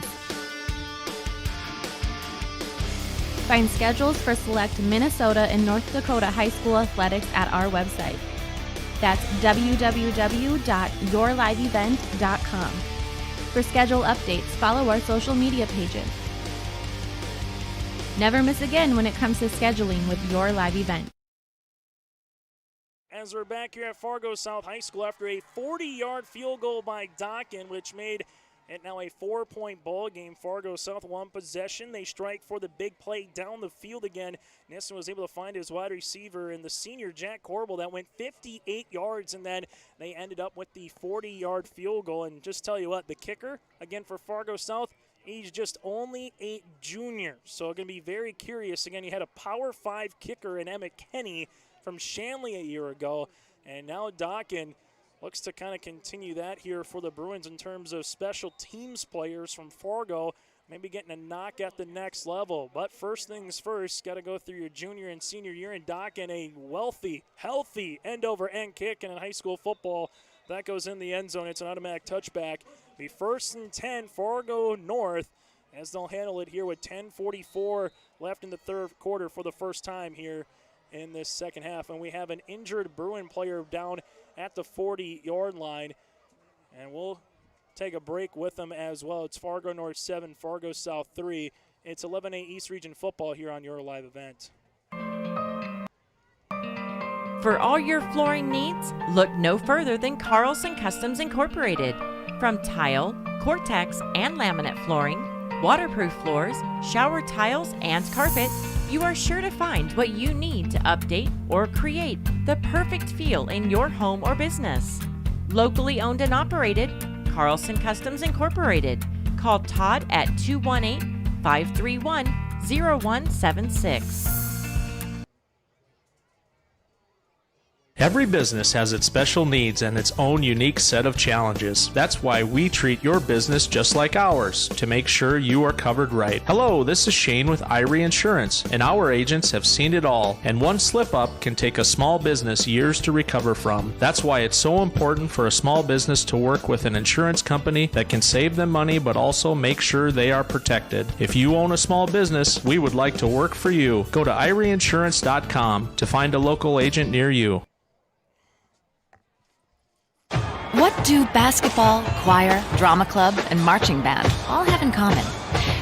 Find schedules for select Minnesota and North Dakota high school athletics at our website. That's www.yourliveevent.com. For schedule updates, follow our social media pages. Never miss again when it comes to scheduling with Your Live Event. As we're back here at Fargo South High School after a 40-yard field goal by Dockin, which made it now a 4-point ball game. Fargo South 1 possession. They strike for the big play down the field again. Nissen was able to find his wide receiver in the senior Jack Corbel that went 58 yards, and then they ended up with the 40-yard field goal. And just tell you what, the kicker, again for Fargo South, he's just only a junior. So going to be very curious. Again, you had a Power 5 kicker in Emmett Kenny from Shanley a year ago, and now Dockin looks to kind of continue that here for the Bruins in terms of special teams players from Fargo, maybe getting a knock at the next level. But first things first, got to go through your junior and senior year, and Dockin, a wealthy, healthy end-over-end kick, and in high school football, that goes in the end zone. It's an automatic touchback. Be 1st and 10, Fargo North, as they'll handle it here with 10:44 left in the 3rd quarter for the first time here in this second half. And we have an injured Bruin player down at the 40-yard line, and we'll take a break with them as well. It's Fargo North 7, Fargo South 3. It's 11A East Region football here on your live event. For all your flooring needs, look no further than Carlson Customs Incorporated. From tile, Cortex, and laminate flooring, waterproof floors, shower tiles, and carpet, you are sure to find what you need to update or create the perfect feel in your home or business. Locally owned and operated, Carlson Customs Incorporated. Call Todd at 218-531-0176. Every business has its special needs and its own unique set of challenges. That's why we treat your business just like ours, to make sure you are covered right. Hello, this is Shane with Irie Insurance, and our agents have seen it all, and one slip-up can take a small business years to recover from. That's why it's so important for a small business to work with an insurance company that can save them money but also make sure they are protected. If you own a small business, we would like to work for you. Go to IrieInsurance.com to find a local agent near you. What do basketball, choir, drama club, and marching band all have in common?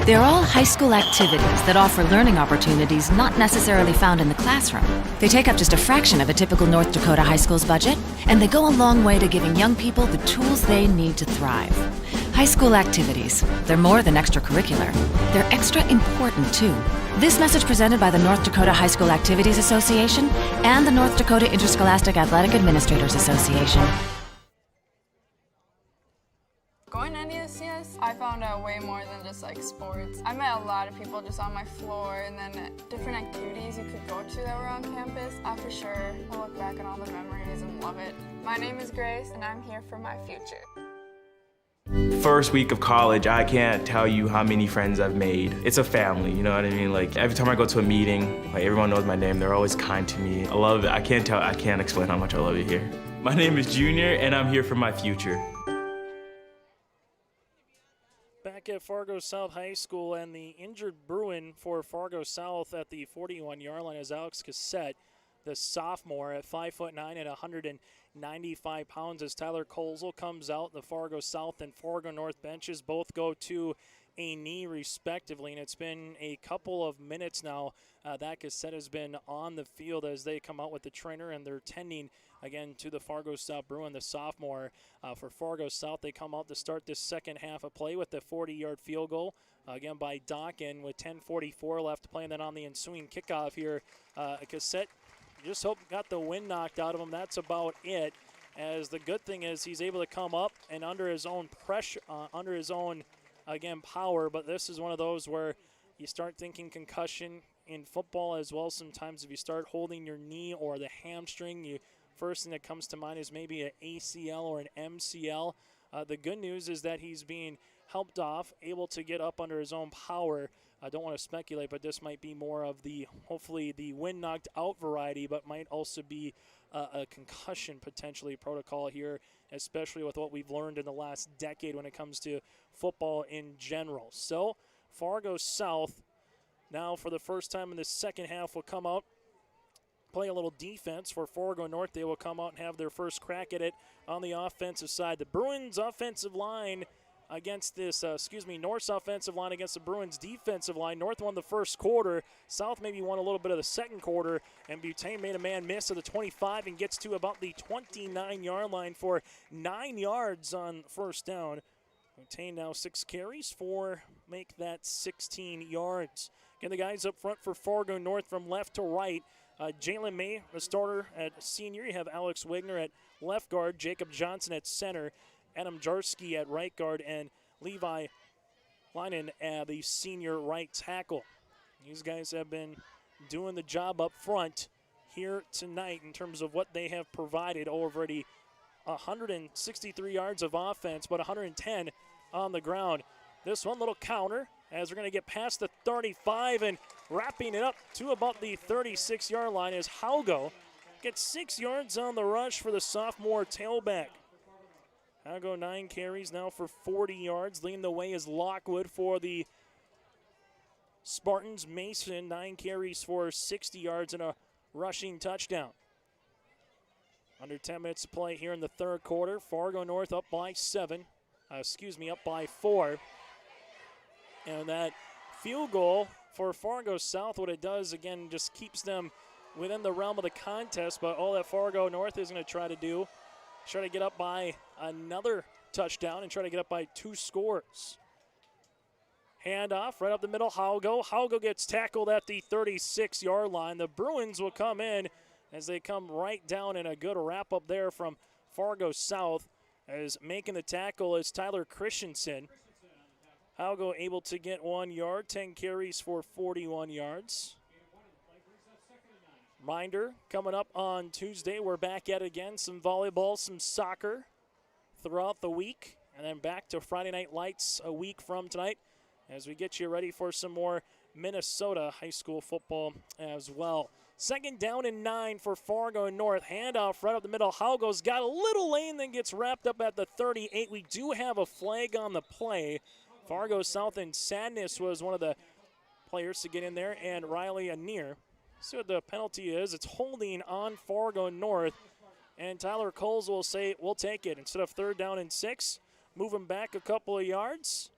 They're all high school activities that offer learning opportunities not necessarily found in the classroom. They take up just a fraction of a typical North Dakota high school's budget, and they go a long way to giving young people the tools they need to thrive. High school activities, they're more than extracurricular. They're extra important, too. This message presented by the North Dakota High School Activities Association and the North Dakota Interscholastic Athletic Administrators Association. Going to NESCS, I I found out way more than just like sports. I met a lot of people just on my floor, and then different activities you could go to that were on campus. For sure, I'll look back on all the memories and love it. My name is Grace, and I'm here for my future. First week of college, I can't tell you how many friends I've made. It's a family, you know what I mean? Like every time I go to a meeting, like everyone knows my name. They're always kind to me. I love it. I can't explain how much I love it here. My name is Junior, and I'm here for my future. Back at Fargo South High School, and the injured Bruin for Fargo South at the 41-yard line is Alex Cassette, the sophomore at 5'9" and 195 pounds, as Tyler Colesel comes out. The Fargo South and Fargo North benches both go to a knee respectively, and it's been a couple of minutes now that Cassette has been on the field as they come out with the trainer, and they're tending again to the Fargo South Bruin, the sophomore. For Fargo South, they come out to start this second half of play with the 40-yard field goal, again by Dawkin with 10:44 left to play, and then on the ensuing kickoff here, Cassette just got the wind knocked out of him. That's about it. As the good thing is he's able to come up and under his own pressure, under his own, again, power. But this is one of those where you start thinking concussion in football as well. Sometimes if you start holding your knee or the hamstring, first thing that comes to mind is maybe an ACL or an MCL. The good news is that he's being helped off, able to get up under his own power. I don't want to speculate, but this might be more of the, hopefully, the wind knocked out variety, but might also be a concussion potentially protocol here, especially with what we've learned in the last decade when it comes to football in general. So Fargo South now for the first time in the second half will come out, play a little defense. For Fargo North, they will come out and have their first crack at it on the offensive side. The Bruins offensive line against this, North's offensive line against the Bruins defensive line. North won the first quarter. South maybe won a little bit of the second quarter, and Butane made a man miss at the 25 and gets to about the 29-yard line for 9 yards on first down. Butane now 6 carries make that 16 yards. Again, the guys up front for Fargo North from left to right. Jalen May, the starter at senior. You have Alex Wagner at left guard, Jacob Johnson at center, Adam Jarsky at right guard, and Levi Leinen at the senior right tackle. These guys have been doing the job up front here tonight in terms of what they have provided. Already 163 yards of offense, but 110 on the ground. This one little counter as we're going to get past the 35 and wrapping it up to about the 36-yard line as Haugo gets 6 yards on the rush for the sophomore tailback. Haugo 9 carries now for 40 yards. Leading the way is Lockwood for the Spartans. Mason 9 carries for 60 yards and a rushing touchdown. Under 10 minutes to play here in the third quarter. Fargo North up by 4. And that field goal for Fargo South, what it does, again, just keeps them within the realm of the contest. But all that Fargo North is going to try to do, try to get up by another touchdown and try to get up by 2 scores. Handoff right up the middle, Haugo. Haugo gets tackled at the 36-yard line. The Bruins will come in as they come right down, and a good wrap-up there from Fargo South. As making the tackle is Tyler Christensen. Haugo able to get 1 yard, 10 carries for 41 yards. Reminder, coming up on Tuesday, we're back at it again. Some volleyball, some soccer throughout the week, and then back to Friday Night Lights a week from tonight as we get you ready for some more Minnesota high school football as well. Second down and 9 for Fargo North. Handoff right up the middle. Haugo's got a little lane, then gets wrapped up at the 38. We do have a flag on the play. Fargo South and Sadness was one of the players to get in there, and Riley Anir. See what the penalty is. It's holding on Fargo North, and Tyler Coles will say, we'll take it. Instead of 3rd down and 6, move him back a couple of yards,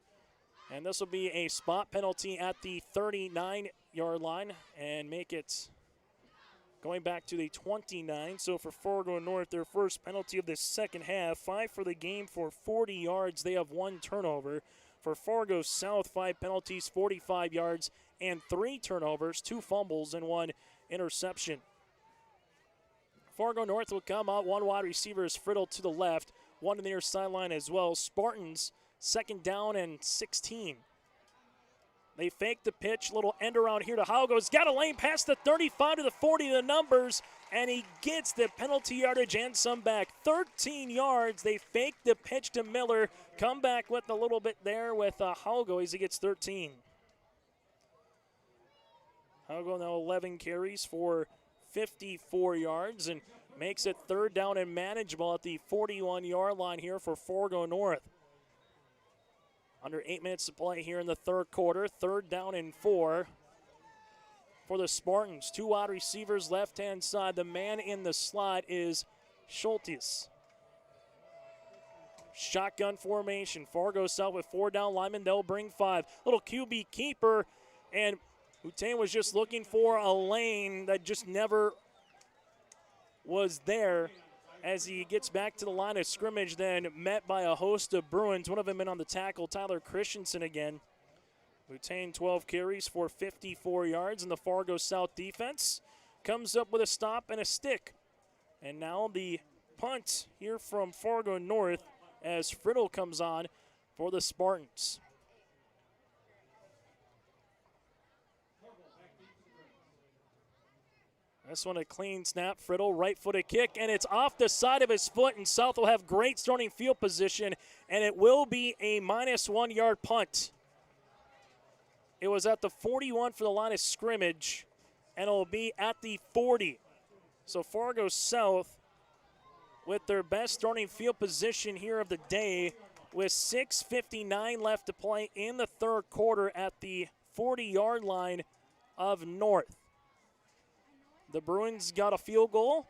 and this will be a spot penalty at the 39-yard line and make it going back to the 29. So for Fargo North, their first penalty of the second half, 5 for the game for 40 yards. They have 1 turnover. For Fargo South, 5 penalties, 45 yards, and 3 turnovers, 2 fumbles, and 1 interception. Fargo North will come out. 1 wide receiver is Friddle to the left, 1 to the near sideline as well. Spartans 2nd down and 16. They fake the pitch, little end around here to Fargo. He's got a lane past the 35 to the 40, the numbers, and he gets the penalty yardage and some back. 13 yards. They fake the pitch to Miller. Come back with a little bit there with Fargo as he gets 13. Fargo now 11 carries for 54 yards and makes it 3rd down and manageable at the 41-yard line here for Fargo North. Under 8 minutes to play here in the 3rd quarter. 3rd down and 4 for the Spartans. 2 wide receivers left-hand side. The man in the slot is Schultes. Shotgun formation. Fargo South with 4 down linemen. They'll bring 5. Little QB keeper, and Hutain was just looking for a lane that just never was there as he gets back to the line of scrimmage, then met by a host of Bruins. One of them in on the tackle, Tyler Christensen again. Hutain 12 carries for 54 yards, and the Fargo South defense comes up with a stop and a stick. And now the punt here from Fargo North as Friddle comes on for the Spartans. This one a clean snap. Friddle, right-footed kick, and it's off the side of his foot, and South will have great starting field position, and it will be a -1 yard punt. It was at the 41 for the line of scrimmage, and it will be at the 40. So Fargo South with their best starting field position here of the day with 6:59 left to play in the 3rd quarter at the 40-yard line of North. The Bruins got a field goal.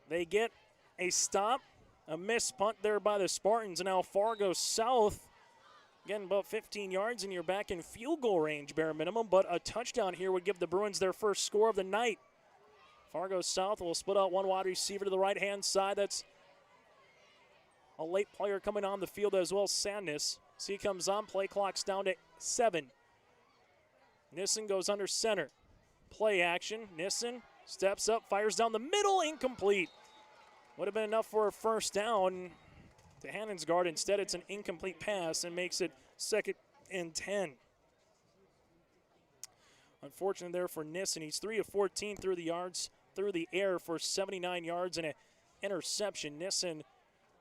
They get a stop, a missed punt there by the Spartans. And now Fargo South getting about 15 yards, and you're back in field goal range, bare minimum. But a touchdown here would give the Bruins their first score of the night. Fargo South will split out 1 wide receiver to the right-hand side. That's a late player coming on the field as well, Sandness. So he comes on, play clock's down to 7. Nissen goes under center. Play action, Nissen steps up, fires down the middle, incomplete. Would have been enough for a 1st down to Hannon's guard. Instead, it's an incomplete pass and makes it 2nd and 10. Unfortunate there for Nissen. He's 3 of 14 through the air for 79 yards and an interception. Nissen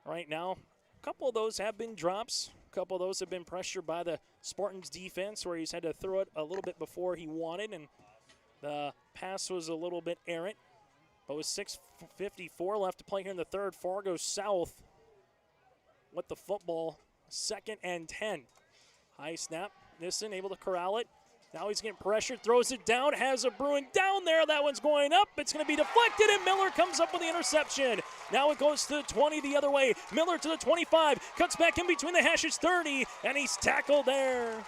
right now, a couple of those have been drops. A couple of those have been pressured by the Spartans defense where he's had to throw it a little bit before he wanted, and the pass was a little bit errant, but with 6:54 left to play here in the 3rd, Fargo South with the football, 2nd and 10. High snap, Nissen able to corral it. Now he's getting pressured, throws it down, has a Bruin down there. That one's going up. It's going to be deflected, and Miller comes up with the interception. Now it goes to the 20 the other way. Miller to the 25, cuts back in between the hashes, 30, and he's tackled there.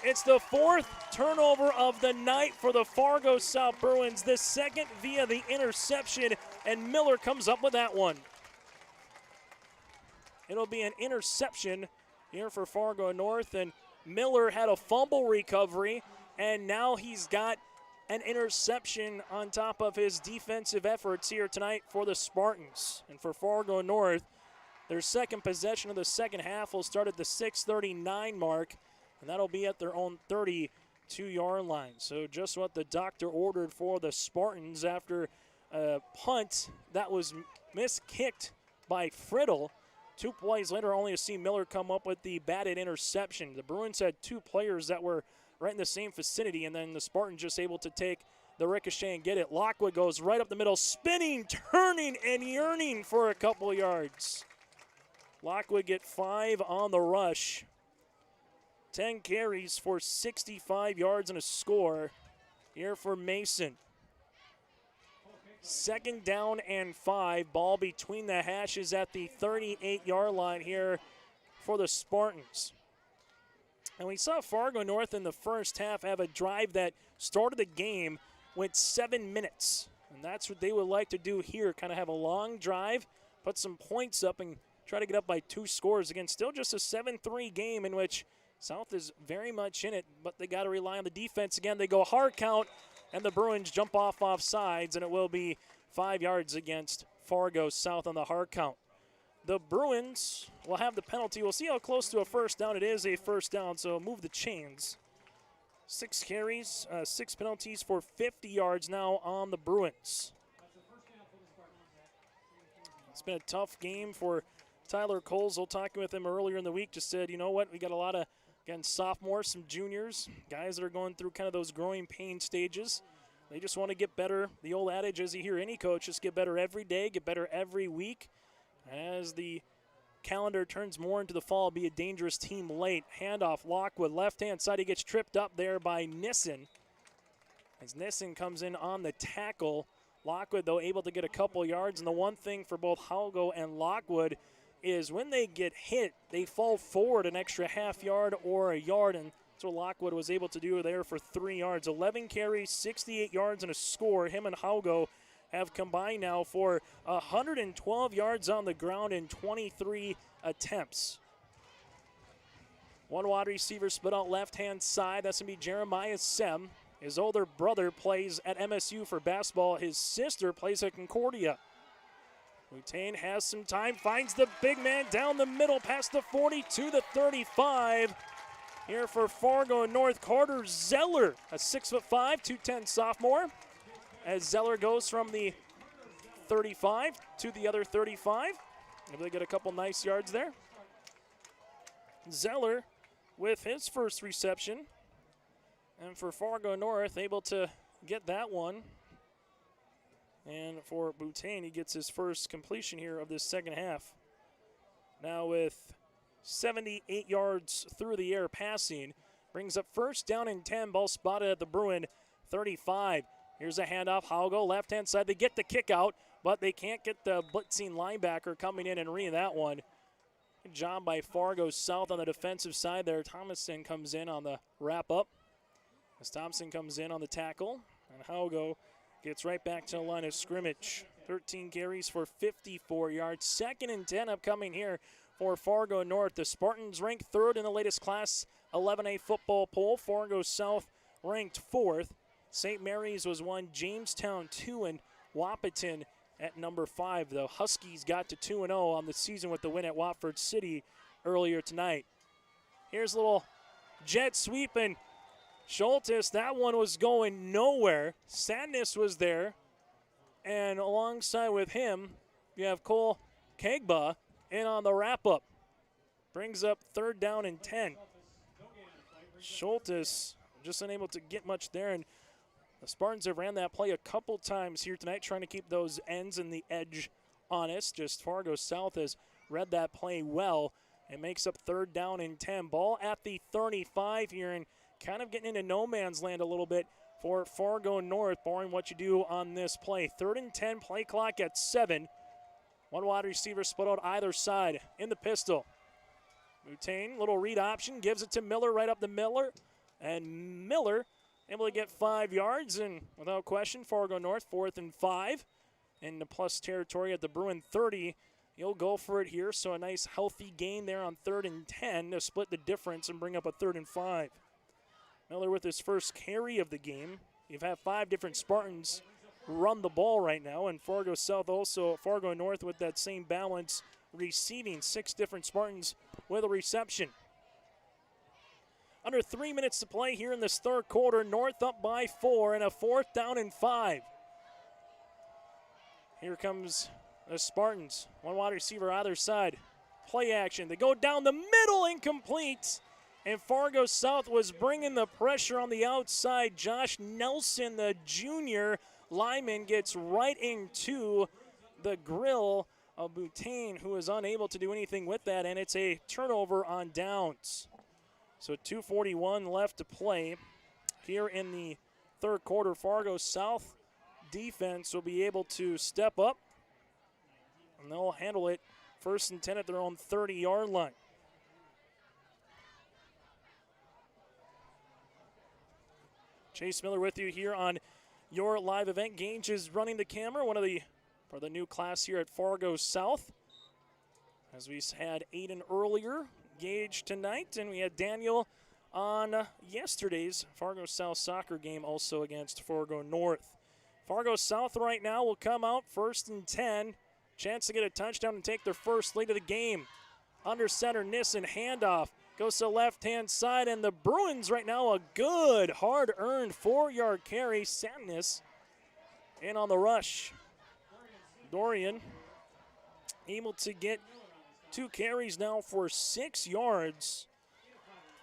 It's the 4th turnover of the night for the Fargo South Bruins, the 2nd via the interception, and Miller comes up with that one. It'll be an interception here for Fargo North, and Miller had a fumble recovery, and now he's got an interception on top of his defensive efforts here tonight for the Spartans. And for Fargo North, their 2nd possession of the 2nd half will start at the 6:39 mark, and that'll be at their own 32-yard line. So just what the doctor ordered for the Spartans after a punt that was miskicked by Friddle. 2 plays later, only to see Miller come up with the batted interception. The Bruins had 2 players that were right in the same vicinity, and then the Spartans just able to take the ricochet and get it. Lockwood goes right up the middle, spinning, turning, and yearning for a couple of yards. Lockwood get 5 on the rush. 10 carries for 65 yards and a score here for Mason. 2nd down and 5. Ball between the hashes at the 38-yard line here for the Spartans. And we saw Fargo North in the first half have a drive that started the game with 7 minutes. And that's what they would like to do here, kind of have a long drive, put some points up, and try to get up by 2 scores. Again, still just a 7-3 game in which South is very much in it, but they got to rely on the defense again. They go hard count, and the Bruins jump off sides, and it will be 5 yards against Fargo South on the hard count. the Bruins will have the penalty. We'll see how close to a first down it is. A first down, so move the chains. 6 carries, 6 penalties for 50 yards now on the Bruins. It's been a tough game for Tyler Colesville. Talking with him earlier in the week, just said, you know what, we got a lot of, again, sophomores, some juniors, guys that are going through kind of those growing pain stages. They just want to get better. The old adage, as you hear any coach, just get better every day, get better every week. As the calendar turns more into the fall, be a dangerous team late. Handoff, Lockwood, left-hand side. He gets tripped up there by Nissen. As Nissen comes in on the tackle. Lockwood, though, able to get a couple yards. And the one thing for both Haugo and Lockwood is when they get hit, they fall forward an extra half yard or a yard. And that's what Lockwood was able to do there for 3 yards. 11 carries, 68 yards, and a score. Him and Haugo have combined now for 112 yards on the ground in 23 attempts. One wide receiver split out left-hand side. That's going to be Jeremiah Sem. His older brother plays at MSU for basketball. His sister plays at Concordia. Boutain has some time, finds the big man down the middle past the 40 to the 35. Here for Fargo North, Carter Zeller, a 6'5", 210 sophomore. As Zeller goes from the 35 to the other 35. Maybe they get a couple nice yards there. Zeller with his first reception. And for Fargo North, able to get that one. And for Boutain, he gets his first completion here of this second half. Now with 78 yards through the air passing. Brings up first down and 10. Ball spotted at the Bruin 35. Here's a handoff. Haugo, left-hand side. They get the kick out, but they can't get the blitzing linebacker coming in and reading that one. Good job by Fargo South on the defensive side there. Thomason comes in on the wrap-up. As Thompson comes in on the tackle, and Haugo gets right back to the line of scrimmage. 13 carries for 54 yards. 2nd and 10 upcoming here for Fargo North. The Spartans ranked 3rd in the latest Class 11A football poll. Fargo South ranked 4th. St. Mary's was 1, Jamestown 2, and Wahpeton at number 5. The Huskies got to 2-0 on the season with the win at Watford City earlier tonight. Here's a little jet sweep, and Schultes, that one was going nowhere. Sadness was there, and alongside with him, you have Cole Kegba in on the wrap-up. Brings up 3rd down and 10. Schultes just unable to get much there, and the Spartans have ran that play a couple times here tonight, trying to keep those ends and the edge honest. Just Fargo South has read that play well and makes up 3rd down and 10. Ball at the 35 here, and kind of getting into no man's land a little bit for Fargo North, barring what you do on this play. 3rd and 10, play clock at 7. One wide receiver split out either side in the pistol. Boutain, little read option, gives it to Miller, right up the Miller. And Miller able to get 5 yards, and without question, Fargo North 4th and 5. In the plus territory at the Bruin 30. He'll go for it here, so a nice healthy gain there on 3rd and 10 to split the difference and bring up a 3rd and 5. Miller with his first carry of the game. You've had 5 different Spartans run the ball right now, and Fargo South also, Fargo North with that same balance, receiving 6 different Spartans with a reception. Under 3 minutes to play here in this 3rd quarter. North up by 4 and a 4th down and 5. Here comes the Spartans. One wide receiver either side. Play action. They go down the middle, incomplete. And Fargo South was bringing the pressure on the outside. Josh Nelson, the junior lineman, gets right into the grill of Boutain, who is unable to do anything with that, and it's a turnover on downs. So 2:41 left to play here in the 3rd quarter. Fargo South defense will be able to step up, and they'll handle it 1st and 10 at their own 30-yard line. Chase Miller with you here on your live event. Gage is running the camera, one of the for the new class here at Fargo South. As we had Aiden earlier, Gage tonight, and we had Daniel on yesterday's Fargo South soccer game also against Fargo North. Fargo South right now will come out 1st and 10. Chance to get a touchdown and take their first lead of the game. Under center, Nissen, handoff. Goes to the left-hand side, and the Bruins right now a good, hard-earned 4-yard carry. Sadness in on the rush. Dorian able to get 2 carries now for 6 yards.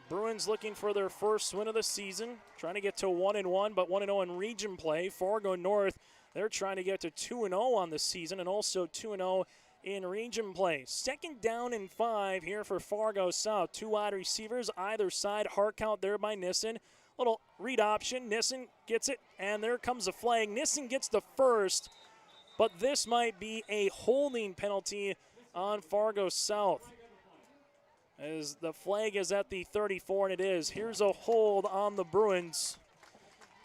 Bruins looking for their first win of the season, trying to get to 1-1, but 1-0 in region play. Fargo North, they're trying to get to 2-0 on the season and also 2-0 in region play. 2nd down and 5 here for Fargo South. 2 wide receivers either side. Hard count there by Nissen. Little read option. Nissen gets it, and there comes a flag. Nissen gets the first, but this might be a holding penalty on Fargo South, as the flag is at the 34, and it is. Here's a hold on the Bruins.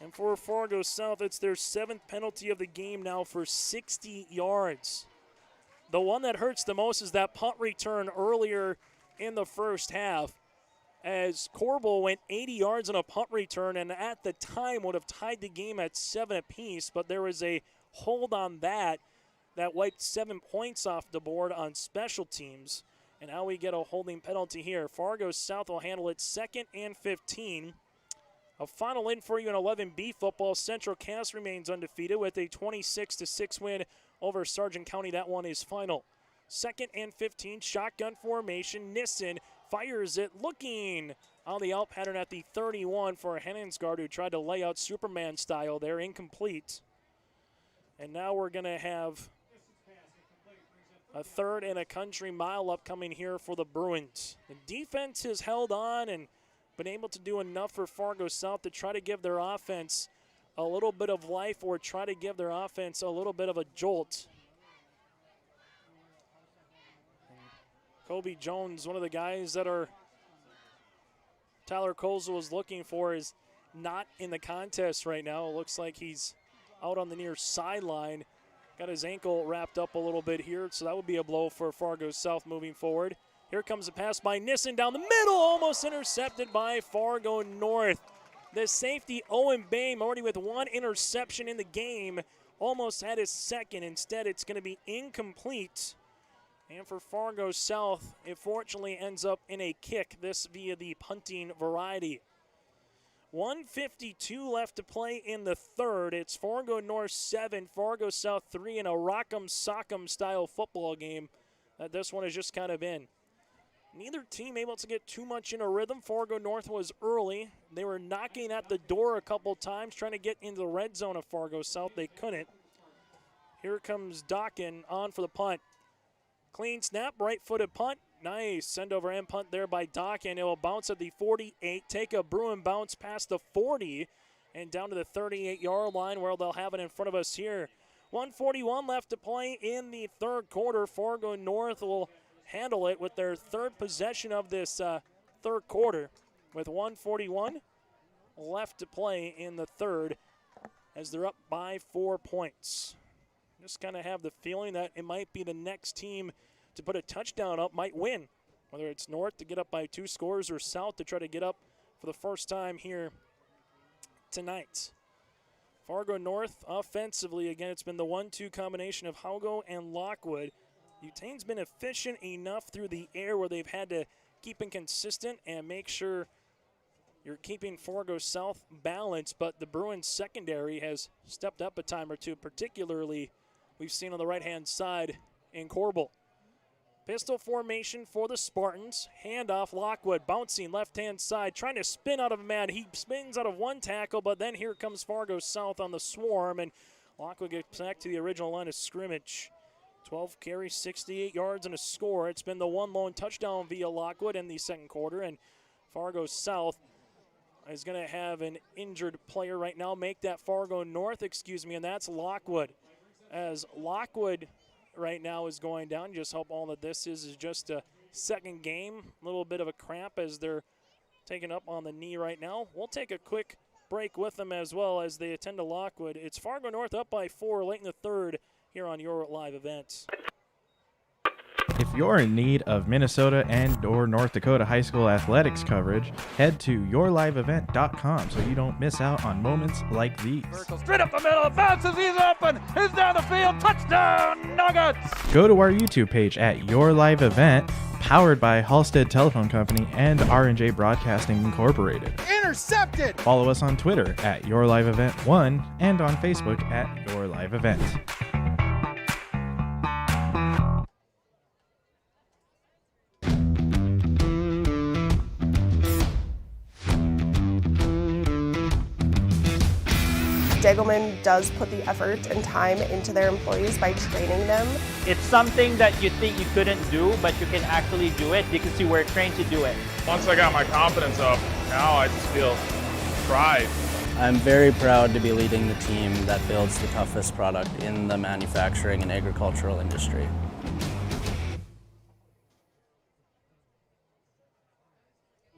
And for Fargo South, it's their 7th penalty of the game now for 60 yards. The one that hurts the most is that punt return earlier in the first half, as Corbel went 80 yards on a punt return and at the time would have tied the game at 7 apiece, but there was a hold on that wiped 7 points off the board on special teams. And now we get a holding penalty here. Fargo South will handle it 2nd and 15. A final in for you in 11B football. Central Cass remains undefeated with a 26-6 win over Sargent County. That one is final. 2nd and 15, shotgun formation. Nissen fires it, looking on the out pattern at the 31 for Henningsgaard, who tried to lay out Superman style there, incomplete. And now we're going to have a 3rd and a country mile upcoming here for the Bruins. The defense has held on and been able to do enough for Fargo South to try to give their offense a little bit of life or try to give their offense a little bit of a jolt. Kobe Jones, one of the guys that Tyler Kozel was looking for, is not in the contest right now. It looks like he's out on the near sideline. Got his ankle wrapped up a little bit here, so that would be a blow for Fargo South moving forward. Here comes a pass by Nissen down the middle, almost intercepted by Fargo North. The safety, Owen Boehm, already with 1 interception in the game, almost had his 2nd. Instead, it's going to be incomplete. And for Fargo South, it fortunately ends up in a kick, this via the punting variety. 1:52 left to play in the 3rd. It's Fargo North 7, Fargo South 3 in a rock'em sock'em style football game that this one has just kind of been. Neither team able to get too much in a rhythm. Fargo North was early. They were knocking at the door a couple times, trying to get into the red zone of Fargo South. They couldn't. Here comes Dockin on for the punt. Clean snap, right-footed punt. Nice send over and punt there by Dockin. It will bounce at the 48, take a Bruin bounce past the 40 and down to the 38-yard line where they'll have it in front of us here. 1:41 left to play in the 3rd quarter. Fargo North will handle it with their 3rd possession of this 3rd quarter with 1:41 left to play in the 3rd as they're up by 4 points. Just kind of have the feeling that it might be the next team to put a touchdown up might win, whether it's North to get up by 2 scores or South to try to get up for the first time here tonight. Fargo North offensively, again, it's been the 1-2 combination of Haugo and Lockwood. Utane's been efficient enough through the air where they've had to keep it consistent and make sure you're keeping Fargo South balanced, but the Bruins secondary has stepped up a time or two, particularly we've seen on the right-hand side in Corbel. Pistol formation for the Spartans. Handoff, Lockwood bouncing left-hand side, trying to spin out of a man. He spins out of 1 tackle, but then here comes Fargo South on the swarm, and Lockwood gets back to the original line of scrimmage. 12 carries, 68 yards, and a score. It's been the 1 lone touchdown via Lockwood in the 2nd quarter, and Fargo South is going to have an injured player right now make that Fargo North, and that's Lockwood. As Lockwood right now is going down, just hope all that this is just a 2nd game. A little bit of a cramp as they're taken up on the knee right now. We'll take a quick break with them as well as they attend to Lockwood. It's Fargo North up by 4 late in the 3rd here on your live event. If If you're in need of Minnesota and or North Dakota high school athletics coverage, head to yourliveevent.com so you don't miss out on moments like these. Straight up the middle, bounces, he's open, he's down the field, touchdown, Nuggets! Go to our YouTube page at Your Live Event, powered by Halstead Telephone Company and R&J Broadcasting Incorporated. Intercepted! Follow us on Twitter at Your Live Event 1 and on Facebook at Your Live Event. Degelman does put the effort and time into their employees by training them. It's something that you think you couldn't do, but you can actually do it because you were trained to do it. Once I got my confidence up, now I just feel pride. I'm very proud to be leading the team that builds the toughest product in the manufacturing and agricultural industry.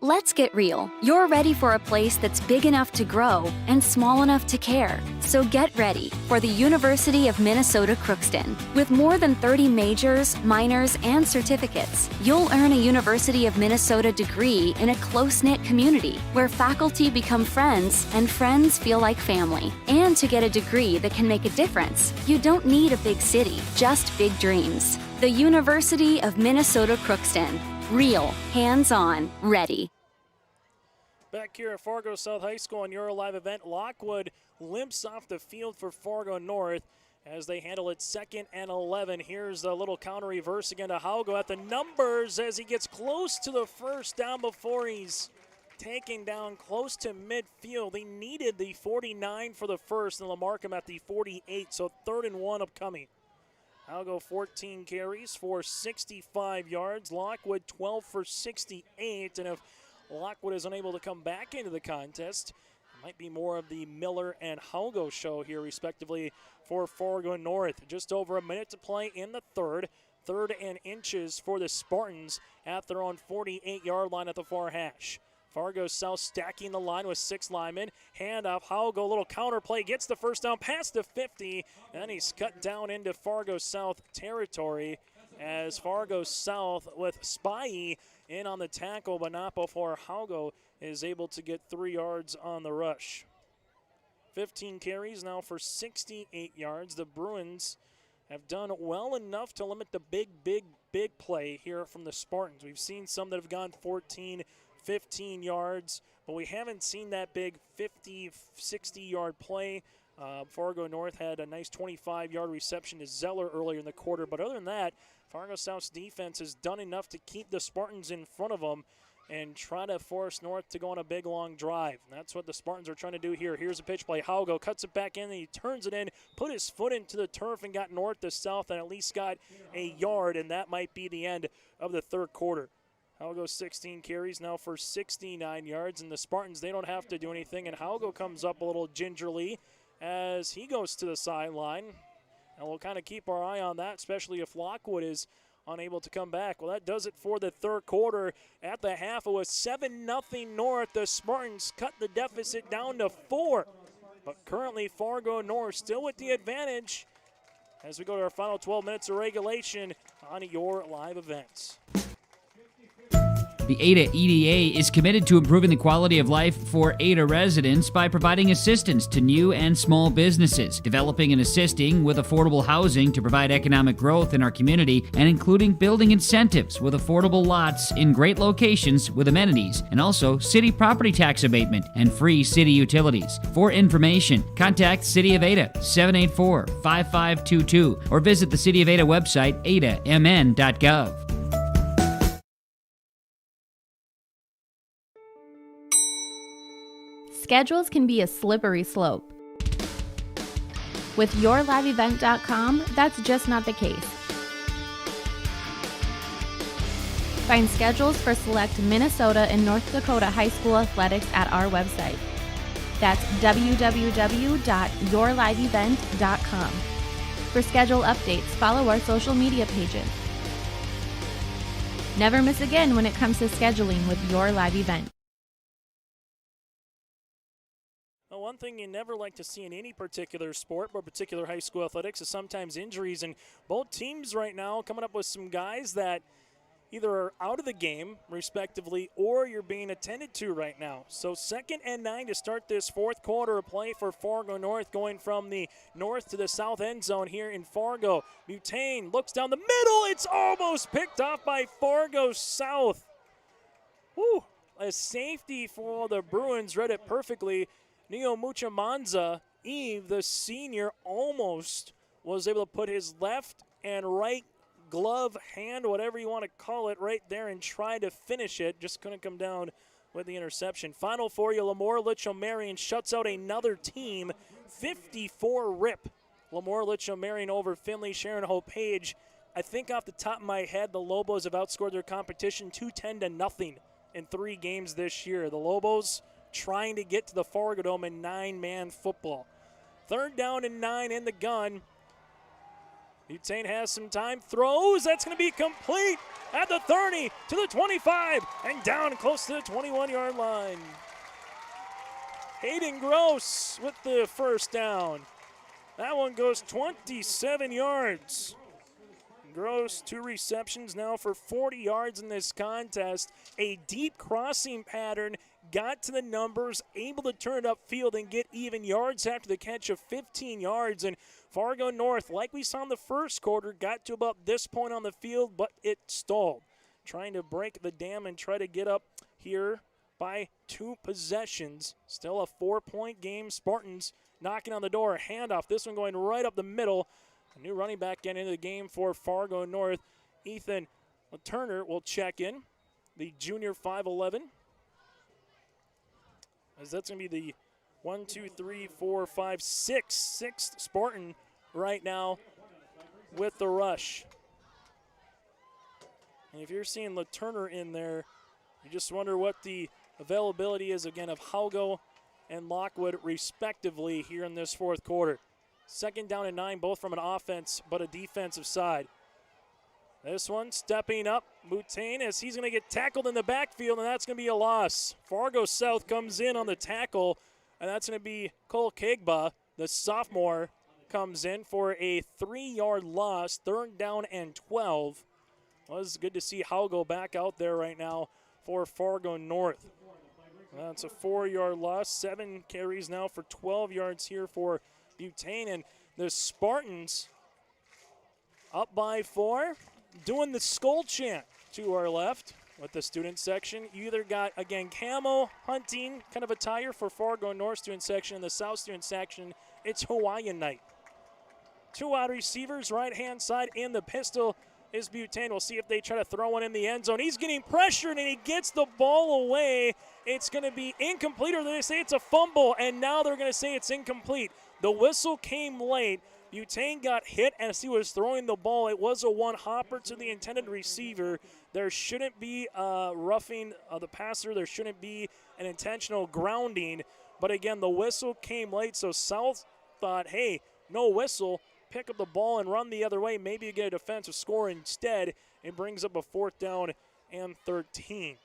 Let's get real. You're ready for a place that's big enough to grow and small enough to care. So get ready for the University of Minnesota Crookston. With more than 30 majors, minors, and certificates, you'll earn a University of Minnesota degree in a close-knit community where faculty become friends and friends feel like family. And to get a degree that can make a difference, you don't need a big city, just big dreams. The University of Minnesota Crookston. Real, hands-on, ready. Back here at Fargo South High School on your live event, Lockwood limps off the field for Fargo North as they handle it 2nd and 11. Here's a little counter reverse again to Haugo at the numbers as he gets close to the first down before he's taken down close to midfield. He needed the 49 for the first, and they'll mark him at the 48, so 3rd and 1 upcoming. Haugo 14 carries for 65 yards. Lockwood 12 for 68, and if Lockwood is unable to come back into the contest, it might be more of the Miller and Haugo show here, respectively, for Fargo North. Just over a minute to play in the third. 3rd and inches for the Spartans at their own 48-yard line at the far hash. Fargo South stacking the line with 6 linemen. Hand off, Haugo, little counter play, gets the first down past the 50, and he's cut down into Fargo South territory as Fargo South with Spy in on the tackle, but not before Haugo is able to get 3 yards on the rush. 15 carries now for 68 yards. The Bruins have done well enough to limit the big play here from the Spartans. We've seen some that have gone 14, 15 yards, but we haven't seen that big 50, 60-yard play. Fargo North had a nice 25-yard reception to Zeller earlier in the quarter, but other than that, Fargo South's defense has done enough to keep the Spartans in front of them and try to force North to go on a big, long drive. And that's what the Spartans are trying to do here. Here's a pitch play. Haugo cuts it back in, and he turns it in, put his foot into the turf, and got north to south, and at least got a yard, and that might be the end of the third quarter. Haugo 16 carries now for 69 yards, and the Spartans, they don't have to do anything, and Haugo comes up a little gingerly as he goes to the sideline. And we'll kind of keep our eye on that, especially if Lockwood is unable to come back. Well, that does it for the third quarter. At the half, it was 7-0 North. The Spartans cut the deficit down to 4. But currently, Fargo North still with the advantage as we go to our final 12 minutes of regulation on your live events. The Ada EDA is committed to improving the quality of life for Ada residents by providing assistance to new and small businesses, developing and assisting with affordable housing to provide economic growth in our community, and including building incentives with affordable lots in great locations with amenities, and also city property tax abatement and free city utilities. For information, contact City of Ada 784-5522 or visit the City of Ada website adamn.gov. Schedules can be a slippery slope. With yourliveevent.com, that's just not the case. Find schedules for select Minnesota and North Dakota high school athletics at our website. That's www.yourliveevent.com. For schedule updates, follow our social media pages. Never miss again when it comes to scheduling with Your Live Event. Well, one thing you never like to see in any particular sport, but particular high school athletics, is sometimes injuries. And both teams right now coming up with some guys that either are out of the game, respectively, or you're being attended to right now. So 2nd and 9 to start this fourth quarter of play for Fargo North, going from the north to the south end zone here in Fargo. Butane looks down the middle. It's almost picked off by Fargo South. Whew. A safety for the Bruins read it perfectly. Neo Muchamanza, Eve, the senior, almost was able to put his left and right glove, hand, whatever you want to call it, right there and try to finish it. Just couldn't come down with the interception. Final for you, Lemoore Litchfield-Marion shuts out another team, 54 rip. Lemoore Litchfield-Marion over Finley Sharon Hope Page. I think off the top of my head, the Lobos have outscored their competition 210-0 in 3 games this year. The Lobos trying to get to the Fargo Dome in 9-man football. 3rd down and 9 in the gun. Butane has some time, throws, that's going to be complete at the 30 to the 25 and down close to the 21-yard line. Hayden Gross with the first down. That one goes 27 yards. Gross, 2 receptions now for 40 yards in this contest. A deep crossing pattern, got to the numbers, able to turn it upfield and get even yards after the catch of 15 yards. And Fargo North, like we saw in the first quarter, got to about this point on the field, but it stalled. Trying to break the dam and try to get up here by 2 possessions. Still a 4-point game. Spartans knocking on the door. Handoff, this one going right up the middle. A new running back getting into the game for Fargo North. Ethan Turner will check in, the junior 5'11". As that's going to be the 1, 2, 3, 4, 5, 6th Spartan right now with the rush. And if you're seeing LaTurner in there, you just wonder what the availability is again of Haugo and Lockwood respectively here in this fourth quarter. 2nd down and 9, both from an offense but a defensive side. This one stepping up, Butane, as he's going to get tackled in the backfield, and that's going to be a loss. Fargo South comes in on the tackle, and that's going to be Cole Kegba, the sophomore, comes in for a 3-yard loss, 3rd down and 12. Well, it's good to see Haugo back out there right now for Fargo North. That's a 4-yard loss, 7 carries now for 12 yards here for Butane, and the Spartans up by 4, doing the skull chant to our left with the student section. You either got, again, camo hunting kind of attire for Fargo North student section, and the South student section, it's Hawaiian night. 2 wide receivers, right-hand side, in the pistol is Butane. We'll see if they try to throw one in the end zone. He's getting pressured, and he gets the ball away. It's going to be incomplete, or they say it's a fumble, and now they're going to say it's incomplete. The whistle came late. Butane got hit as he was throwing the ball. It was a one-hopper to the intended receiver. There shouldn't be roughing the passer. There shouldn't be an intentional grounding. But again, the whistle came late, so South thought, hey, no whistle. Pick up the ball and run the other way. Maybe you get a defensive score. Instead, it brings up a 4th down and 13.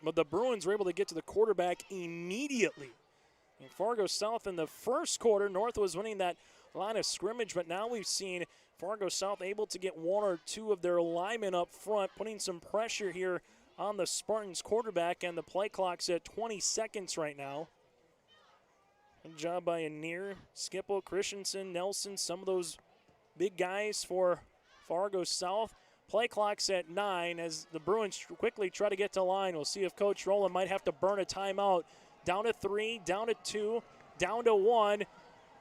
But the Bruins were able to get to the quarterback immediately. In Fargo South in the first quarter, North was winning that line of scrimmage, but now we've seen Fargo South able to get 1 or 2 of their linemen up front, putting some pressure here on the Spartans quarterback, and the play clock's at 20 seconds right now. Good job by Anir, Skipple, Christensen, Nelson, some of those big guys for Fargo South. Play clock's at 9 as the Bruins quickly try to get to line. We'll see if Coach Rowland might have to burn a timeout. Down to 3, down to 2, down to 1,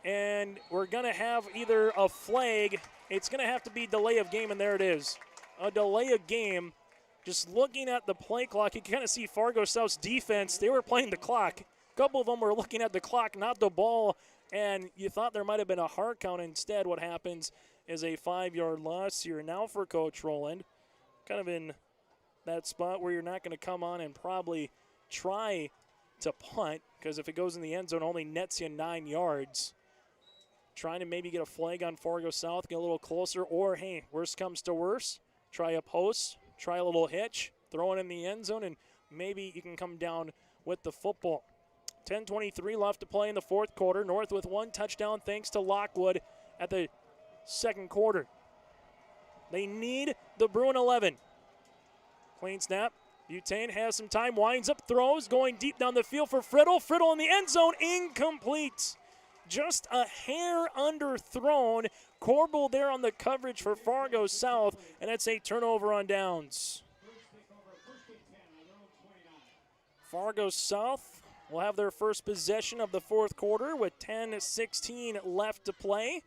and we're going to have either a flag. It's going to have to be delay of game, and there it is. A delay of game. Just looking at the play clock, you can kind of see Fargo South's defense. They were playing the clock. A couple of them were looking at the clock, not the ball, and you thought there might have been a hard count. Instead, what happens is a 5-yard loss here. Now for Coach Rowland, kind of in that spot where you're not going to come on and probably try to punt, because if it goes in the end zone, only nets you 9 yards. Trying to maybe get a flag on Fargo South, get a little closer, or hey, worst comes to worst, try a post, try a little hitch, throw it in the end zone, and maybe you can come down with the football. 10:23 left to play in the fourth quarter. North with one touchdown thanks to Lockwood at the second quarter. They need the Bruin 11. Clean snap. Butane has some time, winds up, throws, going deep down the field for Friddle. Friddle in the end zone, incomplete. Just a hair underthrown. Corbel there on the coverage for Fargo South, and it's a turnover on downs. Fargo South will have their first possession of the fourth quarter with 10:16 left to play,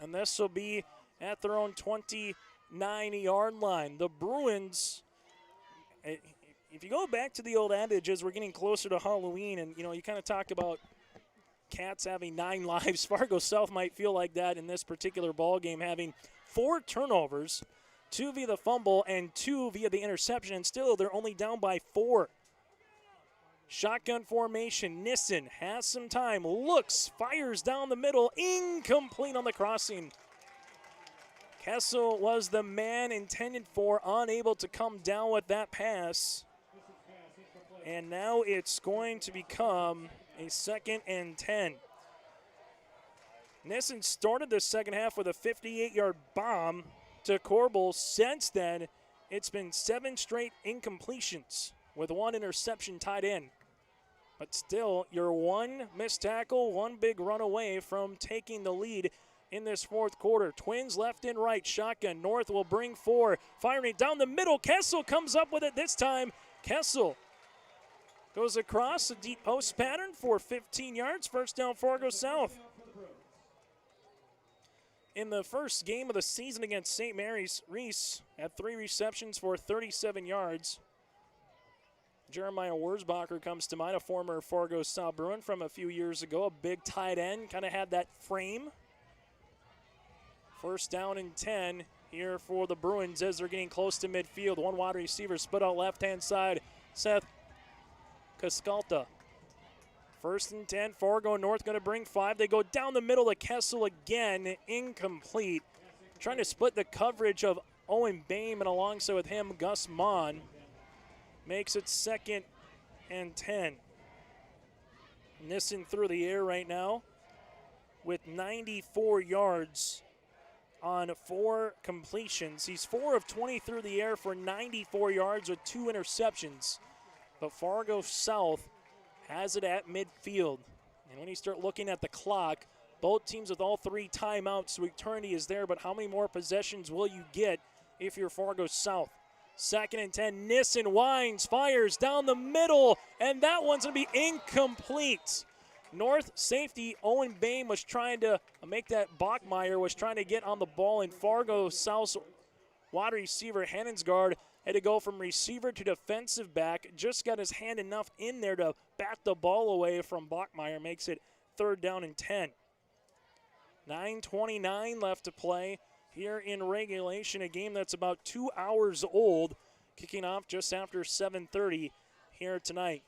and this will be at their own 29-yard line. The Bruins, if you go back to the old adage, as we're getting closer to Halloween, and you kind of talk about cats having 9 lives, Fargo South might feel like that in this particular ball game, having 4 turnovers, 2 via the fumble and 2 via the interception, and still they're only down by 4. Shotgun formation. Nissen has some time, looks, fires down the middle, incomplete on the crossing. Kessel was the man intended for, unable to come down with that pass. And now it's going to become a 2nd and 10. Nissen started the second half with a 58-yard bomb to Corbel. Since then, it's been 7 straight incompletions with 1 interception tied in. But still, you're 1 missed tackle, 1 big run away from taking the lead in this fourth quarter. Twins left and right, shotgun. North will bring 4, firing down the middle. Kessel comes up with it this time. Kessel goes across a deep post pattern for 15 yards. First down, Fargo South. In the first game of the season against St. Mary's, Reese had 3 receptions for 37 yards. Jeremiah Wurzbacher comes to mind, a former Fargo South Bruin from a few years ago, a big tight end, kind of had that frame. First down and 10 here for the Bruins as they're getting close to midfield. 1 wide receiver split out left-hand side, Seth Cascalta. First and 10, Fargo North going to bring 5. They go down the middle to Kessel again, incomplete. Trying to split the coverage of Owen Boehm, and alongside with him, Gus Mon. Makes it 2nd and 10. Nissen through the air right now with 94 yards on 4 completions. He's 4 of 20 through the air for 94 yards with 2 interceptions. But Fargo South has it at midfield. And when you start looking at the clock, both teams with all 3 timeouts, so eternity is there, but how many more possessions will you get if you're Fargo South? 2nd and 10, Nissen winds, fires down the middle, and that one's going to be incomplete. North safety Owen Boehm was trying to make that. Bachmeyer was trying to get on the ball, and Fargo South's wide receiver Hennensgaard had to go from receiver to defensive back. Just got his hand enough in there to bat the ball away from Bachmeyer. Makes it 3rd down and 10. 9:29 left to play here in regulation, a game that's about 2 hours old, kicking off just after 7:30 here tonight.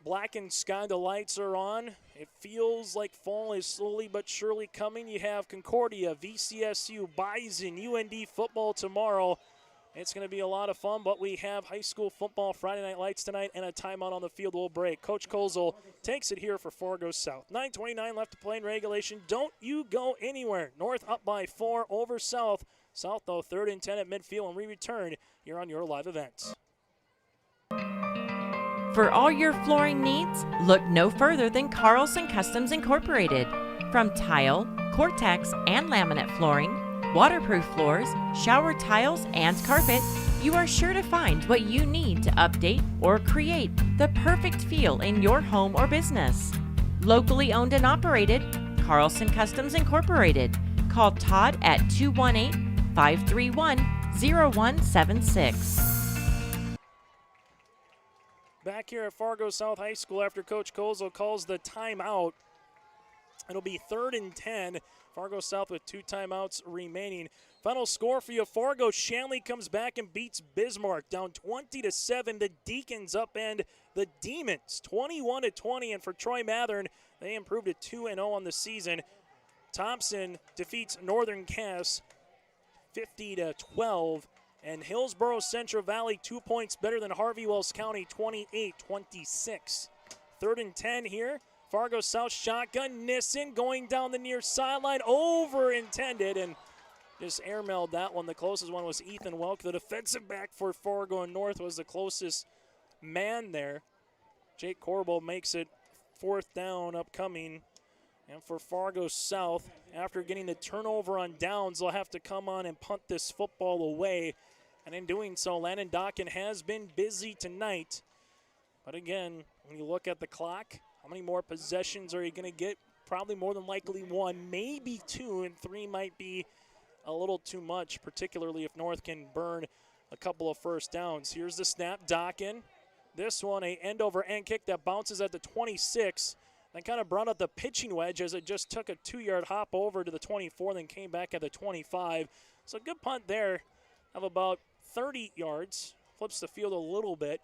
Blackened sky, the lights are on. It feels like fall is slowly but surely coming. You have Concordia, VCSU, Bison, UND football tomorrow. It's going to be a lot of fun, but we have high school football Friday Night Lights tonight, and a timeout on the field will break. Coach Kozel takes it here for Fargo South. 9:29 left to play in regulation. Don't you go anywhere. North up by 4 over South. South, though, 3rd and 10 at midfield, and we return here on your live events. For all your flooring needs, look no further than Carlson Customs Incorporated. From tile, Cortex, and laminate flooring, waterproof floors, shower tiles, and carpet, you are sure to find what you need to update or create the perfect feel in your home or business. Locally owned and operated, Carlson Customs Incorporated. Call Todd at 218-531-0176. Back here at Fargo South High School after Coach Kozel calls the timeout. It'll be 3rd and 10. Fargo South with 2 timeouts remaining. Final score for you, Fargo. Shanley comes back and beats Bismarck down 20-7. The Deacons upend the Demons 21-20. And for Troy Mathern, they improved to 2-0 on the season. Thompson defeats Northern Cass 50-12. And Hillsborough Central Valley 2 points better than Harvey Wells County 28-26. 3rd and 10 here. Fargo South shotgun. Nissen going down the near sideline. Over-intended and just airmailed that one. The closest one was Ethan Welk. The defensive back for Fargo North was the closest man there. Jake Corbel makes it 4th down upcoming. And for Fargo South, after getting the turnover on downs, they'll have to come on and punt this football away. And in doing so, Landon Dockin has been busy tonight. But again, when you look at the clock, how many more possessions are you going to get? Probably more than likely 1, maybe 2, and 3 might be a little too much, particularly if North can burn a couple of first downs. Here's the snap, Dockin. This one, a end-over-end kick that bounces at the 26. Then kind of brought up the pitching wedge as it just took a 2-yard hop over to the 24, then came back at the 25. So good punt there of about 30 yards. Flips the field a little bit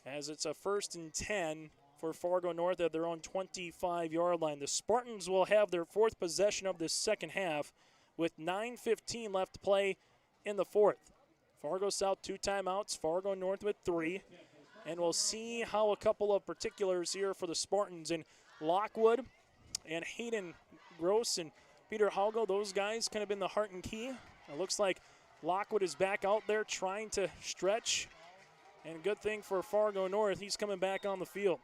as it's a 1st and 10 for Fargo North at their own 25-yard line. The Spartans will have their 4th possession of this second half with 9:15 left to play in the 4th. Fargo South 2 timeouts, Fargo North with 3. And we'll see how a couple of particulars here for the Spartans. And Lockwood and Hayden Gross and Peter Halgo, those guys kind of been the heart and key. It looks like Lockwood is back out there trying to stretch. And good thing for Fargo North, he's coming back on the field.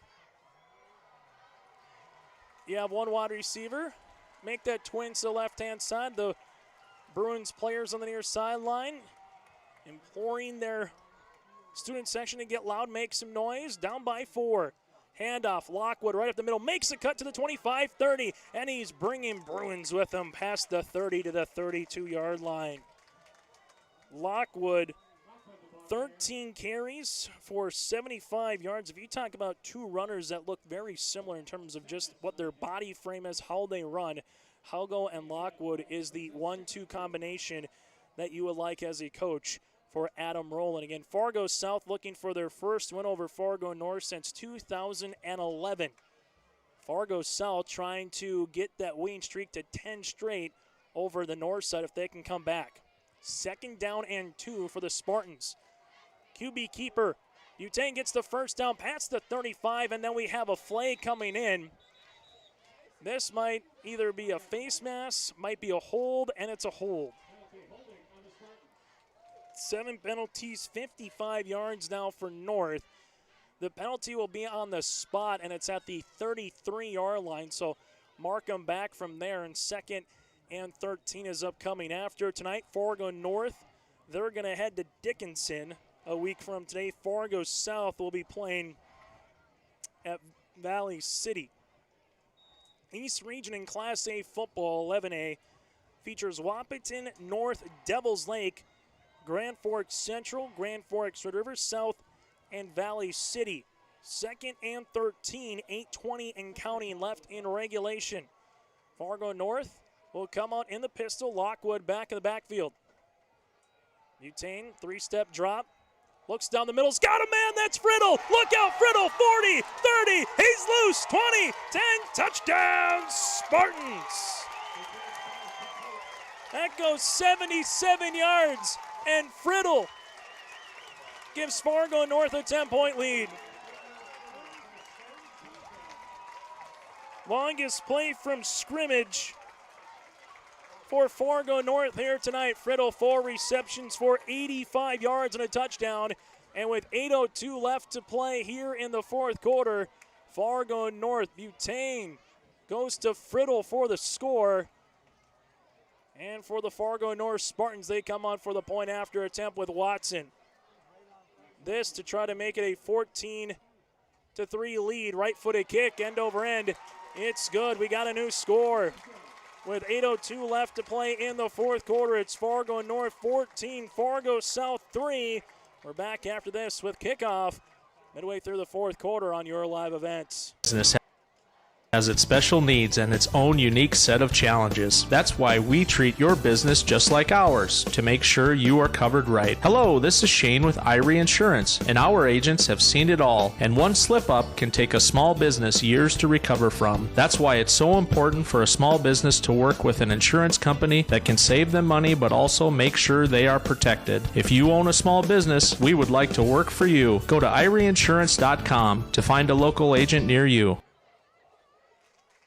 You have one wide receiver. Make that twin to the left-hand side. The Bruins players on the near sideline imploring their student section to get loud, make some noise. Down by 4. Handoff, Lockwood right up the middle, makes a cut to the 25-30, and he's bringing Bruins with him past the 30 to the 32-yard line. Lockwood, 13 carries for 75 yards. If you talk about 2 runners that look very similar in terms of just what their body frame is, how they run, Halgo and Lockwood is the 1-2 combination that you would like as a coach for Adam Rowland. Again, Fargo South looking for their first win over Fargo North since 2011. Fargo South trying to get that winning streak to 10 straight over the north side if they can come back. 2nd down and 2 for the Spartans. QB keeper, Butane gets the first down past the 35, and then we have a flag coming in. This might either be a face mask, might be a hold, and it's a hold. 7 penalties, 55 yards now for North. The penalty will be on the spot, and it's at the 33-yard line, so mark them back from there, and 2nd and 13 is upcoming. After tonight, Fargo North, they're going to head to Dickinson a week from today. Fargo South will be playing at Valley City. East Region in Class A football, 11A, features Wahpeton, North, Devils Lake, Grand Forks Central, Grand Forks Red River South, and Valley City. 2nd and 13, 8:20 and counting left in regulation. Fargo North will come out in the pistol. Lockwood back in the backfield. Butane, 3-step drop. Looks down the middle. Got a man. That's Friddle. Look out, Friddle. 40, 30. He's loose. 20, 10. Touchdown, Spartans. That goes 77 yards. And Friddle gives Fargo North a 10-point lead. Longest play from scrimmage for Fargo North here tonight. Friddle, 4 receptions for 85 yards and a touchdown. And with 8:02 left to play here in the 4th quarter, Fargo North, Butane goes to Friddle for the score. And for the Fargo North Spartans, they come on for the point after attempt with Watson. This to try to make it a 14-3 lead. Right-footed kick, end over end. It's good. We got a new score. With 8:02 left to play in the 4th quarter, it's Fargo North 14, Fargo South 3. We're back after this with kickoff midway through the 4th quarter on your live events. has its special needs and its own unique set of challenges. That's why we treat your business just like ours, to make sure you are covered right. Hello, this is Shane with Irie Insurance, and our agents have seen it all, and one slip up can take a small business years to recover from. That's why it's so important for a small business to work with an insurance company that can save them money but also make sure they are protected. If you own a small business, we would like to work for you. Go to IrieInsurance.com to find a local agent near you.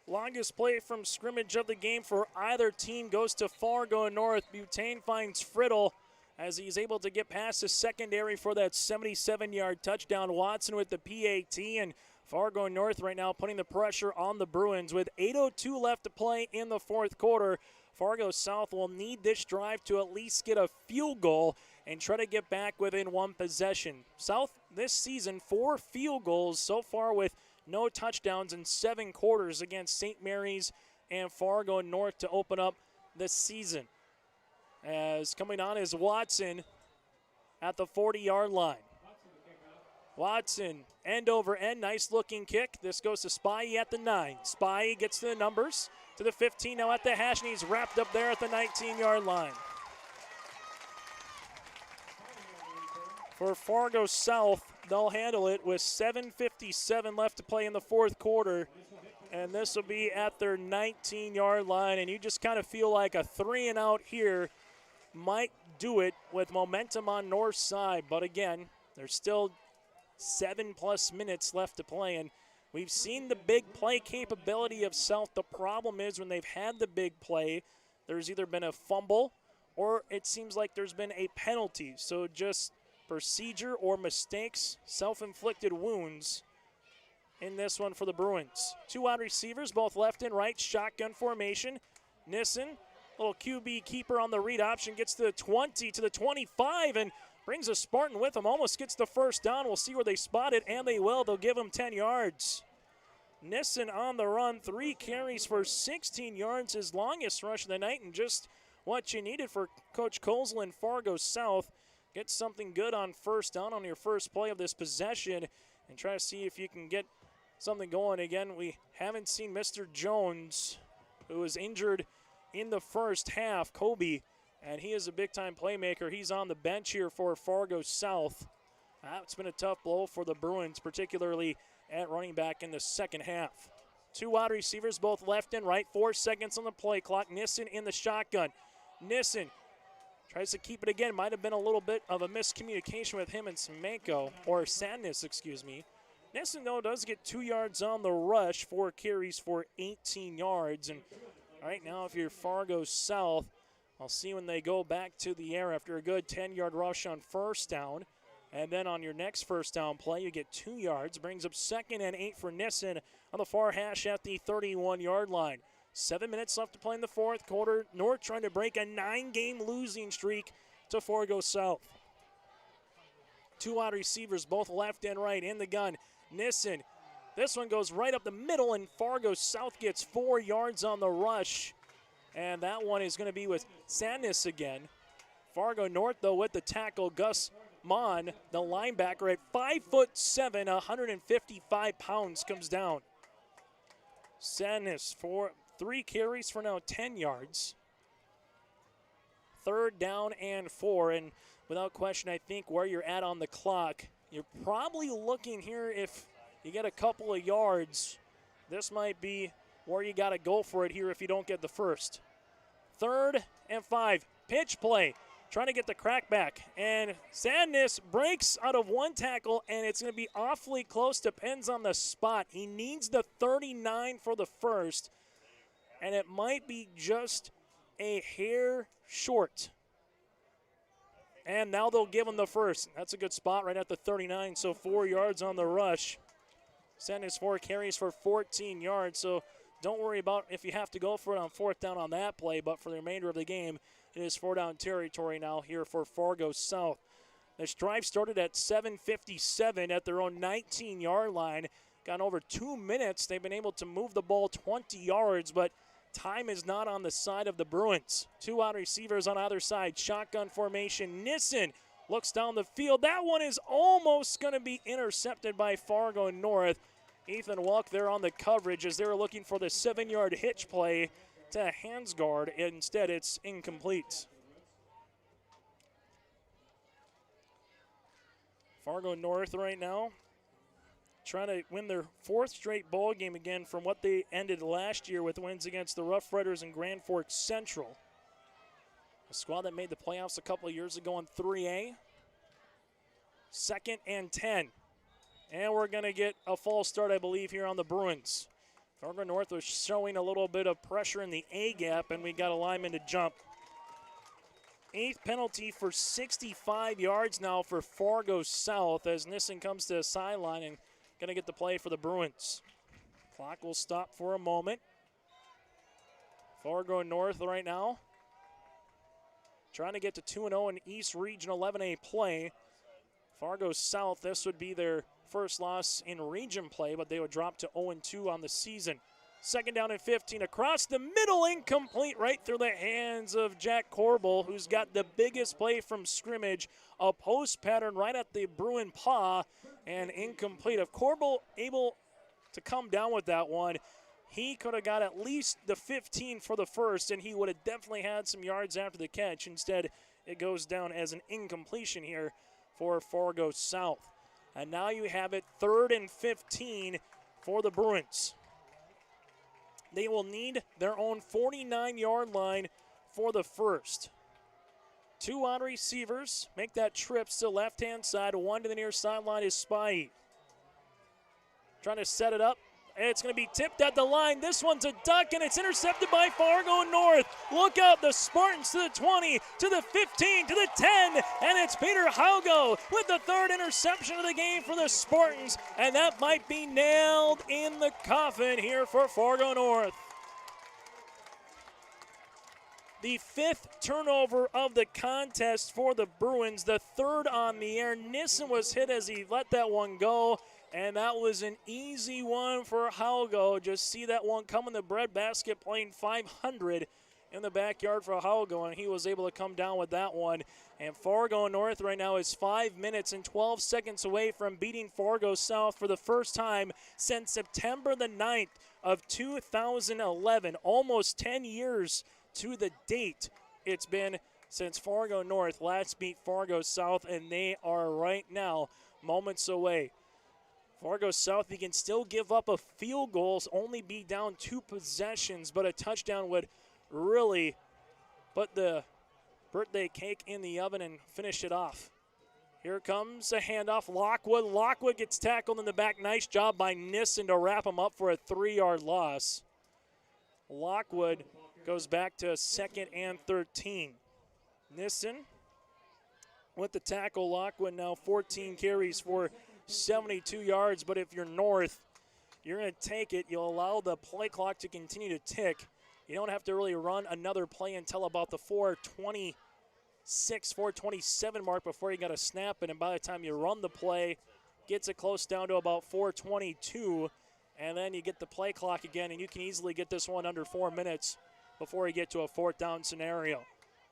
Longest play from scrimmage of the game for either team goes to Fargo North. Butane finds Friddle as he's able to get past his secondary for that 77-yard touchdown. Watson with the PAT, and Fargo North right now putting the pressure on the Bruins with 8:02 left to play in the fourth quarter. Fargo South will need this drive to at least get a field goal and try to get back within one possession. South this season, 4 field goals so far with no touchdowns in 7 quarters against St. Mary's and Fargo North to open up the season. As coming on is Watson at the 40-yard line. Watson, end over end, nice looking kick. This goes to Spy at the 9. Spy gets to the numbers, to the 15, now at the hash, and he's wrapped up there at the 19-yard line. For Fargo South, they'll handle it with 7:57 left to play in the fourth quarter. And this will be at their 19-yard line. And you just kind of feel like a 3-and-out here might do it with momentum on north side. But again, there's still 7+ minutes left to play. And we've seen the big play capability of South. The problem is when they've had the big play, there's either been a fumble or it seems like there's been a penalty. So just procedure or mistakes, self-inflicted wounds in this one for the Bruins. 2 wide receivers, both left and right, shotgun formation. Nissen, little QB keeper on the read option, gets to the 20, to the 25, and brings a Spartan with him, almost gets the first down. We'll see where they spot it, and they will. They'll give him 10 yards. Nissen on the run, 3 carries for 16 yards, his longest rush of the night, and just what you needed for Coach Colesel and Fargo South. Get something good on first down on your first play of this possession and try to see if you can get something going. Again, we haven't seen Mr. Jones, who was injured in the first half, Kobe, and he is a big-time playmaker. He's on the bench here for Fargo South. It's been a tough blow for the Bruins, particularly at running back in the second half. 2 wide receivers, both left and right. 4 seconds on the play clock. Nissen in the shotgun. Nissen tries to keep it again. Might have been a little bit of a miscommunication with him and Semenko, or Sadness, excuse me. Nissen, though, does get 2 yards on the rush, 4 carries for 18 yards. And right now, if you're Fargo South, I'll see when they go back to the air after a good 10-yard rush on first down. And then on your next first down play, you get 2 yards. Brings up 2nd and 8 for Nissen on the far hash at the 31-yard line. 7 minutes left to play in the fourth quarter. North trying to break a 9-game losing streak to Fargo South. 2 wide receivers, both left and right in the gun. Nissen, this one goes right up the middle, and Fargo South gets 4 yards on the rush. And that one is going to be with Sadness again. Fargo North, though, with the tackle. Gus Mon, the linebacker, at 5'7", 155 pounds, comes down. Sadness for 3 carries for now 10 yards. 3rd down and 4, and without question, I think where you're at on the clock, you're probably looking here if you get a couple of yards. This might be where you got to go for it here if you don't get the first. 3rd and 5, pitch play, trying to get the crack back, and Sadness breaks out of 1 tackle, and it's going to be awfully close, depends on the spot. He needs the 39 for the first, and it might be just a hair short. And now they'll give him the first. That's a good spot right at the 39, so 4 yards on the rush. Sadness 4 carries for 14 yards, so don't worry about if you have to go for it on 4th down on that play, but for the remainder of the game, it is 4-down territory now here for Fargo South. This drive started at 7:57 at their own 19-yard line. Got over 2 minutes. They've been able to move the ball 20 yards, but time is not on the side of the Bruins. 2 wide receivers on either side. Shotgun formation. Nissen looks down the field. That one is almost going to be intercepted by Fargo North. Ethan Walk there on the coverage as they were looking for the 7-yard hitch play to Hansgaard. Instead, it's incomplete. Fargo North right now trying to win their 4th straight ball game again from what they ended last year with wins against the Rough Riders and Grand Forks Central. A squad that made the playoffs a couple of years ago in 3A. 2nd and 10. And we're going to get a false start, I believe, here on the Bruins. Fargo North was showing a little bit of pressure in the A gap, and we got a lineman to jump. 8th penalty for 65 yards now for Fargo South as Nissen comes to the sideline and going to get the play for the Bruins. Clock will stop for a moment. Fargo North right now trying to get to 2-0 in East Region 11A play. Fargo South, this would be their first loss in region play, but they would drop to 0-2 on the season. 2nd down and 15 across the middle, incomplete right through the hands of Jack Corbel, who's got the biggest play from scrimmage, a post pattern right at the Bruin paw, and incomplete. If Corbel able to come down with that one, he could have got at least the 15 for the first, and he would have definitely had some yards after the catch. Instead, it goes down as an incompletion here for Fargo South. And now you have it 3rd and 15 for the Bruins. They will need their own 49-yard line for the first. 2 wide receivers make that trip to the left-hand side. 1 to the near sideline is Spy. Trying to set it up. It's going to be tipped at the line. This one's a duck, and it's intercepted by Fargo North. Look out, the Spartans to the 20, to the 15, to the 10, and it's Peter Haugo with the 3rd interception of the game for the Spartans, and that might be nailed in the coffin here for Fargo North. The 5th turnover of the contest for the Bruins, the 3rd on the air. Nissen was hit as he let that one go. And that was an easy one for Haugo. Just see that one come in the breadbasket, playing 500 in the backyard for Haugo, and he was able to come down with that one. And Fargo North right now is 5 minutes and 12 seconds away from beating Fargo South for the first time since September the 9th of 2011. Almost 10 years to the date it's been since Fargo North last beat Fargo South, and they are right now moments away. Fargo South, they can still give up a field goal, only be down 2 possessions, but a touchdown would really put the birthday cake in the oven and finish it off. Here comes a handoff. Lockwood. Lockwood gets tackled in the back. Nice job by Nissen to wrap him up for a 3-yard loss. Lockwood goes back to 2nd and 13. Nissen with the tackle. Lockwood now 14 carries for 72 yards, but if you're North, you're going to take it. You'll allow the play clock to continue to tick. You don't have to really run another play until about the 4:26, 4:27 mark before you got to snap it, and by the time you run the play, gets it close down to about 4:22, and then you get the play clock again, and you can easily get this one under 4 minutes before you get to a 4th down scenario.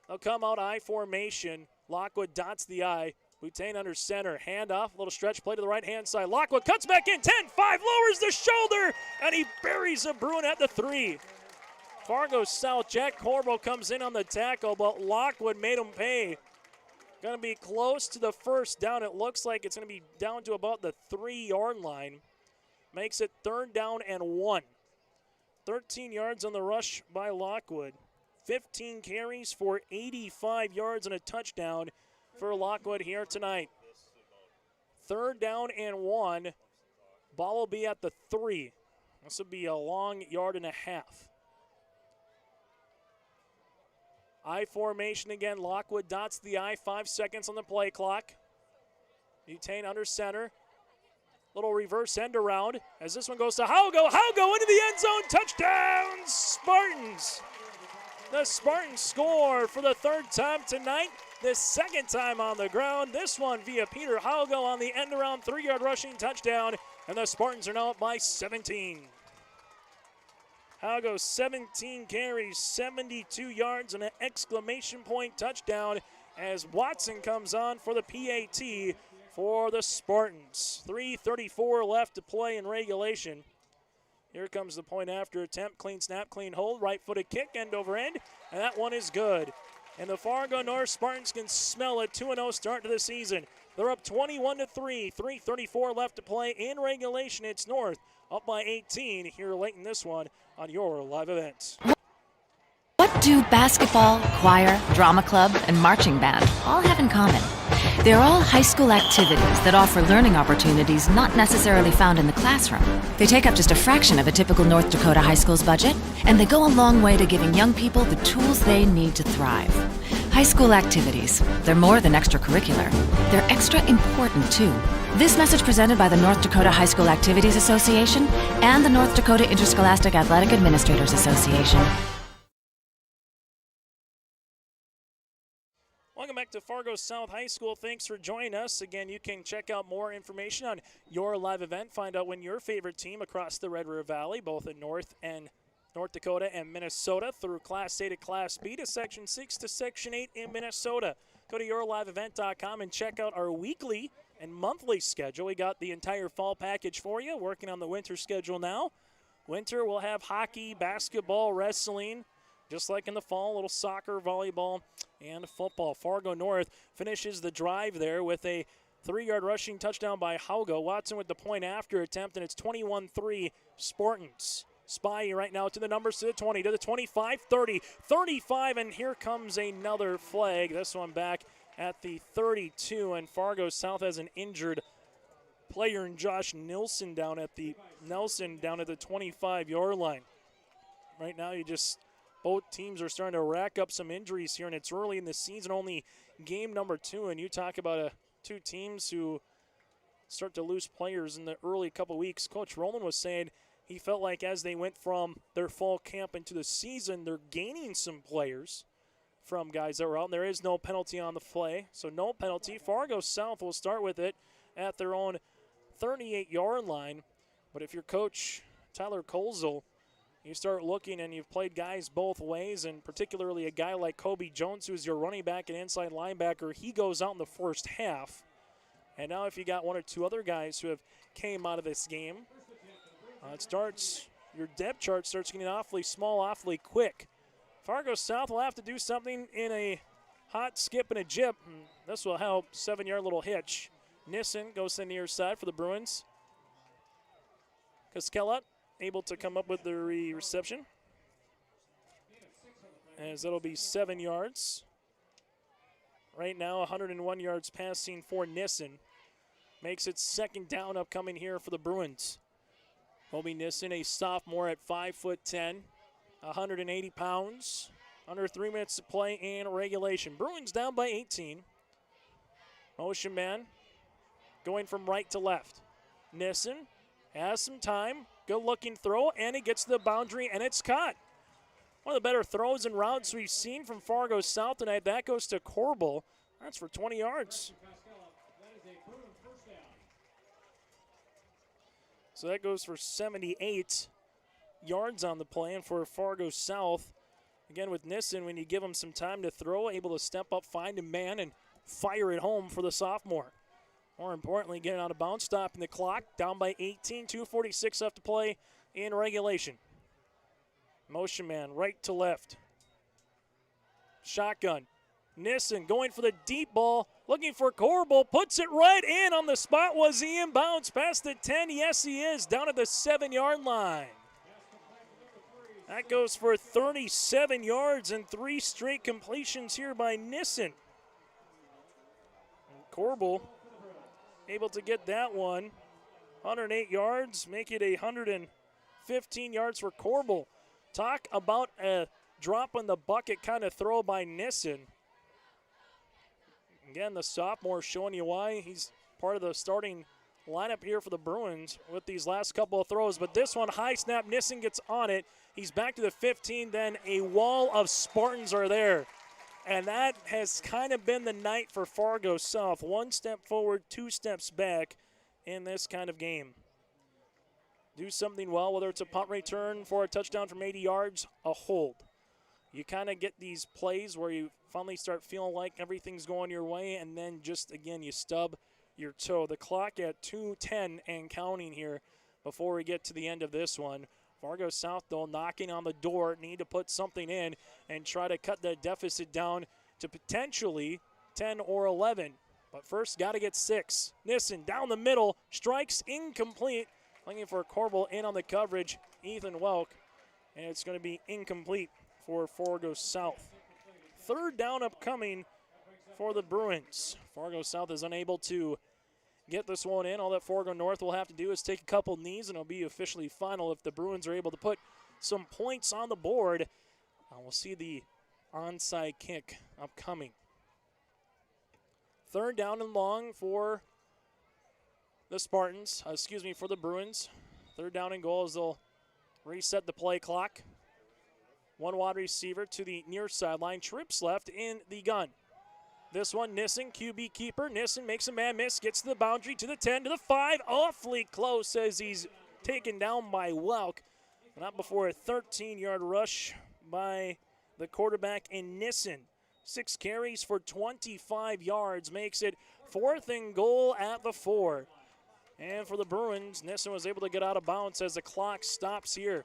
They'll come out I formation. Lockwood dots the I. Boutain under center, handoff, little stretch play to the right-hand side. Lockwood cuts back in, 10-5, lowers the shoulder, and he buries a Bruin at the 3. Fargo South, Jack Corbel comes in on the tackle, but Lockwood made him pay. Going to be close to the 1st down. It looks like it's going to be down to about the 3-yard line. Makes it 3rd down and 1. 13 yards on the rush by Lockwood. 15 carries for 85 yards and a touchdown for Lockwood here tonight. 3rd down and 1. Ball will be at the 3. This will be a long 1.5 yards. I formation again. Lockwood dots the I. 5 seconds on the play clock. Butane under center. Little reverse end around as this one goes to Haugo. Haugo into the end zone. Touchdown, Spartans. The Spartans score for the 3rd time tonight. The 2nd time on the ground. This one via Peter Haugo on the end around 3-yard rushing touchdown. And the Spartans are now up by 17. Haugo 17 carries, 72 yards, and an exclamation point touchdown as Watson comes on for the PAT for the Spartans. 3:34 left to play in regulation. Here comes the point after attempt. Clean snap, clean hold, right-footed kick, end over end, and that one is good. And the Fargo North Spartans can smell it. 2-0 start to the season. They're up 21-3. 3:34 left to play in regulation. It's North up by 18 here late in this one on your live events. What do basketball, choir, drama club, and marching band all have in common? They're all high school activities that offer learning opportunities not necessarily found in the classroom. They take up just a fraction of a typical North Dakota high school's budget, and they go a long way to giving young people the tools they need to thrive. High school activities, they're more than extracurricular. They're extra important, too. This message presented by the North Dakota High School Activities Association and the North Dakota Interscholastic Athletic Administrators Association. Welcome back to Fargo South High School. Thanks for joining us. Again, you can check out more information on your live event. Find out when your favorite team across the Red River Valley, both in North Dakota and Minnesota, through Class A to Class B to Section 6 to Section 8 in Minnesota. Go to yourliveevent.com and check out our weekly and monthly schedule. We got the entire fall package for you, working on the winter schedule now. Winter, we'll have hockey, basketball, wrestling, just like in the fall, a little soccer, volleyball, and football. Fargo North finishes the drive there with a 3-yard rushing touchdown by Haugo. Watson with the point after attempt, and it's 21-3 Spartans. Spy right now to the numbers, to the 20, to the 25, 30, 35, and here comes another flag. This one back at the 32, and Fargo South has an injured player in Josh Nelson down at the 25-yard line. Right now, both teams are starting to rack up some injuries here, and it's early in the season, only game number 2, and you talk about two teams who start to lose players in the early couple weeks. Coach Rowland was saying he felt like as they went from their fall camp into the season, they're gaining some players from guys that were out. And there is no penalty on the play, so no penalty. Fargo South will start with it at their own 38-yard line. But if you're Coach Tyler Colzel, you start looking and you've played guys both ways, and particularly a guy like Kobe Jones, who's your running back and inside linebacker, he goes out in the first half. And now if you got one or two other guys who have came out of this game, your depth chart starts getting awfully small, awfully quick. Fargo South will have to do something in a hot skip and a jip. And this will help. 7-yard little hitch. Nissen goes to the near side for the Bruins. Kaskela able to come up with the reception, as that'll be 7 yards. Right now, 101 yards passing for Nissen. Makes it second down upcoming here for the Bruins. Kobe Nissen, a sophomore at 5'10", 180 pounds. Under 3 minutes to play in regulation. Bruins down by 18. Motion man going from right to left. Nissen has some time. Good looking throw, and he gets to the boundary, and it's caught. One of the better throws and routes we've seen from Fargo South tonight. That goes to Corbel. That's for 20 yards. So that goes for 78 yards on the play, and for Fargo South, again with Nissen, when you give him some time to throw, able to step up, find a man, and fire it home for the sophomore. More importantly, getting out of bounds, stopping the clock, down by 18, 2:46 left to play in regulation. Motion man, right to left. Shotgun. Nissen going for the deep ball, looking for Corbel, puts it right in on the spot. Was he in bounds past the 10? Yes, he is, down at the 7-yard line. That goes for 37 yards and 3 straight completions here by Nissen. And Corbel able to get that one. 108 yards, make it 115 yards for Corbel. Talk about a drop in the bucket kind of throw by Nissen. Again, the sophomore showing you why he's part of the starting lineup here for the Bruins with these last couple of throws. But this one, high snap, Nissen gets on it. He's back to the 15, then a wall of Spartans are there. And that has kind of been the night for Fargo South. 1 step forward, 2 steps back in this kind of game. Do something well, whether it's a punt return for a touchdown from 80 yards, a hold. You kind of get these plays where you finally start feeling like everything's going your way, and then just, again, you stub your toe. The clock at 2:10 and counting here before we get to the end of this one. Fargo South, though, knocking on the door, need to put something in and try to cut the deficit down to potentially 10 or 11. But first, got to get 6. Nissen down the middle, strikes incomplete. Looking for Corbel in on the coverage, Ethan Welk, and it's going to be incomplete for Fargo South. 3rd down upcoming for the Bruins. Fargo South is unable to get this one in. All that Fargo North will have to do is take a couple knees, and it'll be officially final if the Bruins are able to put some points on the board. We'll see the onside kick upcoming. 3rd down and long for the Spartans, for the Bruins. 3rd down and goal as they'll reset the play clock. One wide receiver to the near sideline, trips left in the gun. This one, Nissen, QB keeper. Nissen makes a man miss, gets to the boundary, to the 10, to the 5. Awfully close as he's taken down by Welk. Not before a 13-yard rush by the quarterback in Nissen. 6 carries for 25 yards makes it 4th and goal at the 4. And for the Bruins, Nissen was able to get out of bounds as the clock stops here.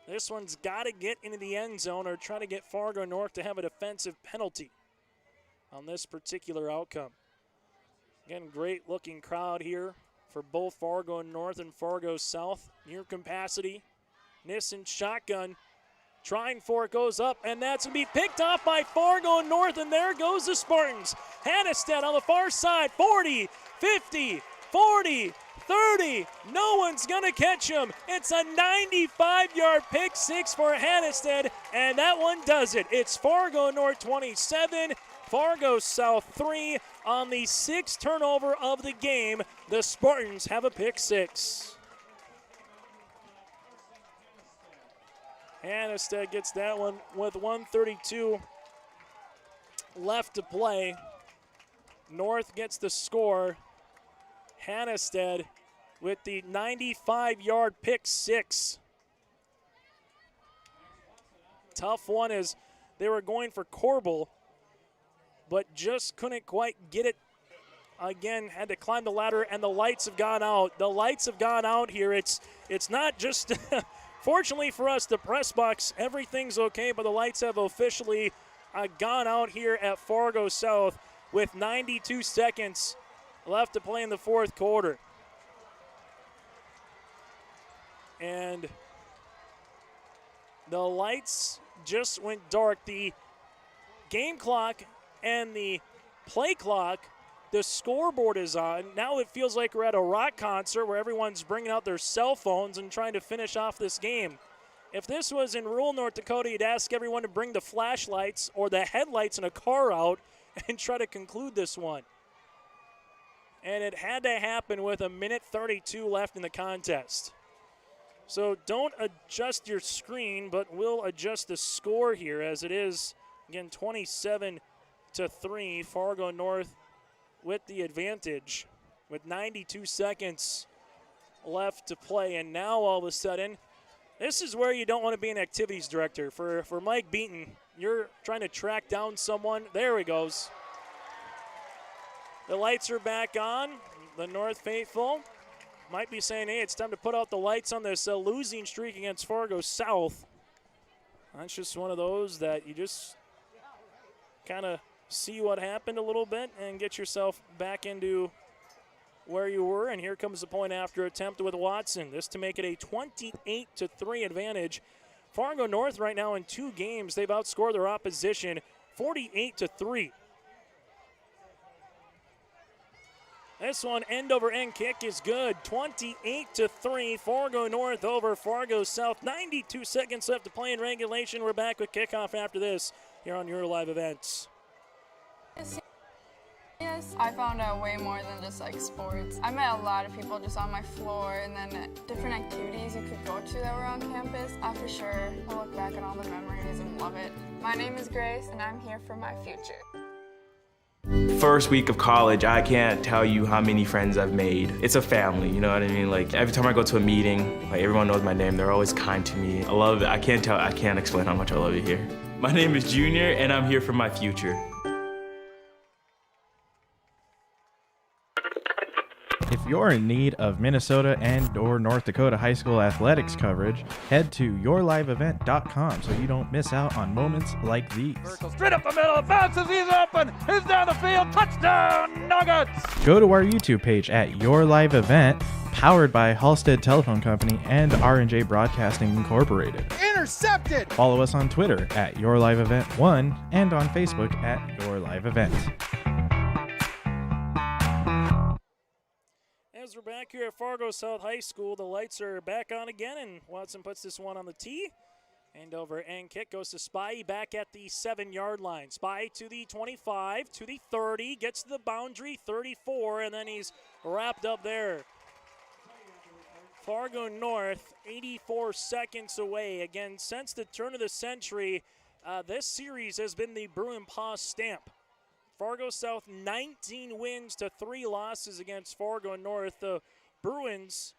This one's got to get into the end zone or try to get Fargo North to have a defensive penalty on this particular outcome. Again, great looking crowd here for both Fargo North and Fargo South. Near capacity. Nissen shotgun. Trying for it, goes up, and that's going to be picked off by Fargo North, and there goes the Spartans. Hannestead on the far side, 40, 50, 40, 30. No one's going to catch him. It's a 95-yard pick six for Hannestead, and that one does it. It's Fargo North 27, Fargo South 3. On the 6th turnover of the game, the Spartans have a pick six. Hannestead gets that one with 1:32 left to play. North gets the score. Hannestead with the 95-yard pick six. Tough one as they were going for Corbel, but just couldn't quite get it. Again, had to climb the ladder, and the lights have gone out. The lights have gone out here. It's not just... Fortunately for us, the press box, everything's okay, but the lights have officially gone out here at Fargo South with 92 seconds left to play in the 4th quarter. And the lights just went dark. The game clock and the play clock, the scoreboard is on. Now it feels like we're at a rock concert where everyone's bringing out their cell phones and trying to finish off this game. If this was in rural North Dakota, you'd ask everyone to bring the flashlights or the headlights in a car out and try to conclude this one. And it had to happen with 1:32 left in the contest. So don't adjust your screen, but we'll adjust the score here as it is, again, 27-3, Fargo North with the advantage with 92 seconds left to play. And now all of a sudden, this is where you don't want to be an activities director. For Mike Beaton, you're trying to track down someone. There he goes. The lights are back on. The North faithful might be saying, hey, it's time to put out the lights on this losing streak against Fargo South. That's just one of those that you just kind of see what happened a little bit and get yourself back into where you were. And here comes the point after attempt with Watson. This to make it a 28-3 advantage. Fargo North right now in 2 games, they've outscored their opposition 48-3. This one, end-over-end kick is good. 28-3, Fargo North over Fargo South. 92 seconds left to play in regulation. We're back with kickoff after this here on your live events. Yes, I found out way more than just like sports. I met a lot of people just on my floor, and then different activities you could go to that were on campus. For sure, I'll look back at all the memories and love it. My name is Grace, and I'm here for my future. First week of college, I can't tell you how many friends I've made. It's a family, you know what I mean? Like every time I go to a meeting, like everyone knows my name. They're always kind to me. I love it. I can't explain how much I love it here. My name is Junior, and I'm here for my future. If you're in need of Minnesota and or North Dakota high school athletics coverage, head to yourliveevent.com so you don't miss out on moments like these. Straight up the middle, bounces, he's open, he's down the field, touchdown, Nuggets! Go to our YouTube page at Your Live Event, powered by Halstead Telephone Company and R&J Broadcasting Incorporated. Intercepted! Follow us on Twitter at Your Live Event 1 and on Facebook at Your Live Event. As we're back here at Fargo South High School, the lights are back on again, and Watson puts this one on the tee. And over and kick goes to Spy back at the 7-yard line. Spy to the 25, to the 30, gets to the boundary, 34, and then he's wrapped up there. Fargo North, 84 seconds away. Again, since the turn of the century, this series has been the Bruin Paws stamp. Fargo South 19 wins to 3 losses against Fargo North. The Bruins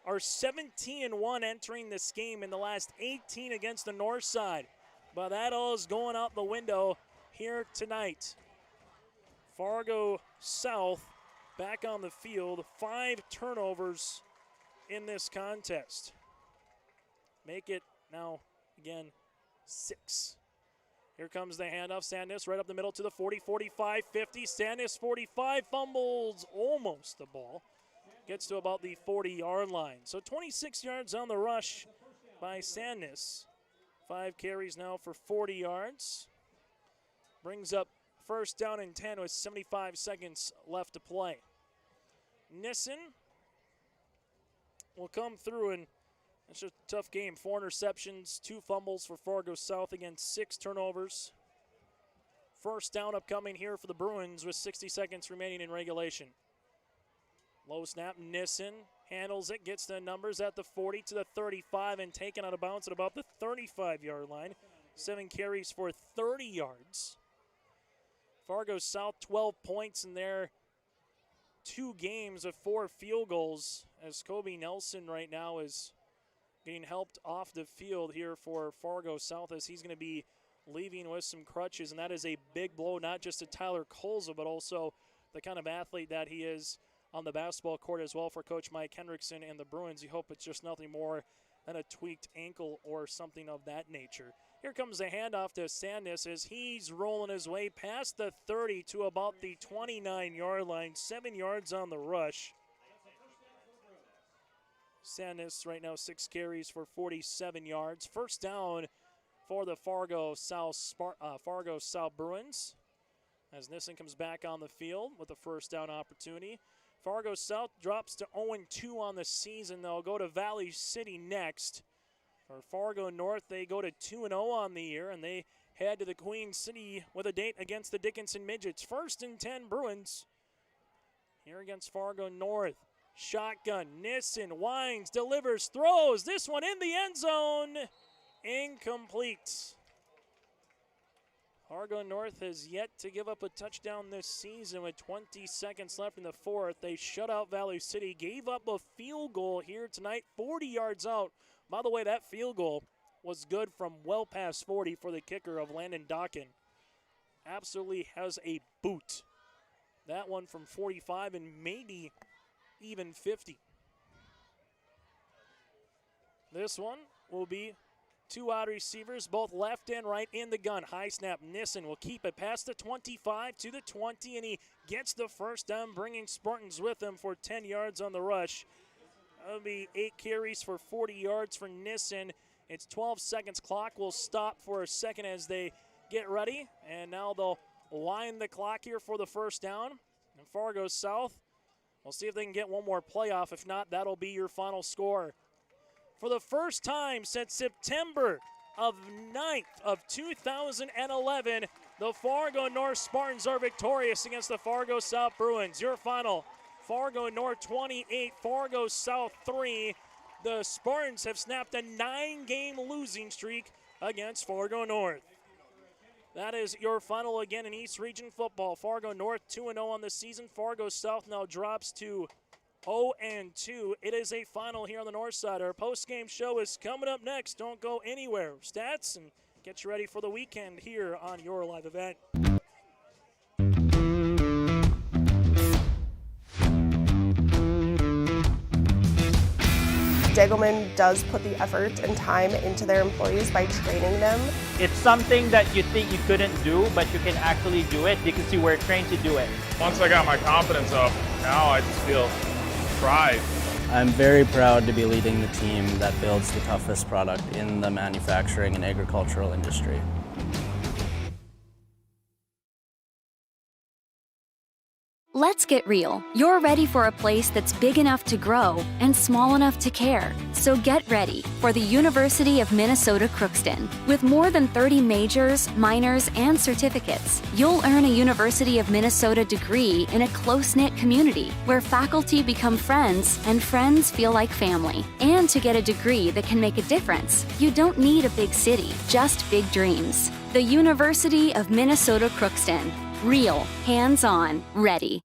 are 17-1 entering this game in the last 18 against the north side. But that all is going out the window here tonight. Fargo South back on the field, 5 turnovers in this contest. Make it now, again, 6. Here comes the handoff. Sandus right up the middle to the 40, 45, 50. Sandus 45 fumbles almost the ball. Gets to about the 40-yard line. So 26 yards on the rush by Sandus. 5 carries now for 40 yards. Brings up first down and 10 with 75 seconds left to play. Nissen will come through, and it's a tough game. 4 interceptions, 2 fumbles for Fargo South against 6 turnovers. First down upcoming here for the Bruins with 60 seconds remaining in regulation. Low snap, Nissen handles it, gets the numbers at the 40 to the 35 and taken out of bounds at about the 35-yard line. 7 carries for 30 yards. Fargo South 12 points in their 2 games of 4 field goals, as Kobe Nelson right now is getting helped off the field here for Fargo South, as he's going to be leaving with some crutches, and that is a big blow not just to Tyler Colza, but also the kind of athlete that he is on the basketball court as well for Coach Mike Hendrickson and the Bruins. You hope it's just nothing more than a tweaked ankle or something of that nature. Here comes the handoff to Sandus as he's rolling his way past the 30 to about the 29-yard line. 7 yards on the rush. Sandus right now 6 carries for 47 yards. First down for the Fargo South Bruins as Nissen comes back on the field with a first down opportunity. Fargo South drops to 0-2 on the season. They'll go to Valley City next. For Fargo North, they go to 2-0 on the year, and they head to the Queen City with a date against the Dickinson Midgets. 1st and 10 Bruins here against Fargo North. Shotgun, Nissen winds, delivers, throws. This one in the end zone. Incomplete. Fargo North has yet to give up a touchdown this season with 20 seconds left in the 4th. They shut out Valley City, gave up a field goal here tonight, 40 yards out. By the way, that field goal was good from well past 40 for the kicker of Landon Dockin. Absolutely has a boot. That one from 45 and maybe even 50. This one will be 2 wide receivers, both left and right in the gun. High snap, Nissen will keep it past the 25 to the 20, and he gets the first down, bringing Spartans with him for 10 yards on the rush. That'll be 8 carries for 40 yards for Nissen. It's 12 seconds. Clock will stop for a second as they get ready, and now they'll wind the clock here for the first down. And Fargo South, we'll see if they can get one more play off. If not, that'll be your final score. For the first time since September of 9th of 2011, the Fargo North Spartans are victorious against the Fargo South Bruins. Your final, Fargo North 28, Fargo South 3. The Spartans have snapped a 9-game losing streak against Fargo North. That is your final again in East Region football. Fargo North 2-0 on the season. Fargo South now drops to 0-2. It is a final here on the north side. Our post-game show is coming up next. Don't go anywhere. Stats and get you ready for the weekend here on your live event. Degelman does put the effort and time into their employees by training them. It's something that you think you couldn't do, but you can actually do it because you were trained to do it. Once I got my confidence up, now I just feel pride. I'm very proud to be leading the team that builds the toughest product in the manufacturing and agricultural industry. Let's get real. You're ready for a place that's big enough to grow and small enough to care. So get ready for the University of Minnesota Crookston. With more than 30 majors, minors, and certificates, you'll earn a University of Minnesota degree in a close-knit community where faculty become friends and friends feel like family. And to get a degree that can make a difference, you don't need a big city, just big dreams. The University of Minnesota Crookston. Real, hands-on, ready.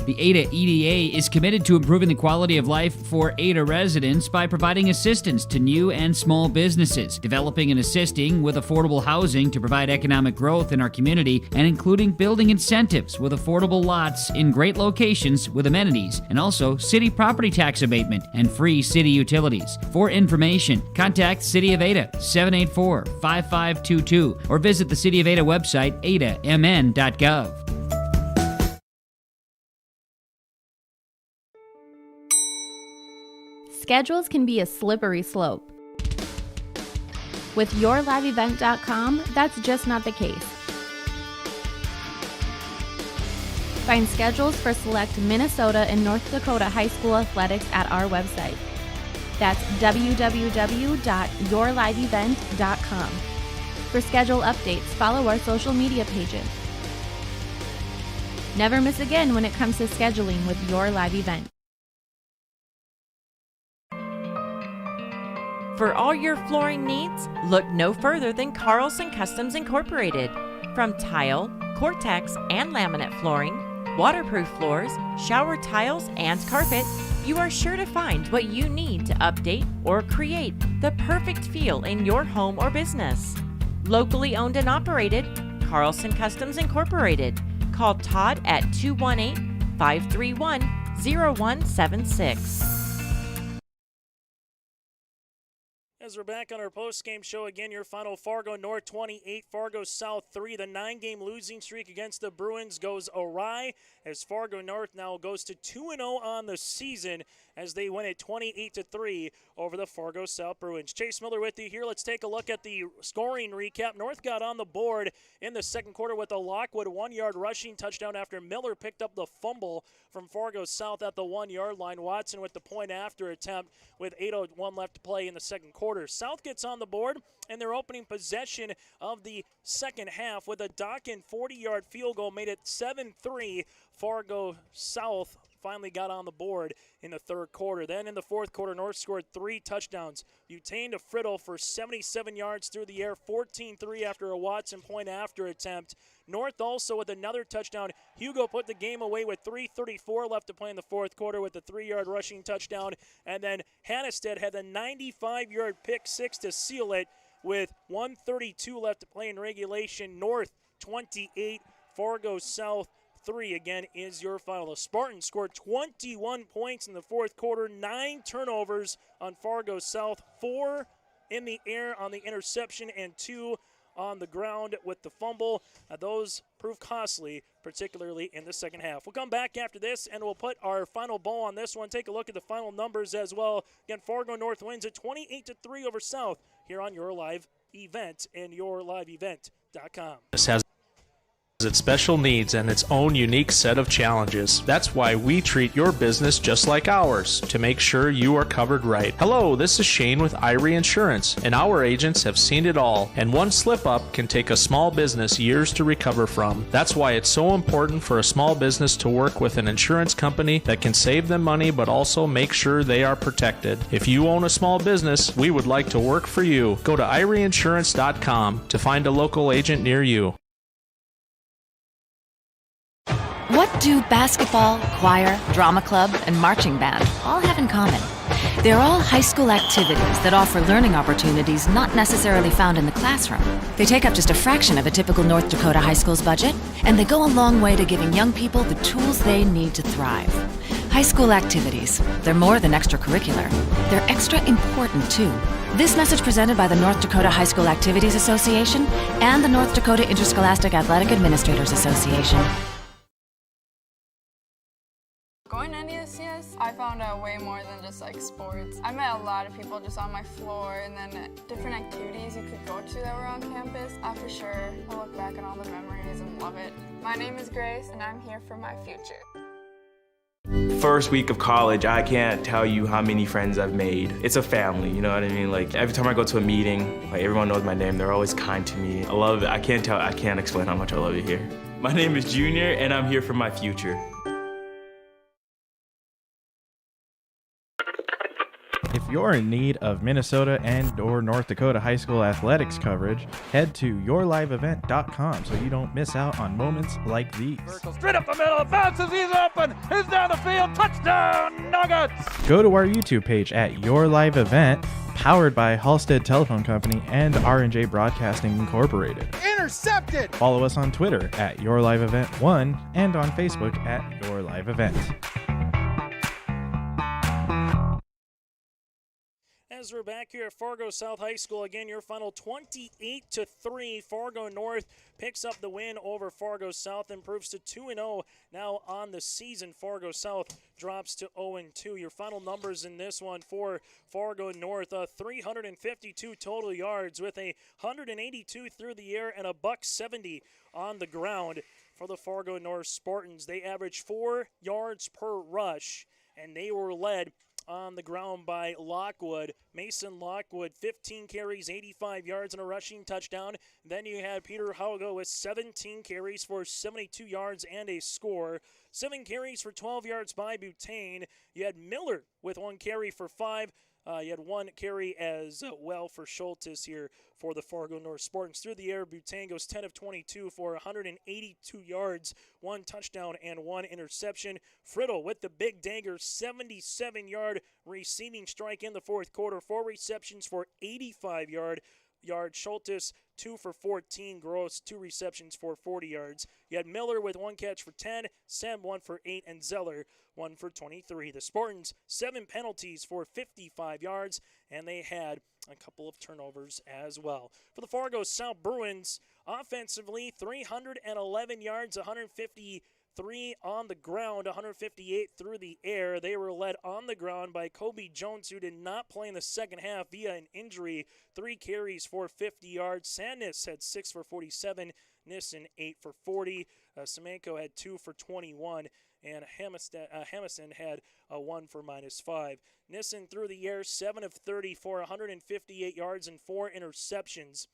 The Ada EDA is committed to improving the quality of life for Ada residents by providing assistance to new and small businesses, developing and assisting with affordable housing to provide economic growth in our community, and including building incentives with affordable lots in great locations with amenities, and also city property tax abatement and free city utilities. For information, contact City of Ada 784-5522 or visit the City of Ada website adamn.gov. Schedules can be a slippery slope. With yourliveevent.com, that's just not the case. Find schedules for select Minnesota and North Dakota high school athletics at our website. That's www.yourliveevent.com. For schedule updates, follow our social media pages. Never miss again when it comes to scheduling with Your Live Event. For all your flooring needs, look no further than Carlson Customs Incorporated. From tile, Cortex, and laminate flooring, waterproof floors, shower tiles, and carpet, you are sure to find what you need to update or create the perfect feel in your home or business. Locally owned and operated, Carlson Customs Incorporated. Call Todd at 218-531-0176. As we're back on our post-game show, again, your final: Fargo North 28, Fargo South 3. The 9-game losing streak against the Bruins goes awry as Fargo North now goes to 2-0 on the season as they win it 28-3 over the Fargo South Bruins. Chase Miller with you here. Let's take a look at the scoring recap. North got on the board in the second quarter with a Lockwood 1-yard rushing touchdown after Miller picked up the fumble from Fargo South at the 1-yard line. Watson with the point after attempt with 8:01 left to play in the second quarter. South gets on the board and their opening possession of the second half with a Dockin 40-yard field goal made it 7-3. Fargo South finally got on the board in the third quarter. Then in the fourth quarter, North scored 3 touchdowns. Butane to Friddle for 77 yards through the air, 14-3 after a Watson point after attempt. North also with another touchdown. Hugo put the game away with 3:34 left to play in the fourth quarter with a 3-yard rushing touchdown. And then Hannestead had a 95-yard pick six to seal it with 1:32 left to play in regulation. North 28, Fargo South 3 again is your final. The Spartans scored 21 points in the fourth quarter, 9 turnovers on Fargo South, 4 in the air on the interception and 2 on the ground with the fumble. Those proved costly, particularly in the second half. We'll come back after this and we'll put our final bow on this one. Take a look at the final numbers as well. Again, Fargo North wins at 28-3 over South here on Your Live Event and yourliveevent.com. This has its special needs and its own unique set of challenges. That's why we treat your business just like ours, to make sure you are covered right. Hello, this is Shane with Irie Insurance, and our agents have seen it all, and one slip-up can take a small business years to recover from. That's why it's so important for a small business to work with an insurance company that can save them money but also make sure they are protected. If you own a small business, we would like to work for you. Go to IrieInsurance.com to find a local agent near you. What do basketball, choir, drama club, and marching band all have in common? They're all high school activities that offer learning opportunities not necessarily found in the classroom. They take up just a fraction of a typical North Dakota high school's budget, and they go a long way to giving young people the tools they need to thrive. High school activities. They're more than extracurricular. They're extra important, too. This message presented by the North Dakota High School Activities Association and the North Dakota Interscholastic Athletic Administrators Association. Going to EDC, I found out way more than just like sports. I met a lot of people just on my floor, and then different activities you could go to that were on campus. For sure, I'll look back on all the memories and love it. My name is Grace, and I'm here for my future. First week of college, I can't tell you how many friends I've made. It's a family, you know what I mean? Like every time I go to a meeting, like everyone knows my name. They're always kind to me. I love it. I can't explain how much I love it here. My name is Junior, and I'm here for my future. If you're in need of Minnesota and or North Dakota high school athletics coverage, head to yourliveevent.com so you don't miss out on moments like these. Straight up the middle, bounces, he's open, he's down the field, touchdown, Nuggets! Go to our YouTube page at Your Live Event, powered by Halstead Telephone Company and R&J Broadcasting Incorporated. Intercepted! Follow us on Twitter at Your Live Event 1 and on Facebook at Your Live Event. As we're back here at Fargo South High School, again, your final 28-3. Fargo North picks up the win over Fargo South, improves to 2-0 now on the season. Fargo South drops to 0-2. Your final numbers in this one for Fargo North, 352 total yards with 182 through the air and $170 on the ground for the Fargo North Spartans. They averaged 4 yards per rush, and they were led on the ground by Lockwood. Mason Lockwood, 15 carries, 85 yards, and a rushing touchdown. Then you had Peter Haugo with 17 carries for 72 yards and a score. 7 carries for 12 yards by Butane. You had Miller with 1 carry for 5. You had 1 carry as well for Schultes here for the Fargo North Spartans. Through the air, Butane goes 10 of 22 for 182 yards, 1 touchdown, and 1 interception. Friddle with the big dagger, 77-yard receiving strike in the fourth quarter. 4 receptions for 85 yards. Schultes, 2 for 14. Gross, 2 receptions for 40 yards. You had Miller with 1 catch for 10. Sem, 1 for 8. And Zeller, 1 for 23. The Spartans, 7 penalties for 55 yards. And they had a couple of turnovers as well. For the Fargo South Bruins, offensively, 311 yards, 153 on the ground, 158 through the air. They were led on the ground by Kobe Jones, who did not play in the second half via an injury. 3 carries for 50 yards. Sandness had 6 for 47. Nissen 8 for 40. Semenko had 2 for 21. And Hamison had a 1 for -5. Nissen through the air, 7 of 30 for 158 yards and 4 interceptions.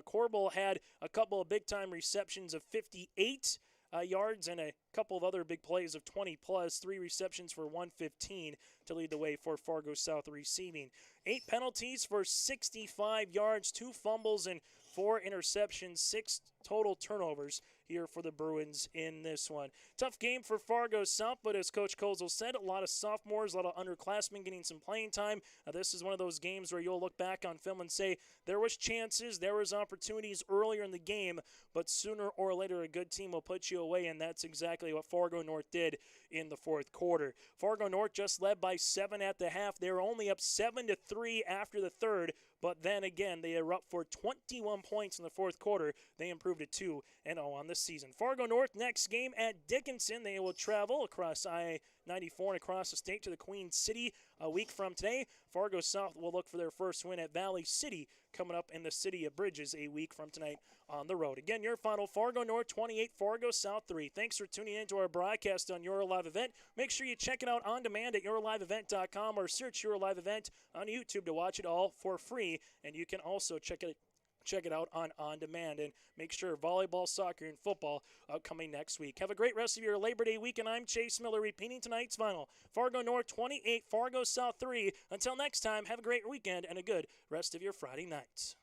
Corbel had a couple of big-time receptions of 58 yards and a couple of other big plays of 20+, 3 receptions for 115 to lead the way for Fargo South receiving. 8 penalties for 65 yards, 2 fumbles and 4 interceptions, 6 total turnovers here for the Bruins in this one. Tough game for Fargo South, but as Coach Kozel said, a lot of sophomores, a lot of underclassmen getting some playing time. This is one of those games where you'll look back on film and say there was chances, there was opportunities earlier in the game, but sooner or later a good team will put you away, and that's exactly what Fargo North did in the fourth quarter. Fargo North just led by 7 at the half. They were only up 7-3 after the third, but then again, they are up for 21 points in the fourth quarter. They improved to 2-0 on the season. Fargo North next game at Dickinson. They will travel across I-94 and across the state to the Queen City a week from today. Fargo South will look for their first win at Valley City coming up in the City of Bridges a week from tonight on the road. Again, your final, Fargo North 28, Fargo South 3. Thanks for tuning in to our broadcast on Your Live Event. Make sure you check it out on demand at yourliveevent.com or search Your Live Event on YouTube to watch it all for free. And you can also check it out on demand, and make sure volleyball, soccer, and football coming next week. Have a great rest of your Labor Day weekend. I'm Chase Miller repeating tonight's final. Fargo North 28, Fargo South 3. Until next time, have a great weekend and a good rest of your Friday night.